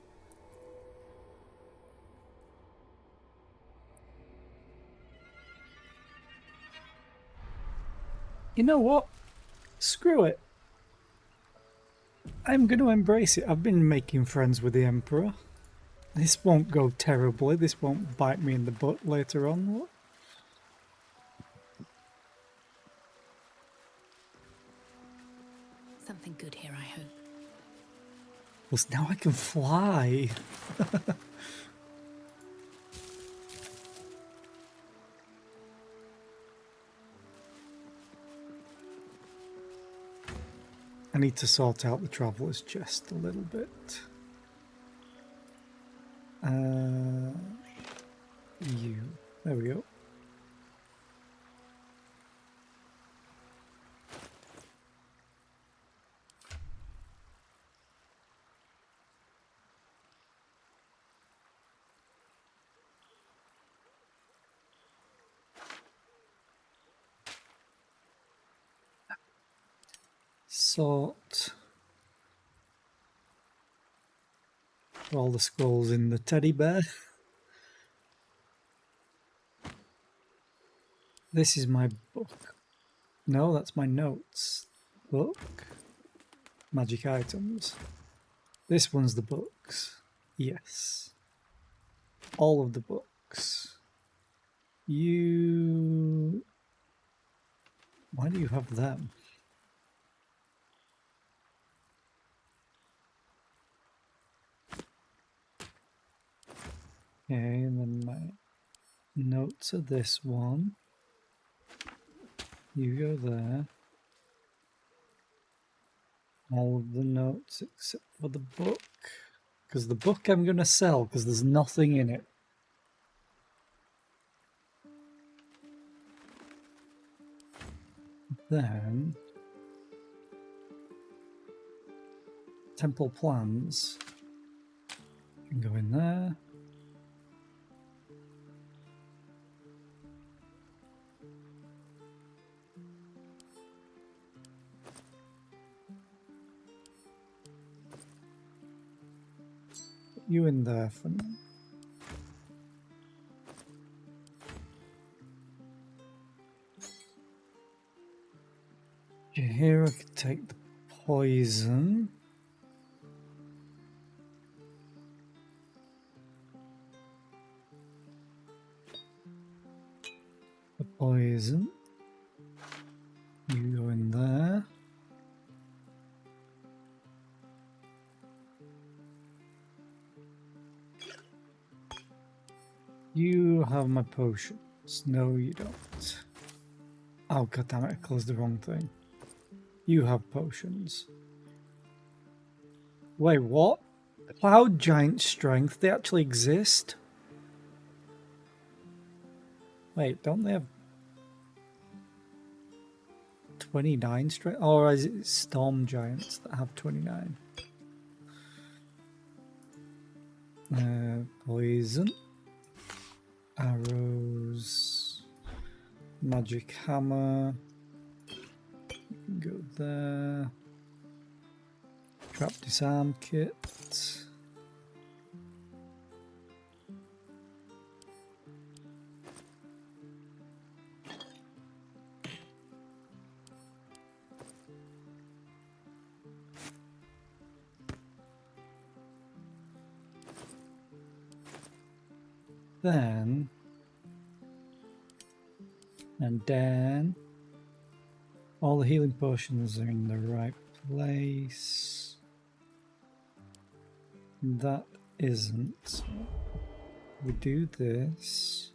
You know what? Screw it. I'm going to embrace it. I've been making friends with the Emperor. This won't go terribly. This won't bite me in the butt later on. What? Something good here, I hope. Well, now I can fly. I need to sort out the traveller's chest a little bit. You. There we go. Sort all the scrolls in the teddy bear. This is my book. No, that's my notes. Book. Magic items. This one's the books. Yes. All of the books. You... Why do you have them? Okay, and then my notes are this one. You go there. All of the notes except for the book. Because the book I'm going to sell because there's nothing in it. Then... Temple plans. Can go in there. Put you in there for now. Here I could take the poison. The poison. You go in there. You have my potions. No, you don't. Oh, god damn it, I closed the wrong thing. You have potions. Wait, what? Cloud giant strength? They actually exist? Wait, don't they have 29 strength? Or is it storm giants that have 29? Poison. Arrows. Magic hammer. Go there. Trap disarm kit. Then all the healing potions are in the right place. That isn't. We do this,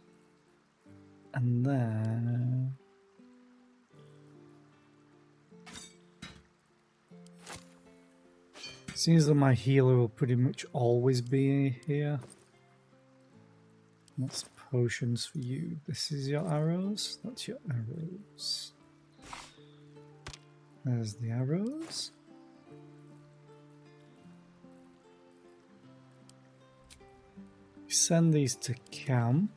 and then seems that my healer will pretty much always be here. That's potions for you. This is your arrows. That's your arrows. There's the arrows. Send these to camp.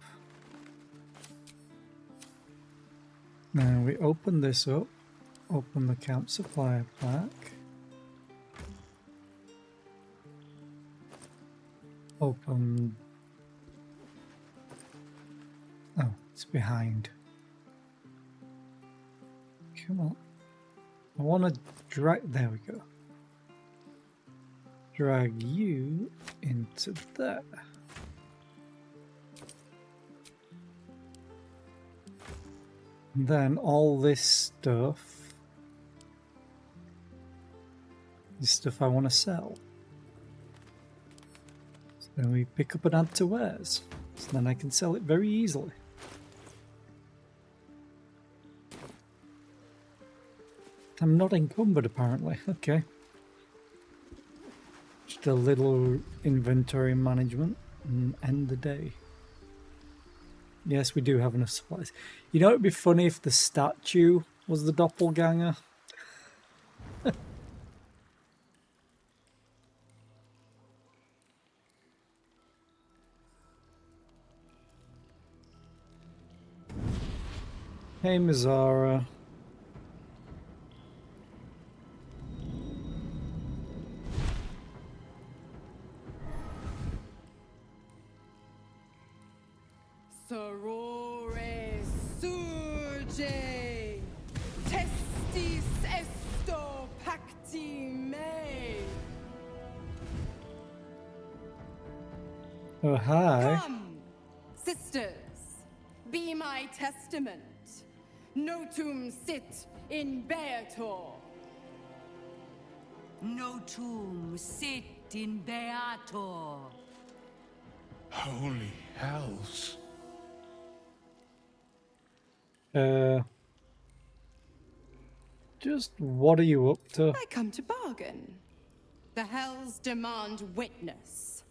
Now we open this up. Open the camp supply pack. Open. Oh, it's behind. Come on. I want to drag. There we go. Drag you into there. And then all this stuff is stuff I want to sell. So then we pick up and add to wares. So then I can sell it very easily. I'm not encumbered apparently. Okay. Just a little inventory management and end the day. Yes, we do have enough supplies. You know, it'd be funny if the statue was the doppelganger. Hey, Mizara. Sorore surge, testis esto pacti me. Oh, hi. Come, sisters, be my testament. Notum sit in beator. Notum sit in beator. Holy hells. Just what are you up to? I come to bargain. The hells demand witness.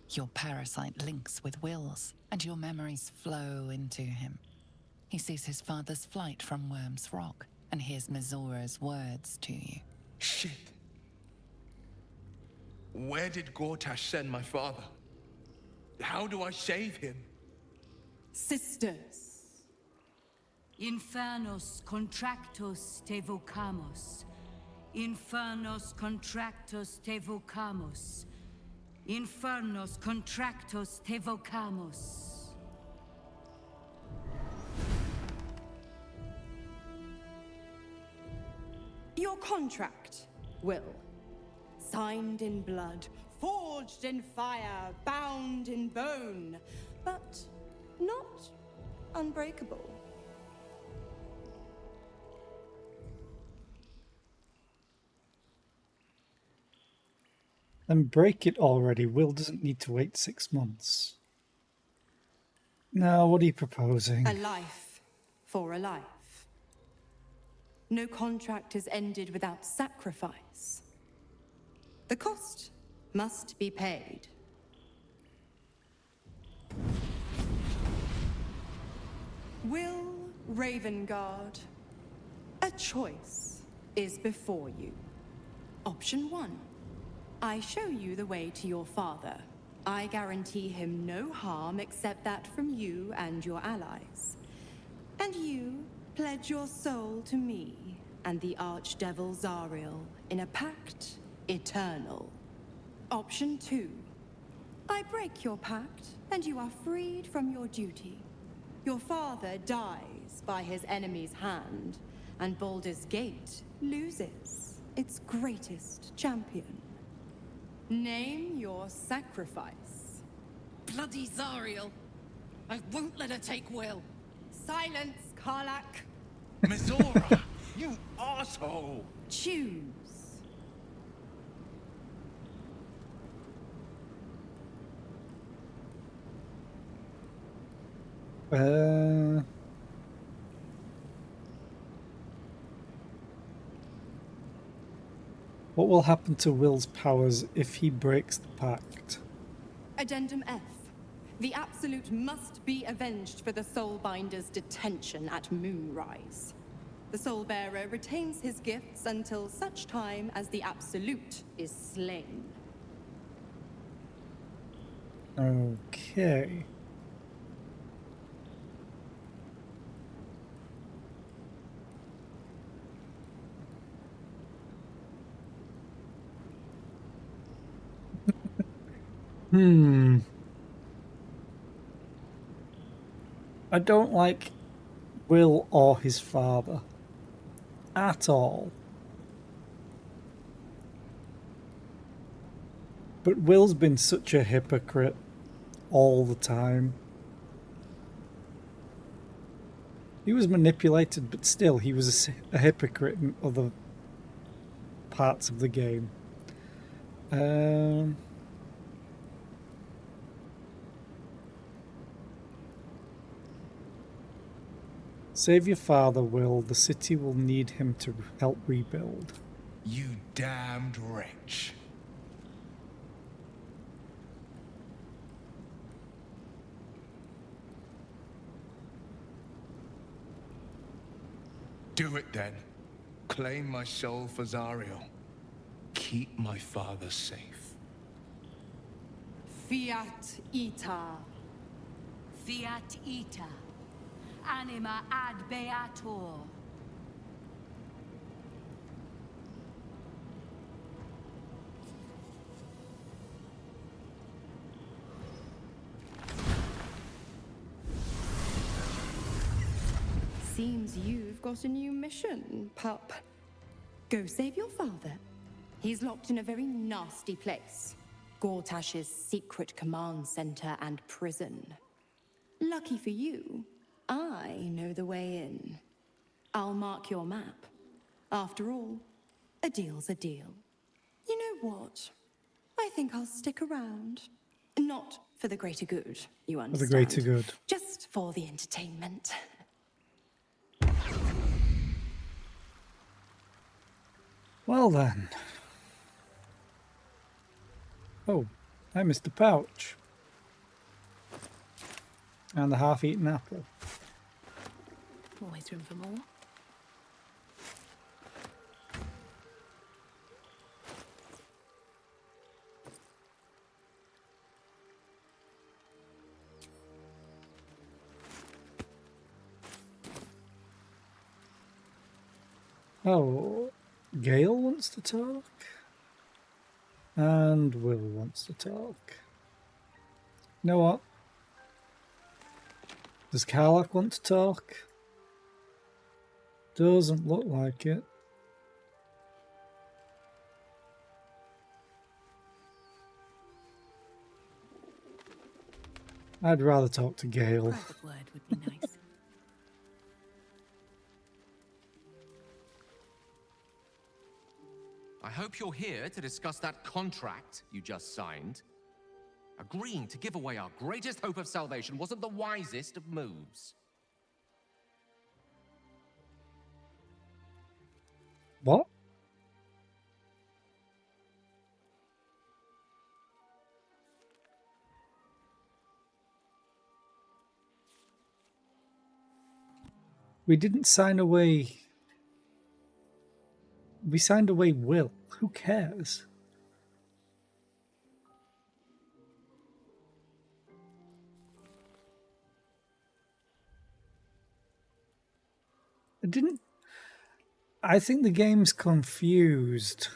Your parasite links with Will's, and your memories flow into him. He sees his father's flight from Worm's Rock, and hears Mizora's words to you. Shit. Where did Gortash send my father? How do I save him? Sisters. Infernos contractos te vocamos. Infernos contractos te vocamos. Infernos contractos te vocamos. Your contract, Will. Signed in blood, forged in fire, bound in bone, but not unbreakable. Then break it already. Will doesn't need to wait 6 months. Now, what are you proposing? A life for a life. No contract is ended without sacrifice. The cost must be paid. Will Ravengard, a choice is before you. Option 1. I show you the way to your father. I guarantee him no harm except that from you and your allies. And you pledge your soul to me and the Archdevil Zariel in a pact eternal. Option 2. I break your pact and you are freed from your duty. Your father dies by his enemy's hand, and Baldur's Gate loses its greatest champion. Name your sacrifice. Bloody Zariel! I won't let her take Will. Silence, Karlak. Mizora, you asshole! Choose. What will happen to Will's powers if he breaks the pact? Addendum F. The Absolute must be avenged for the Soulbinder's detention at Moonrise. The Soulbearer retains his gifts until such time as the Absolute is slain. Okay. I don't like Will or his father at all. But Will's been such a hypocrite all the time. He was manipulated, but still, he was a hypocrite in other parts of the game. Save your father, Will. The city will need him to help rebuild. You damned wretch. Do it then. Claim my soul for Zariel. Keep my father safe. Fiat Ita. Fiat Ita. Anima ad beator. Seems you've got a new mission, pup. Go save your father. He's locked in a very nasty place. Gortash's secret command center and prison. Lucky for you, I know the way in. I'll mark your map. After all, a deal's a deal. You know what? I think I'll stick around. Not for the greater good, you understand. For the greater good. Just for the entertainment. Well then. Oh, hi Mr. Pouch. And the half-eaten apple. Always room for more. Oh, Gale wants to talk. And Will wants to talk. You know what? Does Karlak want to talk? Doesn't look like it. I'd rather talk to Gale. Private word would be nice. I hope you're here to discuss that contract you just signed. Agreeing to give away our greatest hope of salvation wasn't the wisest of moves. What? We didn't sign away. We signed away Will. Who cares? I think the game's confused.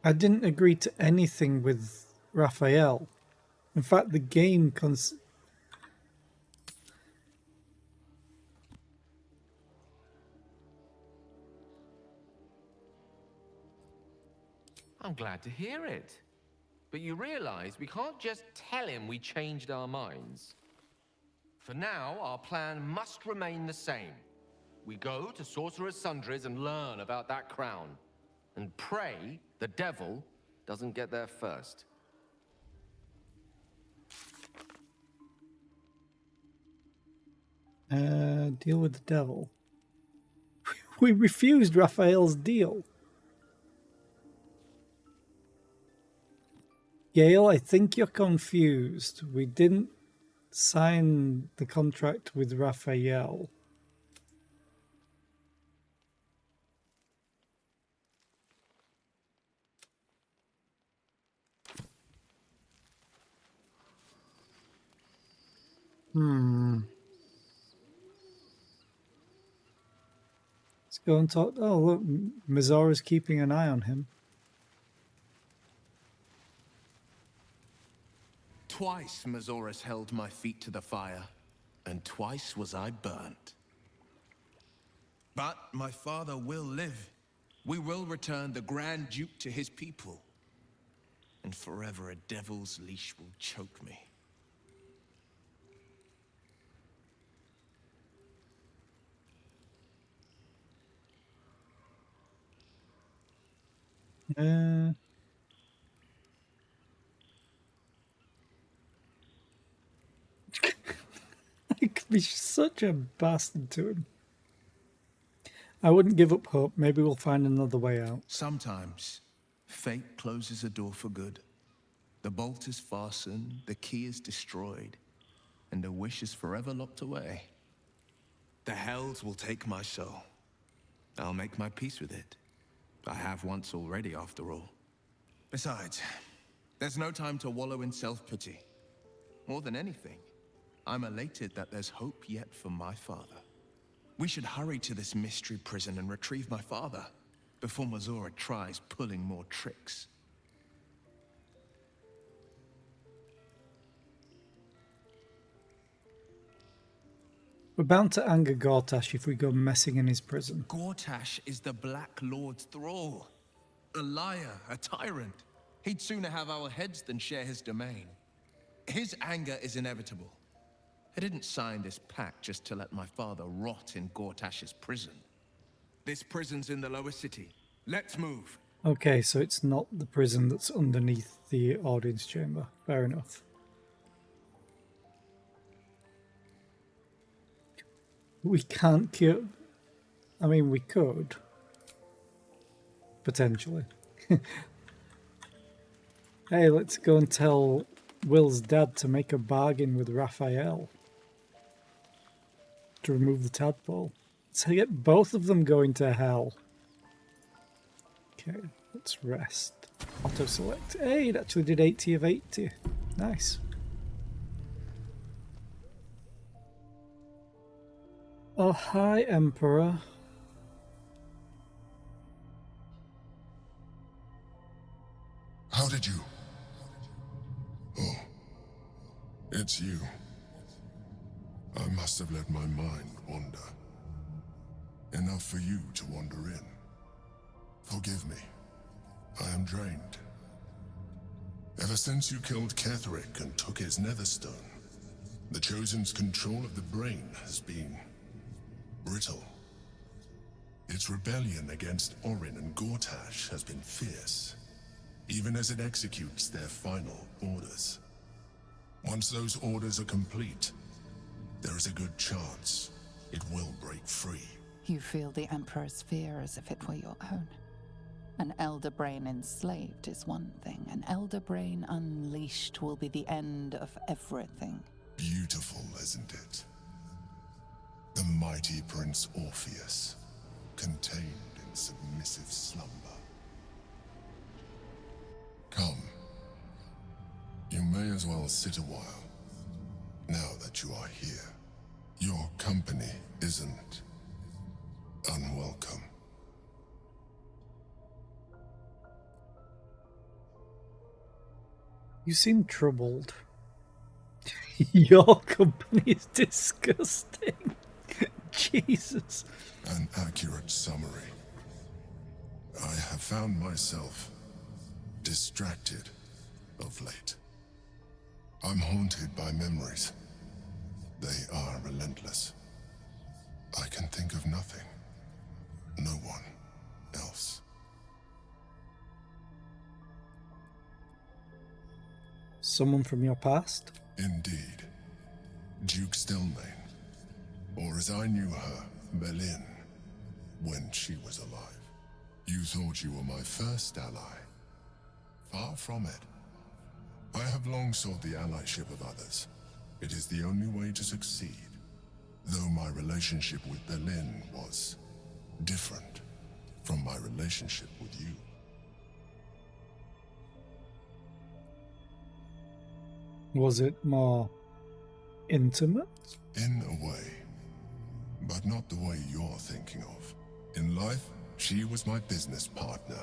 I didn't agree to anything with Raphael. In fact, the game I'm glad to hear it. But you realize we can't just tell him we changed our minds. For now, our plan must remain the same. We go to Sorcerer's Sundries and learn about that crown. And pray the devil doesn't get there first. deal with the devil. We refused Raphael's deal. Gale, I think you're confused. We didn't sign the contract with Raphael. Let's go and talk. Oh, look, Mazora's keeping an eye on him. Twice Mazoras held my feet to the fire, and twice was I burnt. But my father will live. We will return the Grand Duke to his people. And forever a devil's leash will choke me. I could be such a bastard to him. I wouldn't give up hope. Maybe we'll find another way out. Sometimes, fate closes a door for good. The bolt is fastened, the key is destroyed, and the wish is forever locked away. The Hells will take my soul. I'll make my peace with it. I have once already, after all. Besides, there's no time to wallow in self-pity. More than anything, I'm elated that there's hope yet for my father. We should hurry to this mystery prison and retrieve my father before Mazora tries pulling more tricks. We're bound to anger Gortash if we go messing in his prison. Gortash is the Black Lord's thrall. A liar, a tyrant. He'd sooner have our heads than share his domain. His anger is inevitable. I didn't sign this pact just to let my father rot in Gortash's prison. This prison's in the lower city. Let's move. Okay, so it's not the prison that's underneath the audience chamber. Fair enough. We can't kill... I mean, we could. Potentially. Hey, let's go and tell Will's dad to make a bargain with Raphael to remove the tadpole. Let's get both of them going to hell. Okay, let's rest. Auto select. Hey, it actually did 80 of 80. Nice. Oh, hi, Emperor. How did you? Oh, it's you. I must have let my mind wander. Enough for you to wander in. Forgive me. I am drained. Ever since you killed Ketherick and took his netherstone, the Chosen's control of the brain has been brittle. Its rebellion against Orin and Gortash has been fierce, even as it executes their final orders. Once those orders are complete, there is a good chance it will break free. You feel the Emperor's fear as if it were your own. An elder brain enslaved is one thing. An elder brain unleashed will be the end of everything. Beautiful, isn't it? The mighty Prince Orpheus, contained in submissive slumber. Come. You may as well sit a while, now that you are here. Your company isn't unwelcome. You seem troubled. Your company is disgusting. Jesus. An accurate summary. I have found myself distracted of late. I'm haunted by memories. They are relentless. I can think of nothing. No one else. Someone from your past? Indeed. Duke Stelmane. Or as I knew her, Berlin, when she was alive. You thought you were my first ally. Far from it. I have long sought the allyship of others. It is the only way to succeed. Though my relationship with Berlin was different from my relationship with you. Was it more intimate? In a way, but not the way you're thinking of. In life, she was my business partner,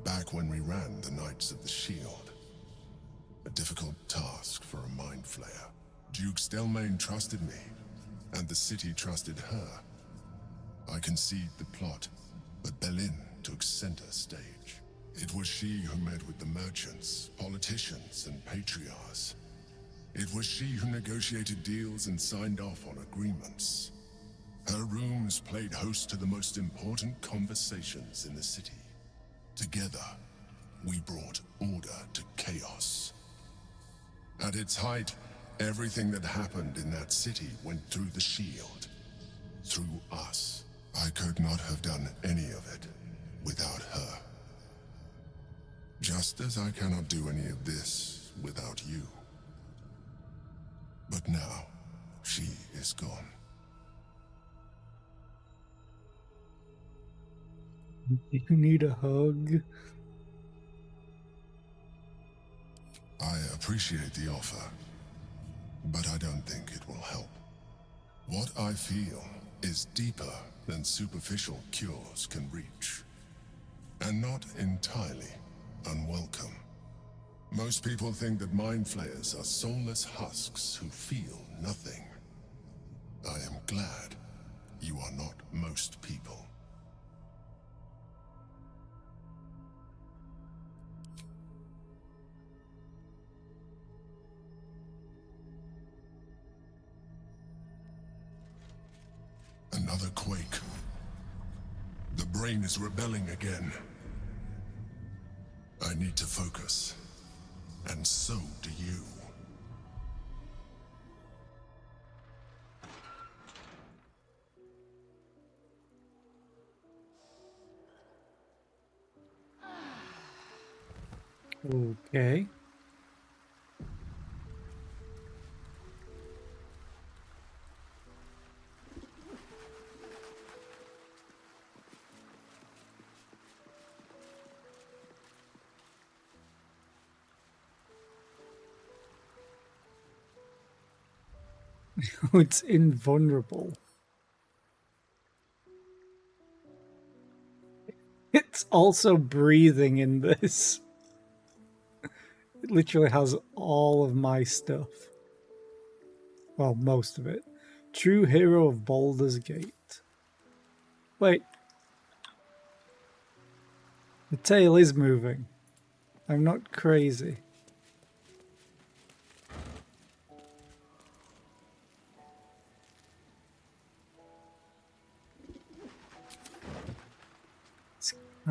back when we ran the Knights of the Shield. A difficult task for a mind flayer. Duke Stelmane trusted me, and the city trusted her. I conceived the plot, but Berlin took center stage. It was she who met with the merchants, politicians, and patriarchs. It was she who negotiated deals and signed off on agreements. Her rooms played host to the most important conversations in the city. Together, we brought order to chaos. At its height, everything that happened in that city went through the shield. Through us. I could not have done any of it without her. Just as I cannot do any of this without you. But now, she is gone. You need a hug. I appreciate the offer, but I don't think it will help. What I feel is deeper than superficial cures can reach, and not entirely unwelcome. Most people think that mind flayers are soulless husks who feel nothing. I am glad you are not most people. Another quake. The brain is rebelling again. I need to focus. And so do you. Okay. It's invulnerable. It's also breathing in this. It literally has all of my stuff. Well, most of it. True hero of Baldur's Gate. Wait. The tail is moving. I'm not crazy.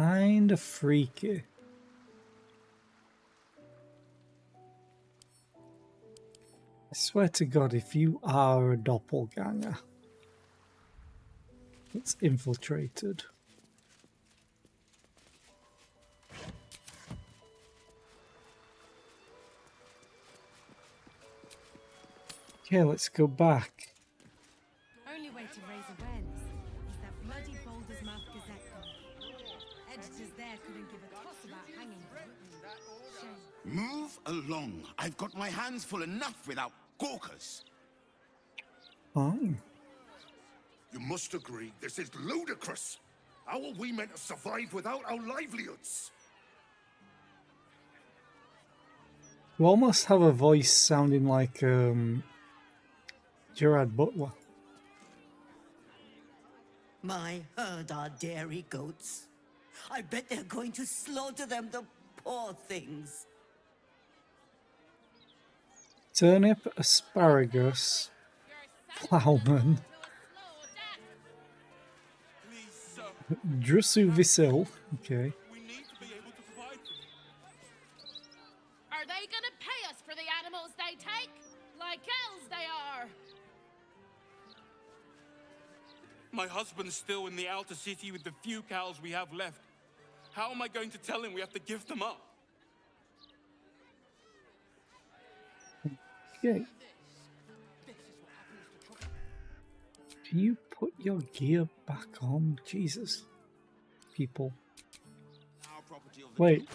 Kinda freaky. I swear to God, if you are a doppelganger that's infiltrated. Okay, let's go back. Only way to raise awareness is that bloody Baldur's Mouth Gazette guy. Editors there couldn't give a toss about hanging him. Shame. Move along. I've got my hands full enough without gawkers. Fine. You must agree, this is ludicrous. How are we meant to survive without our livelihoods? You almost have a voice sounding like Gerard Butler. My herd are dairy goats. I bet they're going to slaughter them, the poor things. Turnip, asparagus, ploughman, Drusu Visil. Okay. Are they gonna pay us for the animals they take? Like elves they are! My husband's still in the outer city with the few cows we have left. How am I going to tell him we have to give them up? Okay. Can you put your gear back on? Jesus. People. Wait.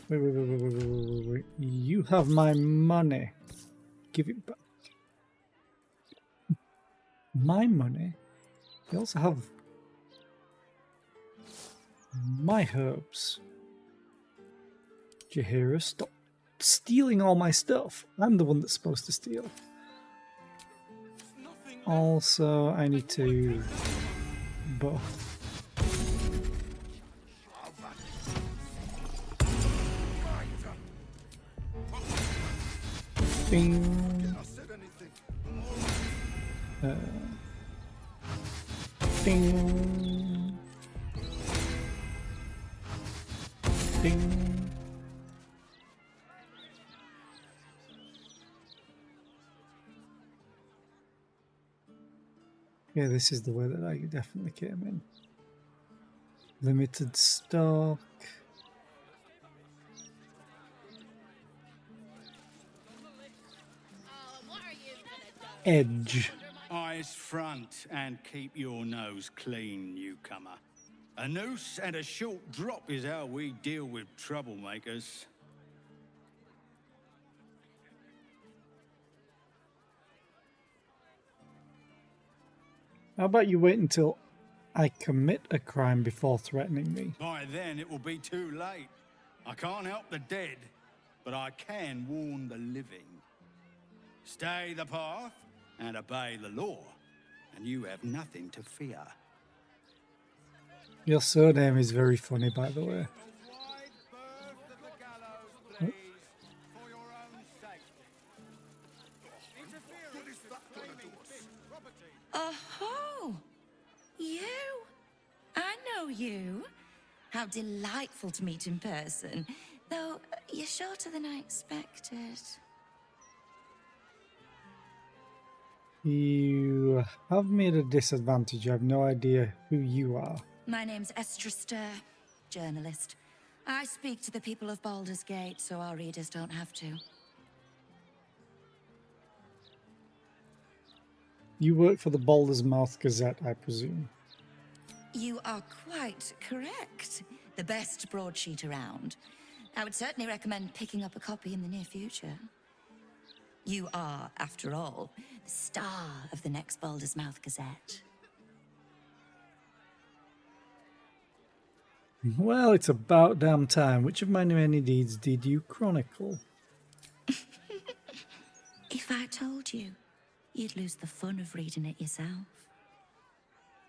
Wait. You have my money. Give it back. My money? You also have my herbs. Jaheira, stop stealing all my stuff. I'm the one that's supposed to steal. Also, I need to buff. Bing. Bing. Bing. Yeah, this is the way that I definitely came in. Limited stock. Edge. Eyes front and keep your nose clean, newcomer. A noose and a short drop is how we deal with troublemakers. How about you wait until I commit a crime before threatening me? By then it will be too late. I can't help the dead, but I can warn the living. Stay the path and obey the law, and you have nothing to fear. Your surname is very funny, by the way. Oh, you? I know you. How delightful to meet in person. Though, you're shorter than I expected. You have me at a disadvantage. I have no idea who you are. My name's Estra Stir, journalist. I speak to the people of Baldur's Gate so our readers don't have to. You work for the Baldur's Mouth Gazette, I presume. You are quite correct. The best broadsheet around. I would certainly recommend picking up a copy in the near future. You are, after all, the star of the next Baldur's Mouth Gazette. Well, it's about damn time. Which of my many deeds did you chronicle? If I told you, you'd lose the fun of reading it yourself.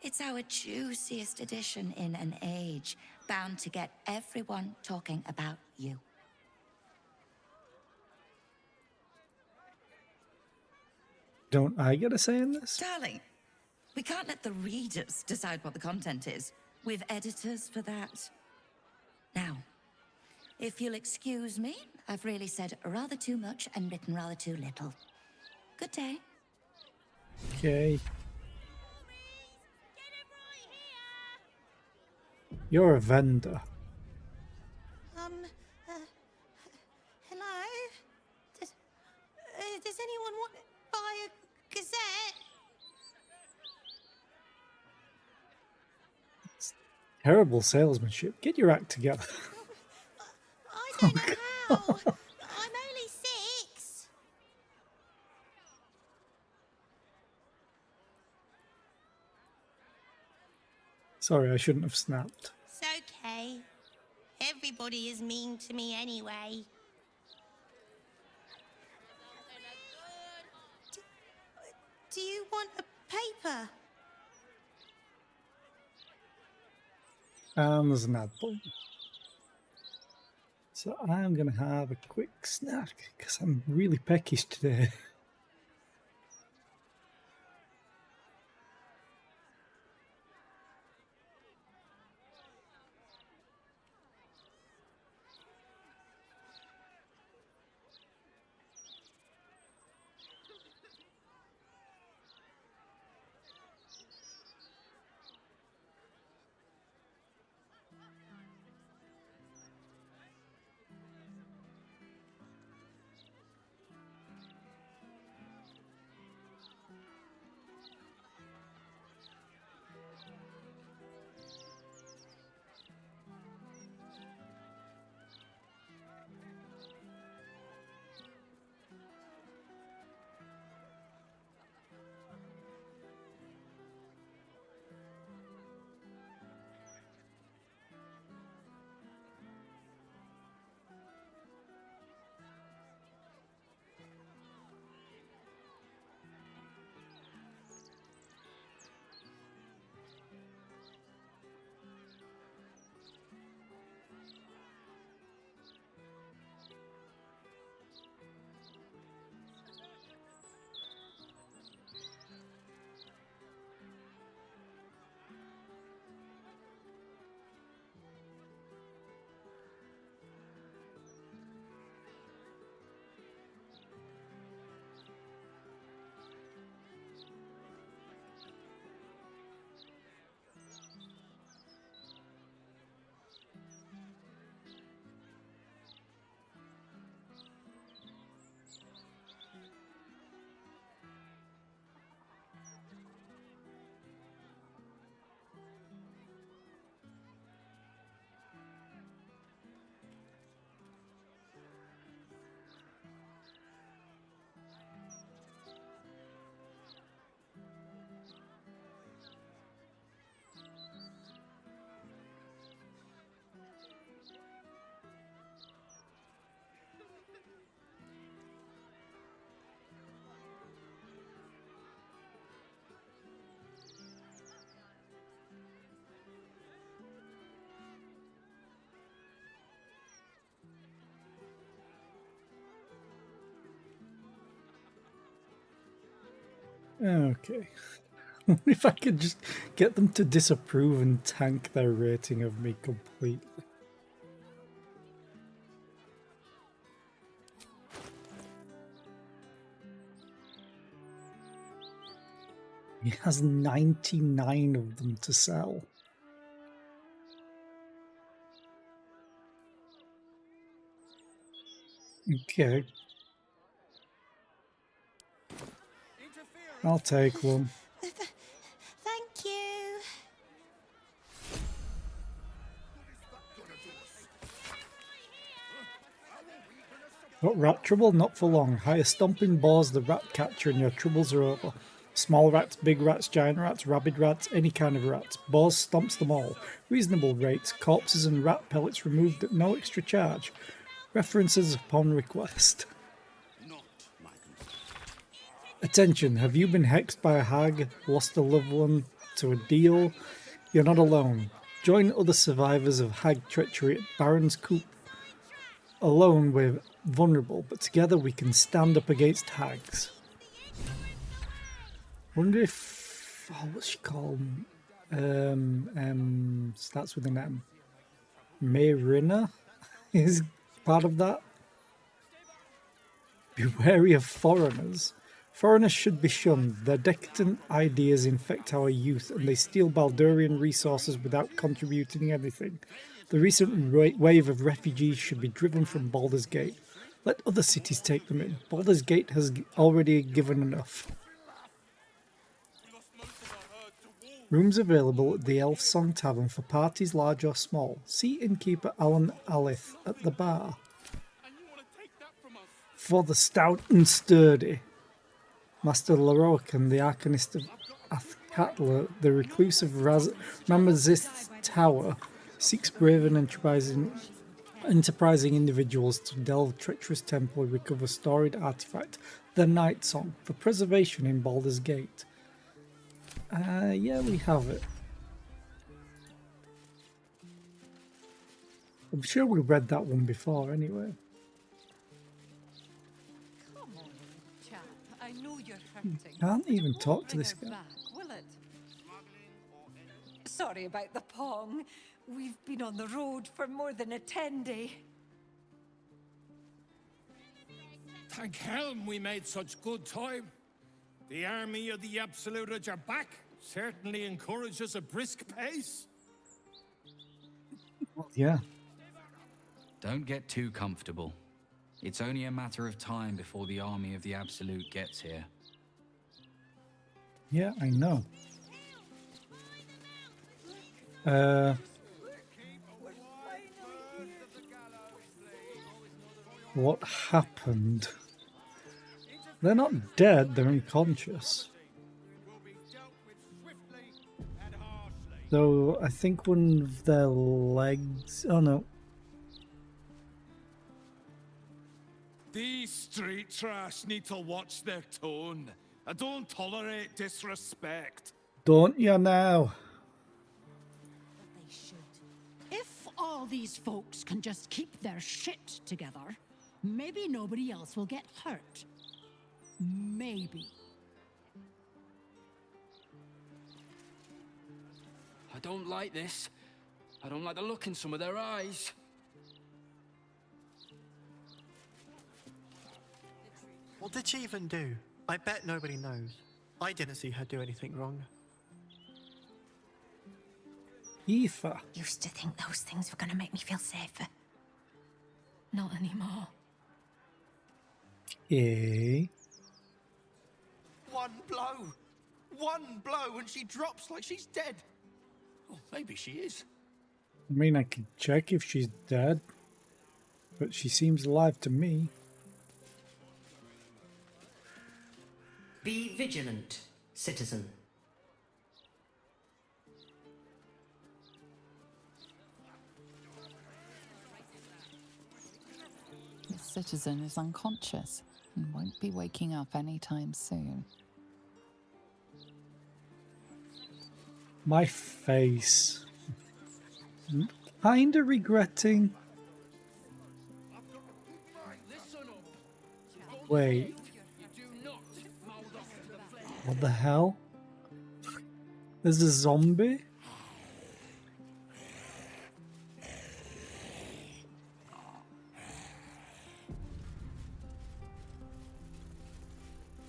It's our juiciest edition in an age bound to get everyone talking about you. Don't I get a say in this? Darling, we can't let the readers decide what the content is. We've editors for that. If you'll excuse me, I've really said rather too much and written rather too little. Good day. Okay. You're a vendor. Hello? Does anyone want to buy a gazette? Terrible salesmanship. Get your act together. I don't know how. I'm only 6. Sorry, I shouldn't have snapped. It's okay. Everybody is mean to me anyway. Do you want a paper? And there's an ad point. So I'm going to have a quick snack because I'm really peckish today. Okay. I wonder if I could just get them to disapprove and tank their rating of me completely. He has 99 of them to sell. Okay. I'll take one. Thank you. Got rat trouble? Not for long. Hire stomping boars, the rat catcher, and your troubles are over. Small rats, big rats, giant rats, rabid rats, any kind of rats. Boars stomps them all. Reasonable rates. Corpses and rat pellets removed at no extra charge. References upon request. Attention, have you been hexed by a hag, lost a loved one to a deal? You're not alone. Join other survivors of hag treachery at Baron's Coop. Alone we're vulnerable, but together we can stand up against hags. Wonder if... oh, what's she called? Starts with an M. Mayrina? is part of that. Be wary of foreigners. Foreigners should be shunned. Their decadent ideas infect our youth, and they steal Baldurian resources without contributing anything. The recent wave of refugees should be driven from Baldur's Gate. Let other cities take them in. Baldur's Gate has already given enough. Rooms available at the Elf Song Tavern for parties large or small. See innkeeper Alan Alith at the bar. For the stout and sturdy, Master Larocan, the Arcanist of Athkatla, the recluse of Ramazith's Tower, seeks brave and enterprising individuals to delve treacherous temple and recover storied artifact, the Night Song, for preservation in Baldur's Gate. Yeah, we have it. I'm sure we read that one before anyway. I know you're hurting. Can't even talk to Bring this her guy. back, will it? Sorry about the pong. We've been on the road for more than a 10-day. Thank helm we made such good time. The army of the Absolute at your back certainly encourages a brisk pace. Yeah. Don't get too comfortable. It's only a matter of time before the army of the Absolute gets here. Yeah, I know. What happened? They're not dead, they're unconscious. So I think one of their legs... Oh no. These street trash need to watch their tone. I don't tolerate disrespect. Don't you now? If all these folks can just keep their shit together, maybe nobody else will get hurt. Maybe. I don't like this. I don't like the look in some of their eyes. What did she even do? I bet nobody knows. I didn't see her do anything wrong. Aoife. Used to think those things were gonna make me feel safer. Not anymore. Okay. One blow and she drops like she's dead. Oh, maybe she is. I mean, I could check if she's dead, but she seems alive to me. Be vigilant, citizen. The citizen is unconscious and won't be waking up anytime soon. My face. Kinda regretting. Wait. What the hell? There's a zombie?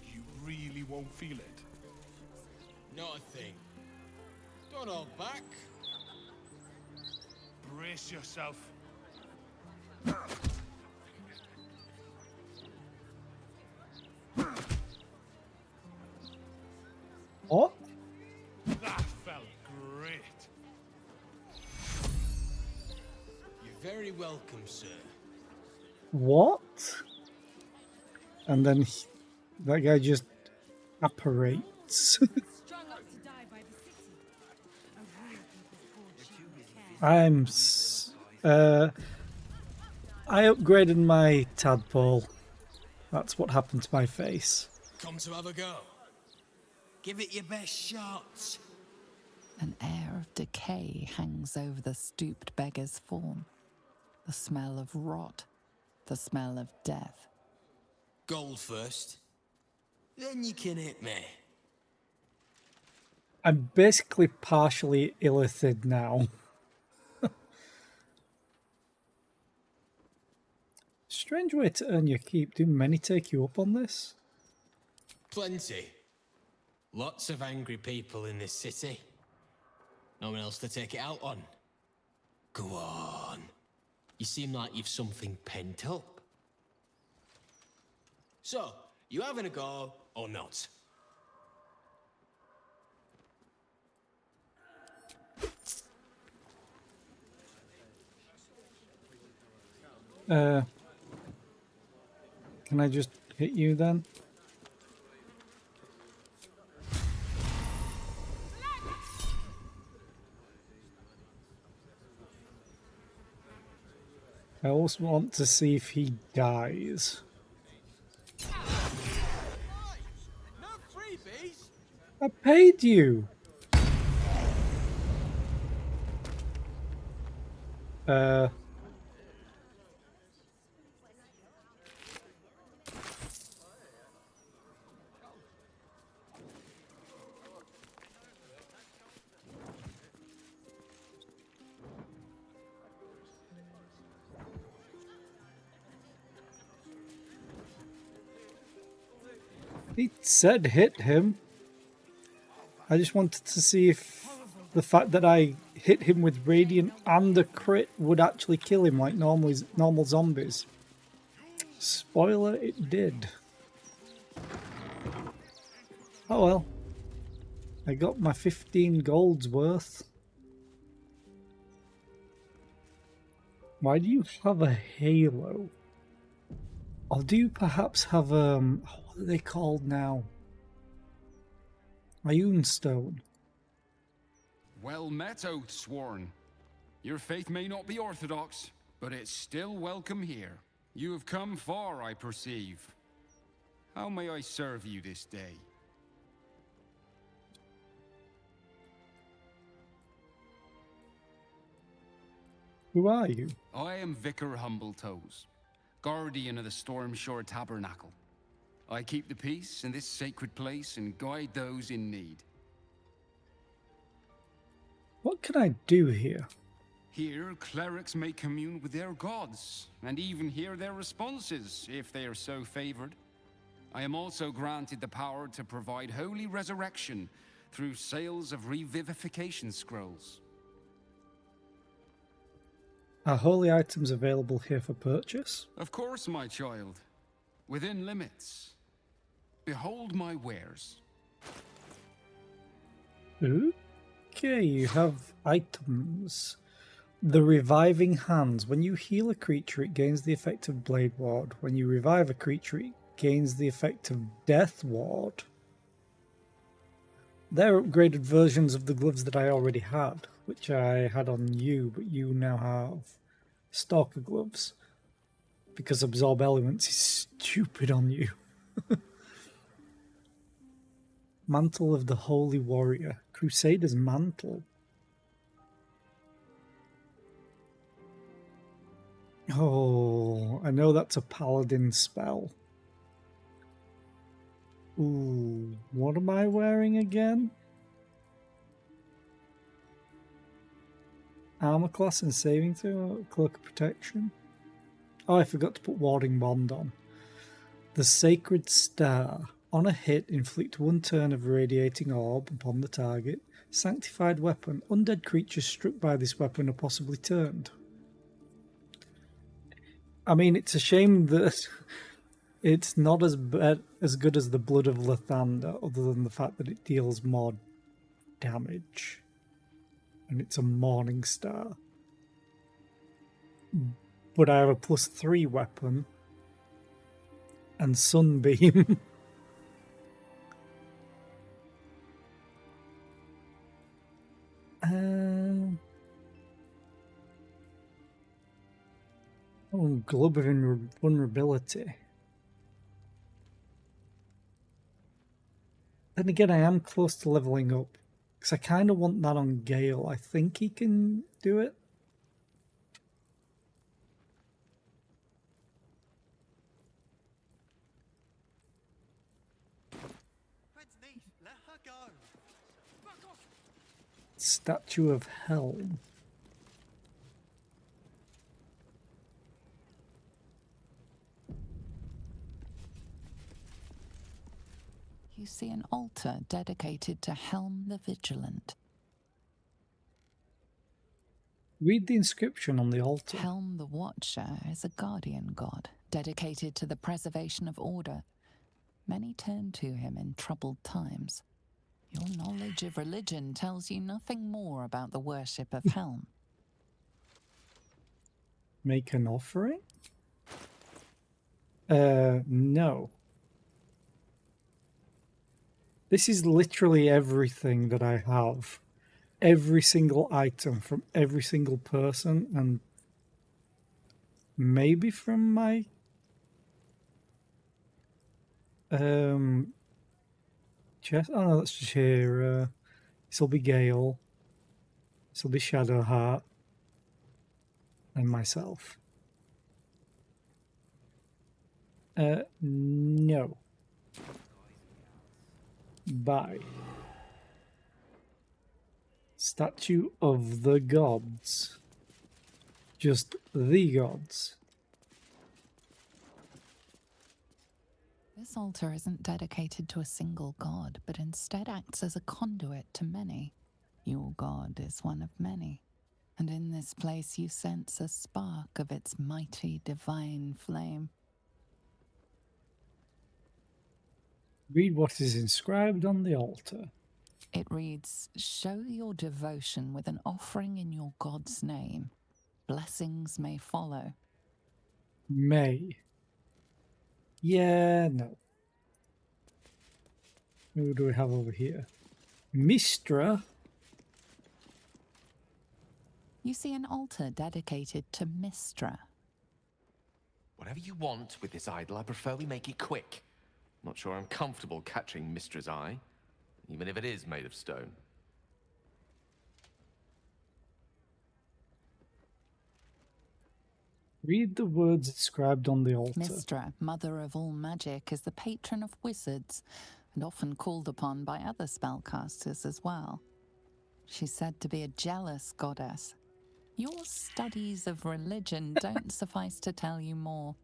You really won't feel it. Not a thing. Don't hold back. Brace yourself. What? That felt great. You're very welcome, sir. What? And then that guy just apparates. I upgraded my tadpole. That's what happened to my face. Come to have a go. Give it your best shots. An air of decay hangs over the stooped beggar's form. The smell of rot, the smell of death. Gold first. Then you can hit me. I'm basically partially illithid now. Strange way to earn your keep. Do many take you up on this? Plenty. Lots of angry people in this city. No one else to take it out on. Go on. You seem like you've something pent up. So, you having a go or not? Can I just hit you then? I also want to see if he dies. No freebies. I paid you! He said hit him. I just wanted to see if the fact that I hit him with Radiant and a crit would actually kill him like normal zombies. Spoiler, it did. Oh well. I got my 15 gold's worth. Why do you have a halo? Or do you perhaps have what are they called now? Ironstone. Well met, Oathsworn. Your faith may not be orthodox, but it's still welcome here. You have come far, I perceive. How may I serve you this day? Who are you? I am Vicar Humbletoes, guardian of the Stormshore Tabernacle. I keep the peace in this sacred place and guide those in need. What can I do here? Here, clerics may commune with their gods, and even hear their responses, if they are so favored. I am also granted the power to provide holy resurrection through sales of revivification scrolls. Are holy items available here for purchase? Of course, my child. Within limits. Behold my wares. Okay, you have items. The Reviving Hands. When you heal a creature, it gains the effect of Blade Ward. When you revive a creature, it gains the effect of Death Ward. They're upgraded versions of the gloves that I already had, which I had on you, but you now have Stalker gloves. Because Absorb Elements is stupid on you. Mantle of the Holy Warrior. Crusader's Mantle. Oh, I know that's a Paladin spell. Ooh, what am I wearing again? Armor class and saving throw, Cloak of Protection. Oh, I forgot to put Warding Bond on. The Sacred Star. On a hit, inflict 1 turn of Radiating Orb upon the target. Sanctified Weapon. Undead creatures struck by this weapon are possibly turned. I mean, it's a shame that it's not as good as the Blood of Lathander, other than the fact that it deals more damage. And it's a Morning Star. But I have a +3 weapon. And Sunbeam. Globe of Vulnerability. Then again, I am close to leveling up. Because I kind of want that on Gale. I think he can do it. Let her go. Statue of Helm. you see an altar dedicated to Helm the Vigilant. Read the inscription on the altar. Helm the Watcher is a guardian god, dedicated to the preservation of order. Many turn to him in troubled times. Your knowledge of religion tells you nothing more about the worship of Helm. Make an offering? No. This is literally everything that I have. Every single item from every single person, and maybe from my chest. Oh no, that's just here. This'll be Gale. This'll be Shadowheart. And myself. No. Buy. Statue of the gods. Just the gods. This altar isn't dedicated to a single god, but instead acts as a conduit to many. Your god is one of many, and in this place you sense a spark of its mighty divine flame. Read what is inscribed on the altar. It reads, "Show your devotion with an offering in your god's name. Blessings may follow." May. Yeah, no. Who do we have over here? Mistra. You see an altar dedicated to Mistra. Whatever you want with this idol, I prefer we make it quick. Not sure I'm comfortable catching Mistra's eye, even if it is made of stone. Read the words inscribed on the altar. Mistra, mother of all magic, is the patron of wizards and often called upon by other spellcasters as well. She's said to be a jealous goddess. Your studies of religion don't suffice to tell you more.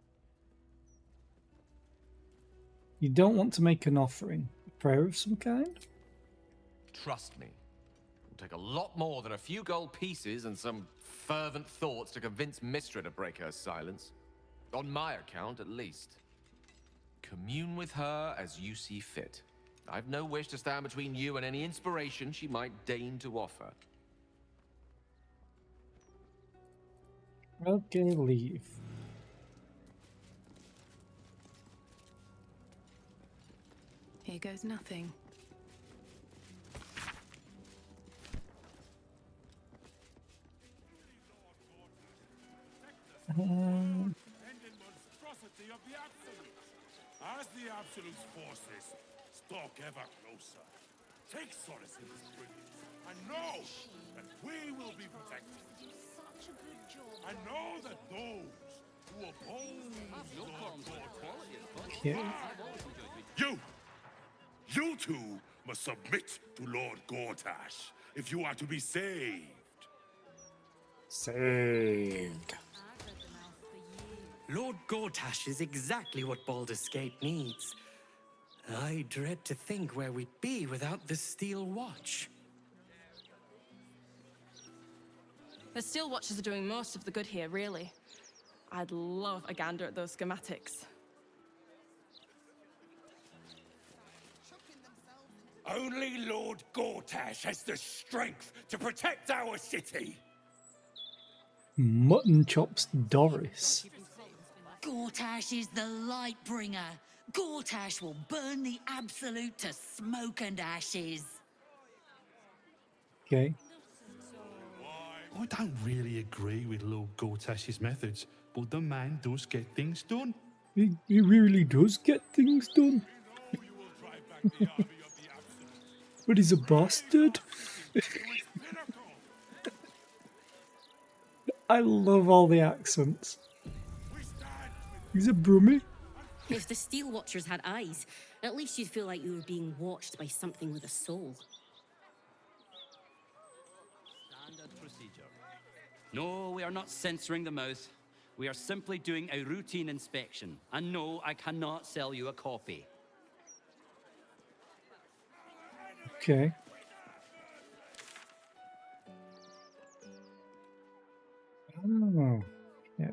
You don't want to make an offering? A prayer of some kind? Trust me, it'll take a lot more than a few gold pieces and some fervent thoughts to convince Mistra to break her silence. On my account, at least. Commune with her as you see fit. I've no wish to stand between you and any inspiration she might deign to offer. Okay, leave. Here goes nothing. As the Absolute's forces stalk ever closer, take solace in his brilliance, and know that we will be protected. And know that those who oppose Lord Gortash... You two must submit to Lord Gortash if you are to be saved. Saved. Lord Gortash is exactly what Baldur's Gate needs. I dread to think where we'd be without the Steel Watch. The Steel Watchers are doing most of the good here, really. I'd love a gander at those schematics. Only Lord Gortash has the strength to protect our city. Mutton chops Doris. Gortash is the light bringer. Gortash will burn the Absolute to smoke and ashes. Okay. I don't really agree with Lord Gortash's methods, but the man does get things done. He really does get things done. But he's a bastard. I love all the accents. He's a brummie. If the Steel Watchers had eyes, at least you'd feel like you were being watched by something with a soul. Standard procedure. No, we are not censoring the mouth. We are simply doing a routine inspection. And no, I cannot sell you a copy. Okay. Oh, yeah.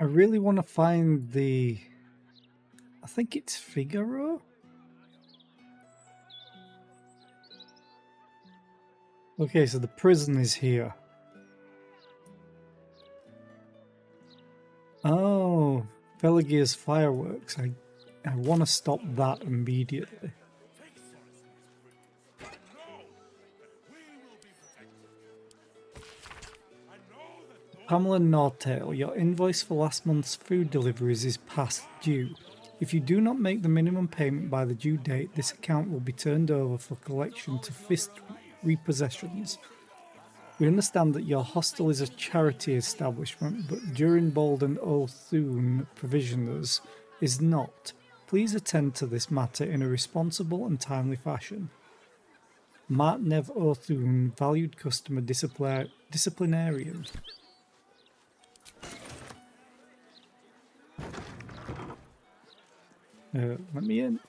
I really want to find the... I think it's Figaro? Okay, so the prison is here. Oh, Velagear's fireworks. I want to stop that immediately. Pamela Nortail, your invoice for last month's food deliveries is past due. If you do not make the minimum payment by the due date, this account will be turned over for collection to Fist Repossessions. We understand that your hostel is a charity establishment, but during Bolden O'Thune Provisioners is not. Please attend to this matter in a responsible and timely fashion. Martnev O'Thune, valued customer disciplinarian. Let me in.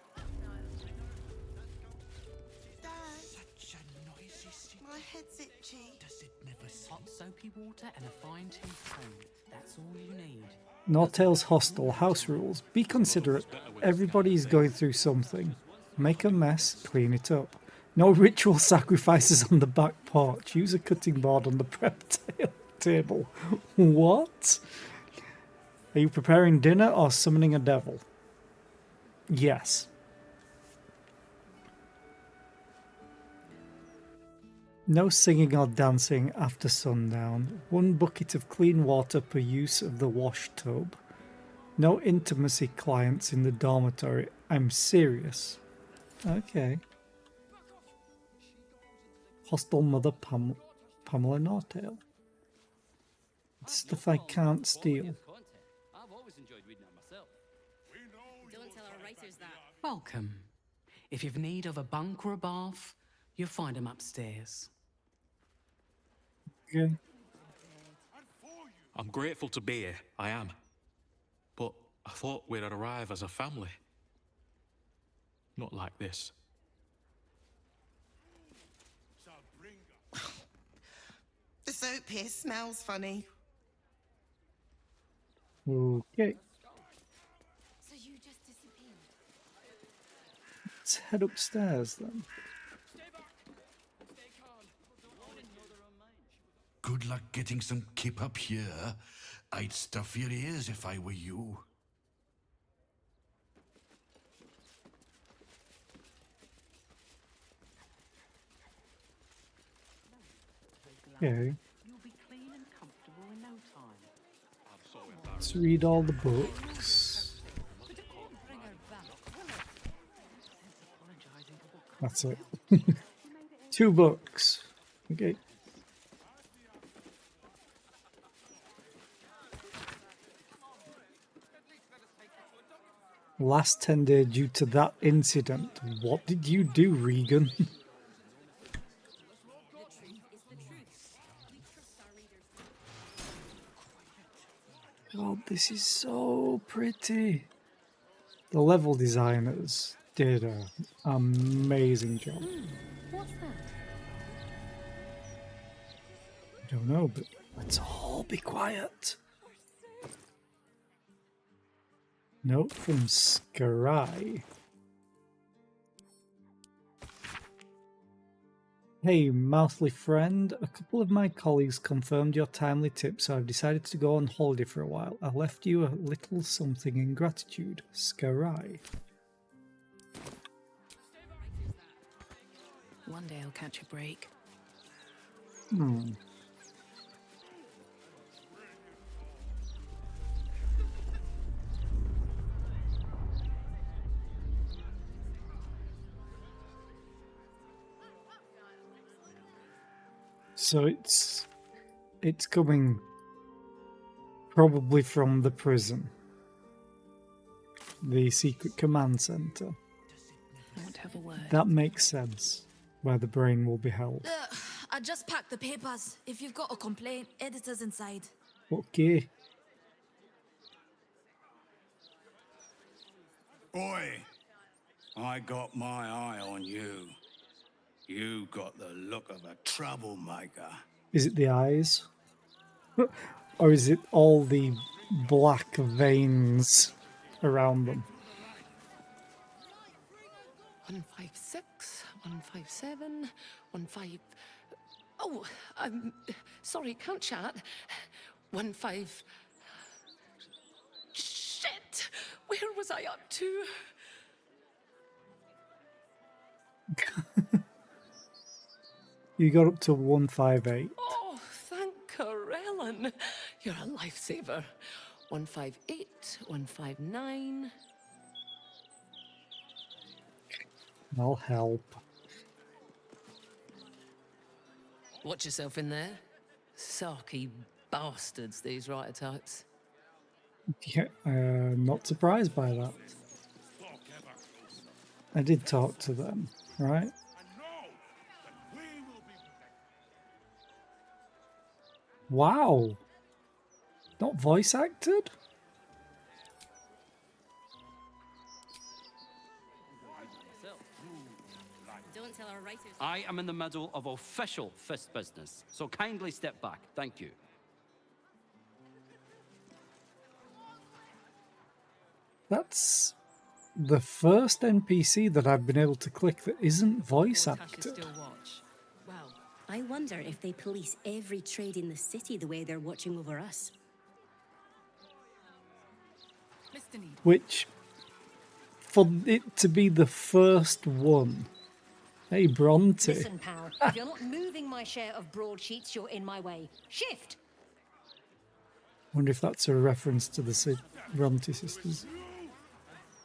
My head's itchy. Does it never hot soapy water and a fine tooth comb? That's all you need. Nortail's hostel house rules. Be considerate. Everybody is going through something. Make a mess, clean it up. No ritual sacrifices on the back porch. Use a cutting board on the prep table. What? Are you preparing dinner or summoning a devil? Yes. No singing or dancing after sundown. 1 bucket of clean water per use of the wash tub. No intimacy clients in the dormitory. I'm serious. Okay. Hostel mother Pamela Nortail. Stuff I can't steal. I've always enjoyed reading it myself. Don't tell our writers that. Welcome. If you've need of a bunk or a bath, you'll find them upstairs. Okay. I'm grateful to be here, I am. But I thought we'd arrive as a family. Not like this. The soap here smells funny. Okay. So you just disappeared. Let's head upstairs then. Good luck getting some kip up here. I'd stuff your ears if I were you. Okay. You'll be clean and comfortable in no time. Let's read all the books. That's it. 2 books. Okay. Last 10 days due to that incident. What did you do, Regan? God, this is so pretty. The level designers did an amazing job. What's that? I don't know, but let's all be quiet. Note from Skarai. Hey, mouthly friend. A couple of my colleagues confirmed your timely tip, so I've decided to go on holiday for a while. I left you a little something in gratitude. Skarai. One day I'll catch a break. So it's coming probably from the prison. The secret command center. I want to have a word. That makes sense, where the brain will be held. I just packed the papers. If you've got a complaint, editor's inside. Okay. Oi! I got my eye on you. You got the look of a troublemaker. Is it the eyes? Or is it all the black veins around them? 156, 157, 15. Oh, sorry, can't chat. 15. Shit! Where was I up to? You got up to 158. Oh, thank Corellin. You're a lifesaver. 158, 159. I'll help. Watch yourself in there. Sarky bastards, these writer types. Yeah, not surprised by that. I did talk to them, right? Wow. Not voice acted? Don't tell our writers. I am in the middle of official fist business, so kindly step back. Thank you. That's the first NPC that I've been able to click that isn't voice acted. Well, I wonder if they police every trade in the city the way they're watching over us. Which, for it to be the first one, hey Bronte. Listen, pal, if you're not moving my share of broadsheets, you're in my way. Shift! Wonder if that's a reference to the Bronte sisters.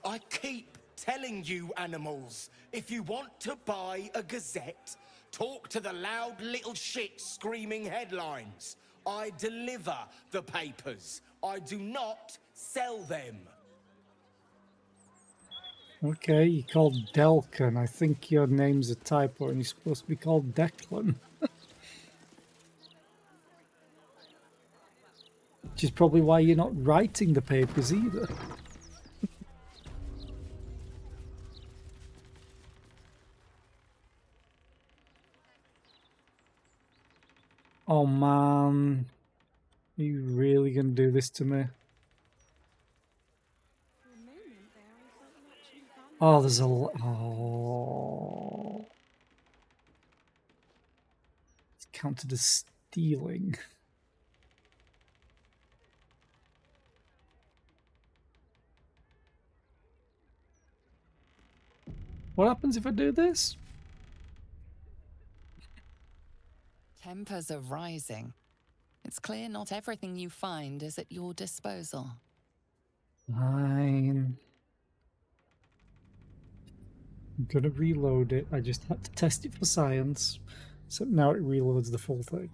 I keep telling you animals, if you want to buy a gazette, talk to the loud little shit screaming headlines. I deliver the papers. I do not sell them. Okay, you're called Delkin. I think your name's a typo and you're supposed to be called Declan. Which is probably why you're not writing the papers either. Oh man, are you really gonna do this to me? Oh, there's a oh, it's counted as stealing. What happens if I do this? Tempers are rising. It's clear not everything you find is at your disposal. Fine. I'm gonna reload it. I just had to test it for science. So now it reloads the full thing.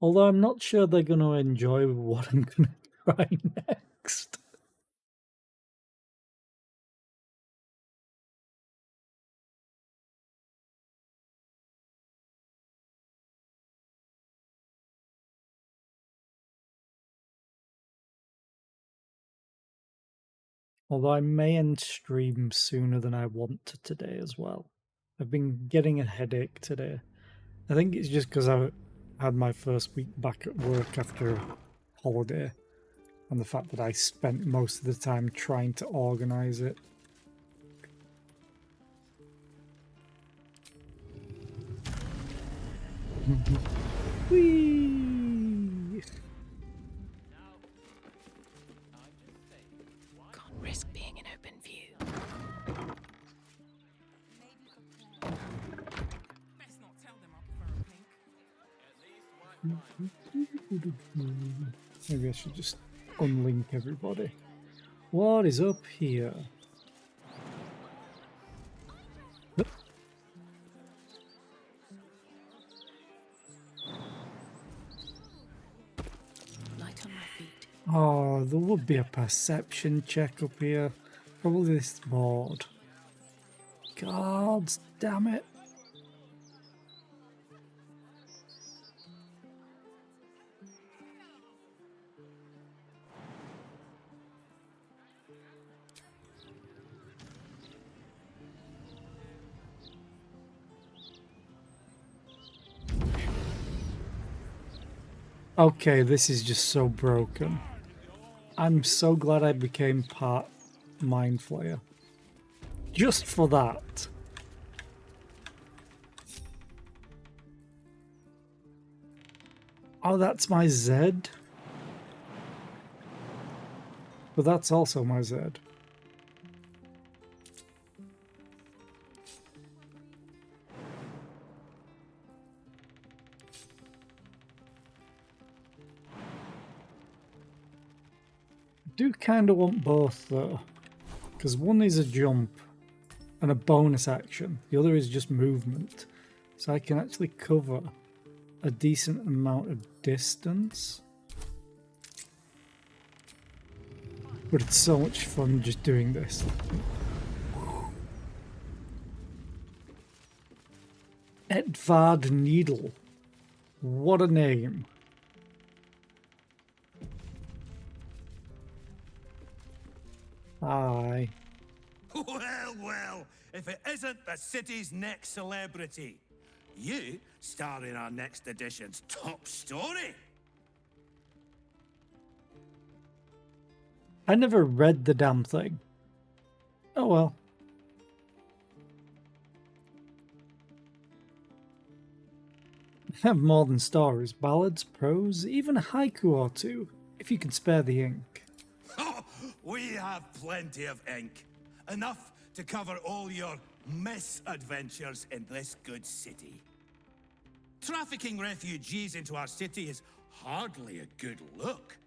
Although I'm not sure they're gonna enjoy what I'm gonna try next. Although I may end stream sooner than I want to today as well. I've been getting a headache today. I think it's just because I had my first week back at work after holiday, and the fact that I spent most of the time trying to organise it. Whee! Can't risk being in open view. Maybe I should just unlink everybody. What is up here? Oh, there would be a perception check up here. Probably this board. God damn it. Okay, this is just so broken. I'm so glad I became part Mind Flayer. Just for that. Oh, that's my Z. But that's also my Z. I do kind of want both though, because one is a jump and a bonus action, the other is just movement, so I can actually cover a decent amount of distance. But it's so much fun just doing this. Edvard Needle, what a name. Hi. Well, well, if it isn't the city's next celebrity. You star in our next edition's top story. I never read the damn thing. Oh well. I have more than stories, ballads, prose, even a haiku or two, if you can spare the ink. We have plenty of ink. Enough to cover all your misadventures in this good city. Trafficking refugees into our city is hardly a good look.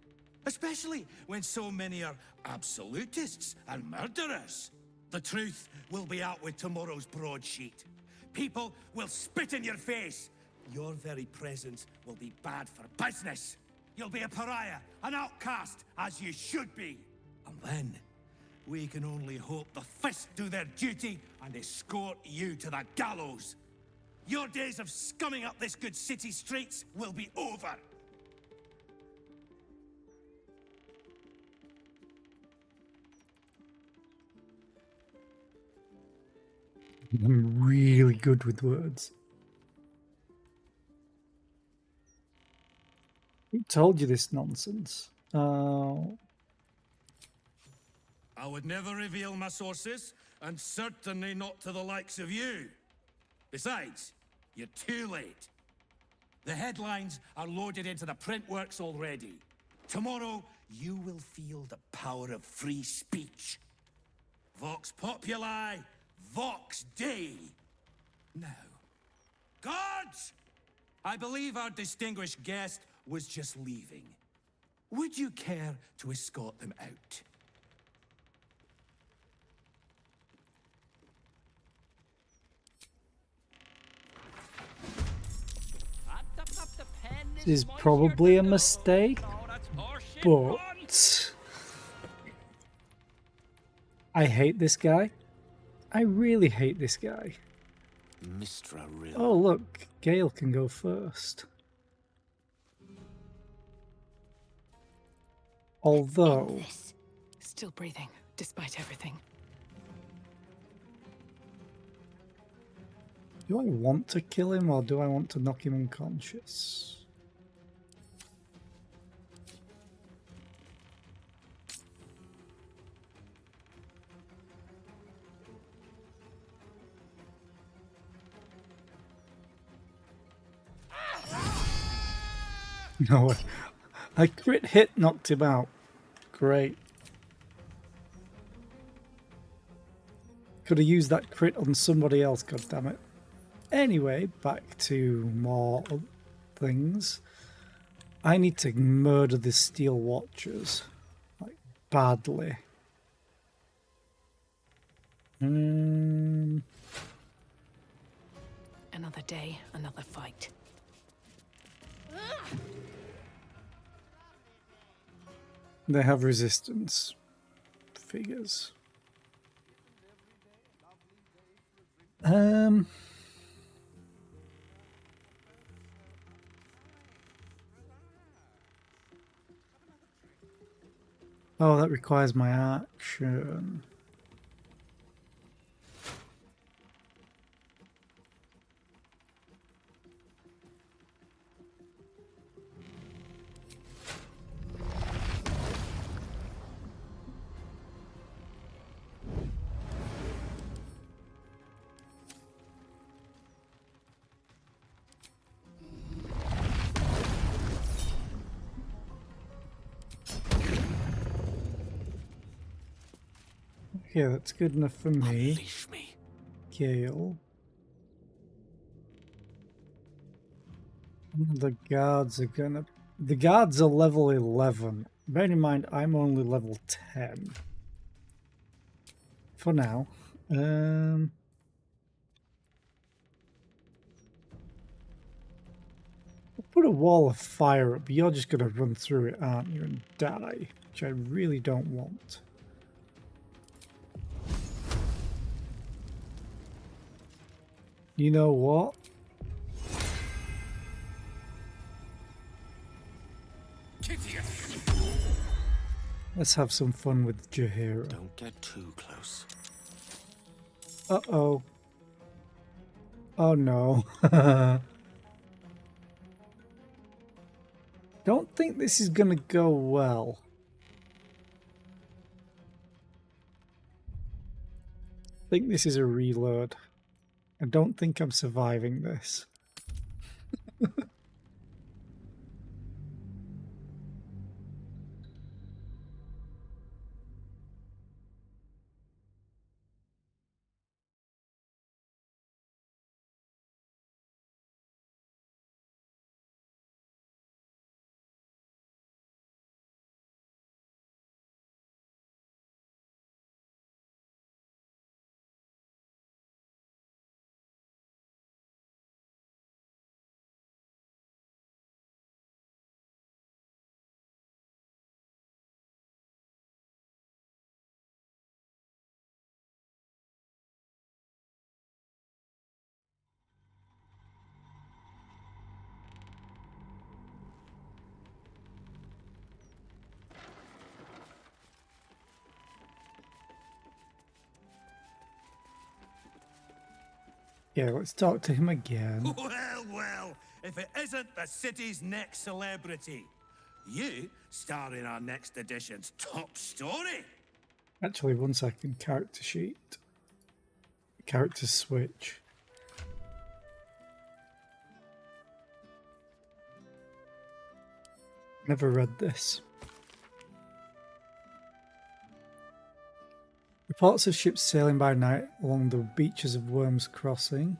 Especially when so many are absolutists and murderers. The truth will be out with tomorrow's broadsheet. People will spit in your face. Your very presence will be bad for business. You'll be a pariah, an outcast, as you should be. And then, we can only hope the Fist do their duty and escort you to the gallows. Your days of scumming up this good city streets will be over. I'm really good with words. Who told you this nonsense? I would never reveal my sources, and certainly not to the likes of you. Besides, you're too late. The headlines are loaded into the print works already. Tomorrow, you will feel the power of free speech. Vox Populi, Vox Dei. Now, guards! I believe our distinguished guest was just leaving. Would you care to escort them out? This is probably a mistake, but I hate this guy. I really hate this guy. Mistra Rill. Oh look, Gale can go first. Although... Still breathing, despite everything. Do I want to kill him or do I want to knock him unconscious? No, I crit hit knocked him out. Great. Could have used that crit on somebody else, goddammit. Anyway, back to more things. I need to murder the Steel Watchers. Like, badly. Another day, another fight. They have resistance. Figures. Oh, that requires my action. Okay, that's good enough for me. Unleash me. Gale. The guards are gonna... The guards are level 11. Bear in mind, I'm only level 10. For now. I'll put a wall of fire up, but you're just gonna run through it, aren't you, and die, which I really don't want. You know what? Let's have some fun with Jaheira. Don't get too close. Uh-oh. Oh no. Don't think this is gonna go well. I think this is a reload. I don't think I'm surviving this. Yeah, let's talk to him again. Well, well, if it isn't the city's next celebrity. You star in our next edition's top story. Actually, 1 second. Character sheet. Character switch. Never read this. Reports of ships sailing by night along the beaches of Worms Crossing.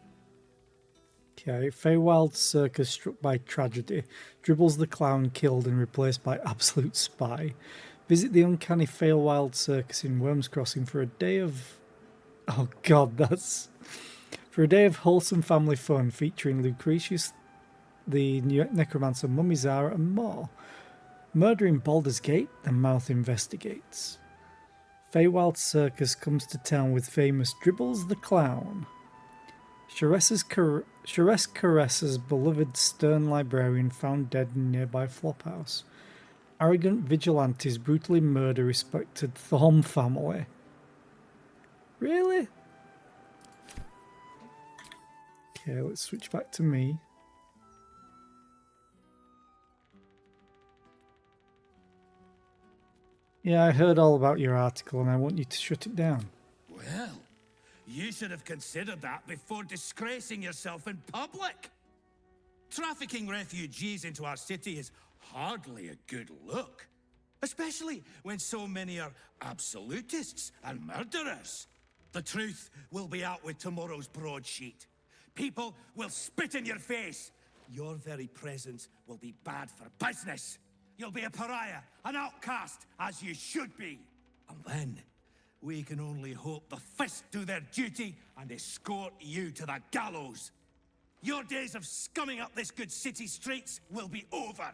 Okay, Feywild Circus struck by tragedy. Dribbles the clown killed and replaced by absolute spy. Visit the uncanny Feywild Circus in Worms Crossing for a day of... Oh god, that's... For a day of wholesome family fun featuring Lucretius, the Necromancer, Mummy Zara and more. Murder in Baldur's Gate, the Mouth investigates. Feywild Circus comes to town with famous Dribbles the Clown. Sharess Caresses beloved stern librarian found dead in nearby flophouse. Arrogant vigilantes brutally murder respected Thorm family. Really? Okay, let's switch back to me. Yeah, I heard all about your article and I want you to shut it down. Well, you should have considered that before disgracing yourself in public. Trafficking refugees into our city is hardly a good look, especially when so many are absolutists and murderers. The truth will be out with tomorrow's broadsheet. People will spit in your face. Your very presence will be bad for business. You'll be a pariah, an outcast, as you should be. And then, we can only hope the Fist do their duty and escort you to the gallows. Your days of scumming up this good city streets will be over.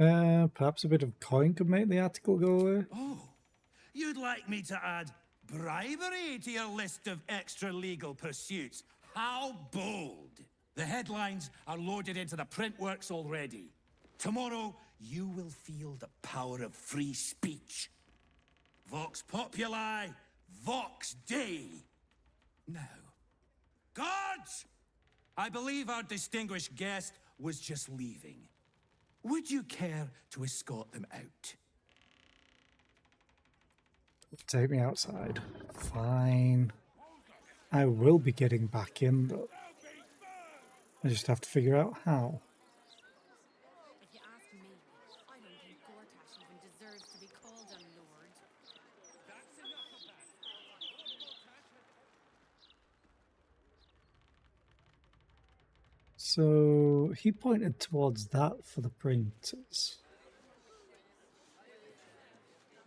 Perhaps a bit of coin could make the article go away. Oh, you'd like me to add bribery to your list of extra legal pursuits? How bold! The headlines are loaded into the print works already. Tomorrow, you will feel the power of free speech. Vox populi, vox dei. Now, guards! I believe our distinguished guest was just leaving. Would you care to escort them out? Take me outside. Fine. I will be getting back in, though. I just have to figure out how. If you ask me, I don't think Gortash even deserves to be called a lord. That's enough of that. So he pointed towards that for the printers.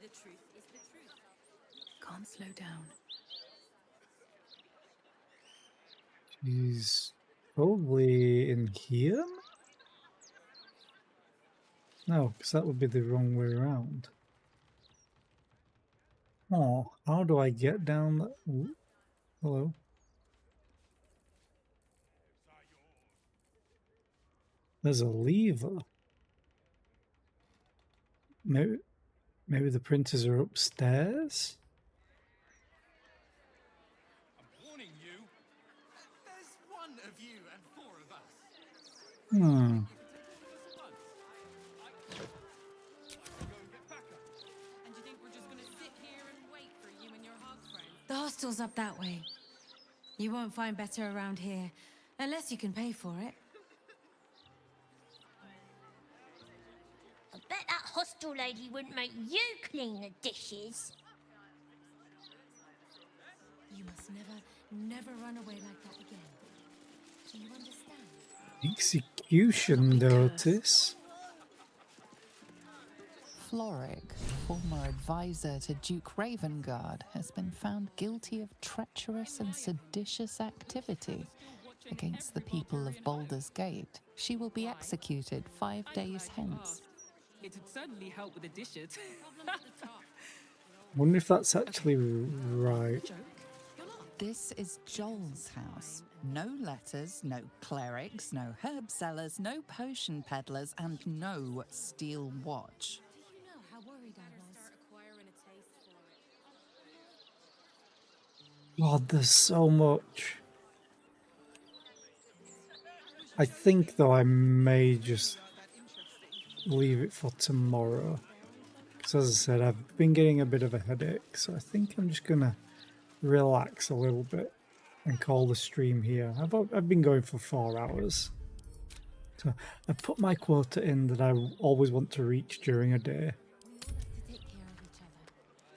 The truth is the truth. Can't slow down. He's probably in here? No, because that would be the wrong way around. Oh, how do I get down that? Ooh, hello. There's a lever. Maybe the printers are upstairs? I'm warning you. There's one of you and four of us. Hmm. And you think we're just gonna sit here and wait for you and your hog friend? The hostel's up that way. You won't find better around here, unless you can pay for it. I bet that hostel lady wouldn't make you clean the dishes. You must never run away like that again. Do you understand? Execution notice. Floric, former advisor to Duke Ravengard, has been found guilty of treacherous and seditious activity against the people of Baldur's Gate. She will be executed 5 days hence. It'd certainly help with the dishes. Wonder if that's actually right. This is Joel's house. No letters, no clerics, no herb sellers, no potion peddlers, and no steel watch. Do you know how worried I was? Acquiring a taste for it. God, there's so much. I think, though, I may just leave it for tomorrow. Because as I said, I've been getting a bit of a headache, so I think I'm just going to relax a little bit and call the stream here. I've been going for 4 hours. So I put my quota in that I always want to reach during a day.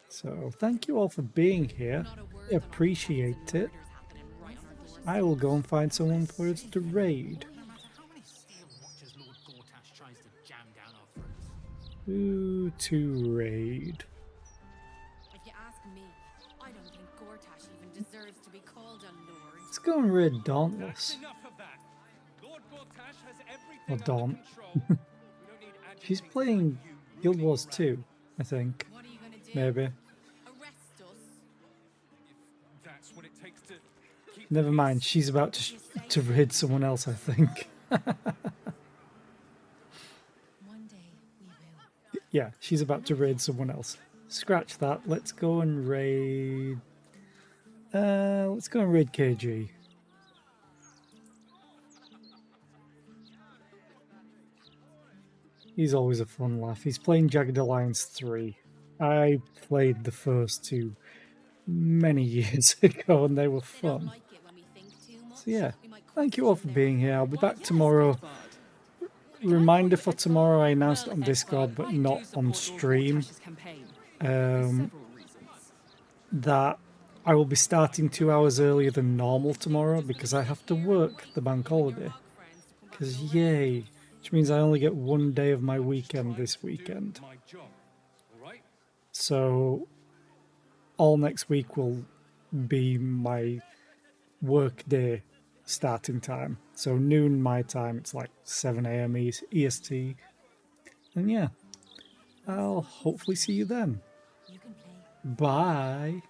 So thank you all for being here. I appreciate it. I will go and find someone for us to raid. Who to raid? If you ask me, I don't think Gortash even deserves to be called a lord. Let's go and raid Dauntless. Or Daunt. She's playing Guild Wars 2, I think. Maybe. Never mind, she's about to raid someone else, I think. Yeah, she's about to raid someone else. Scratch that. Let's go and raid. Let's go and raid KG. He's always a fun laugh. He's playing Jagged Alliance 3. I played the first 2 many years ago and they were fun. So yeah, thank you all for being here. I'll be back tomorrow. Reminder for tomorrow, I announced it on Discord but not on stream, that I will be starting 2 hours earlier than normal tomorrow because I have to work the bank holiday. Because yay, which means I only get 1 day of my weekend this weekend. So all next week will be my work day starting time. So noon my time, it's like 7 a.m. EST. And yeah, I'll hopefully see you then. Bye.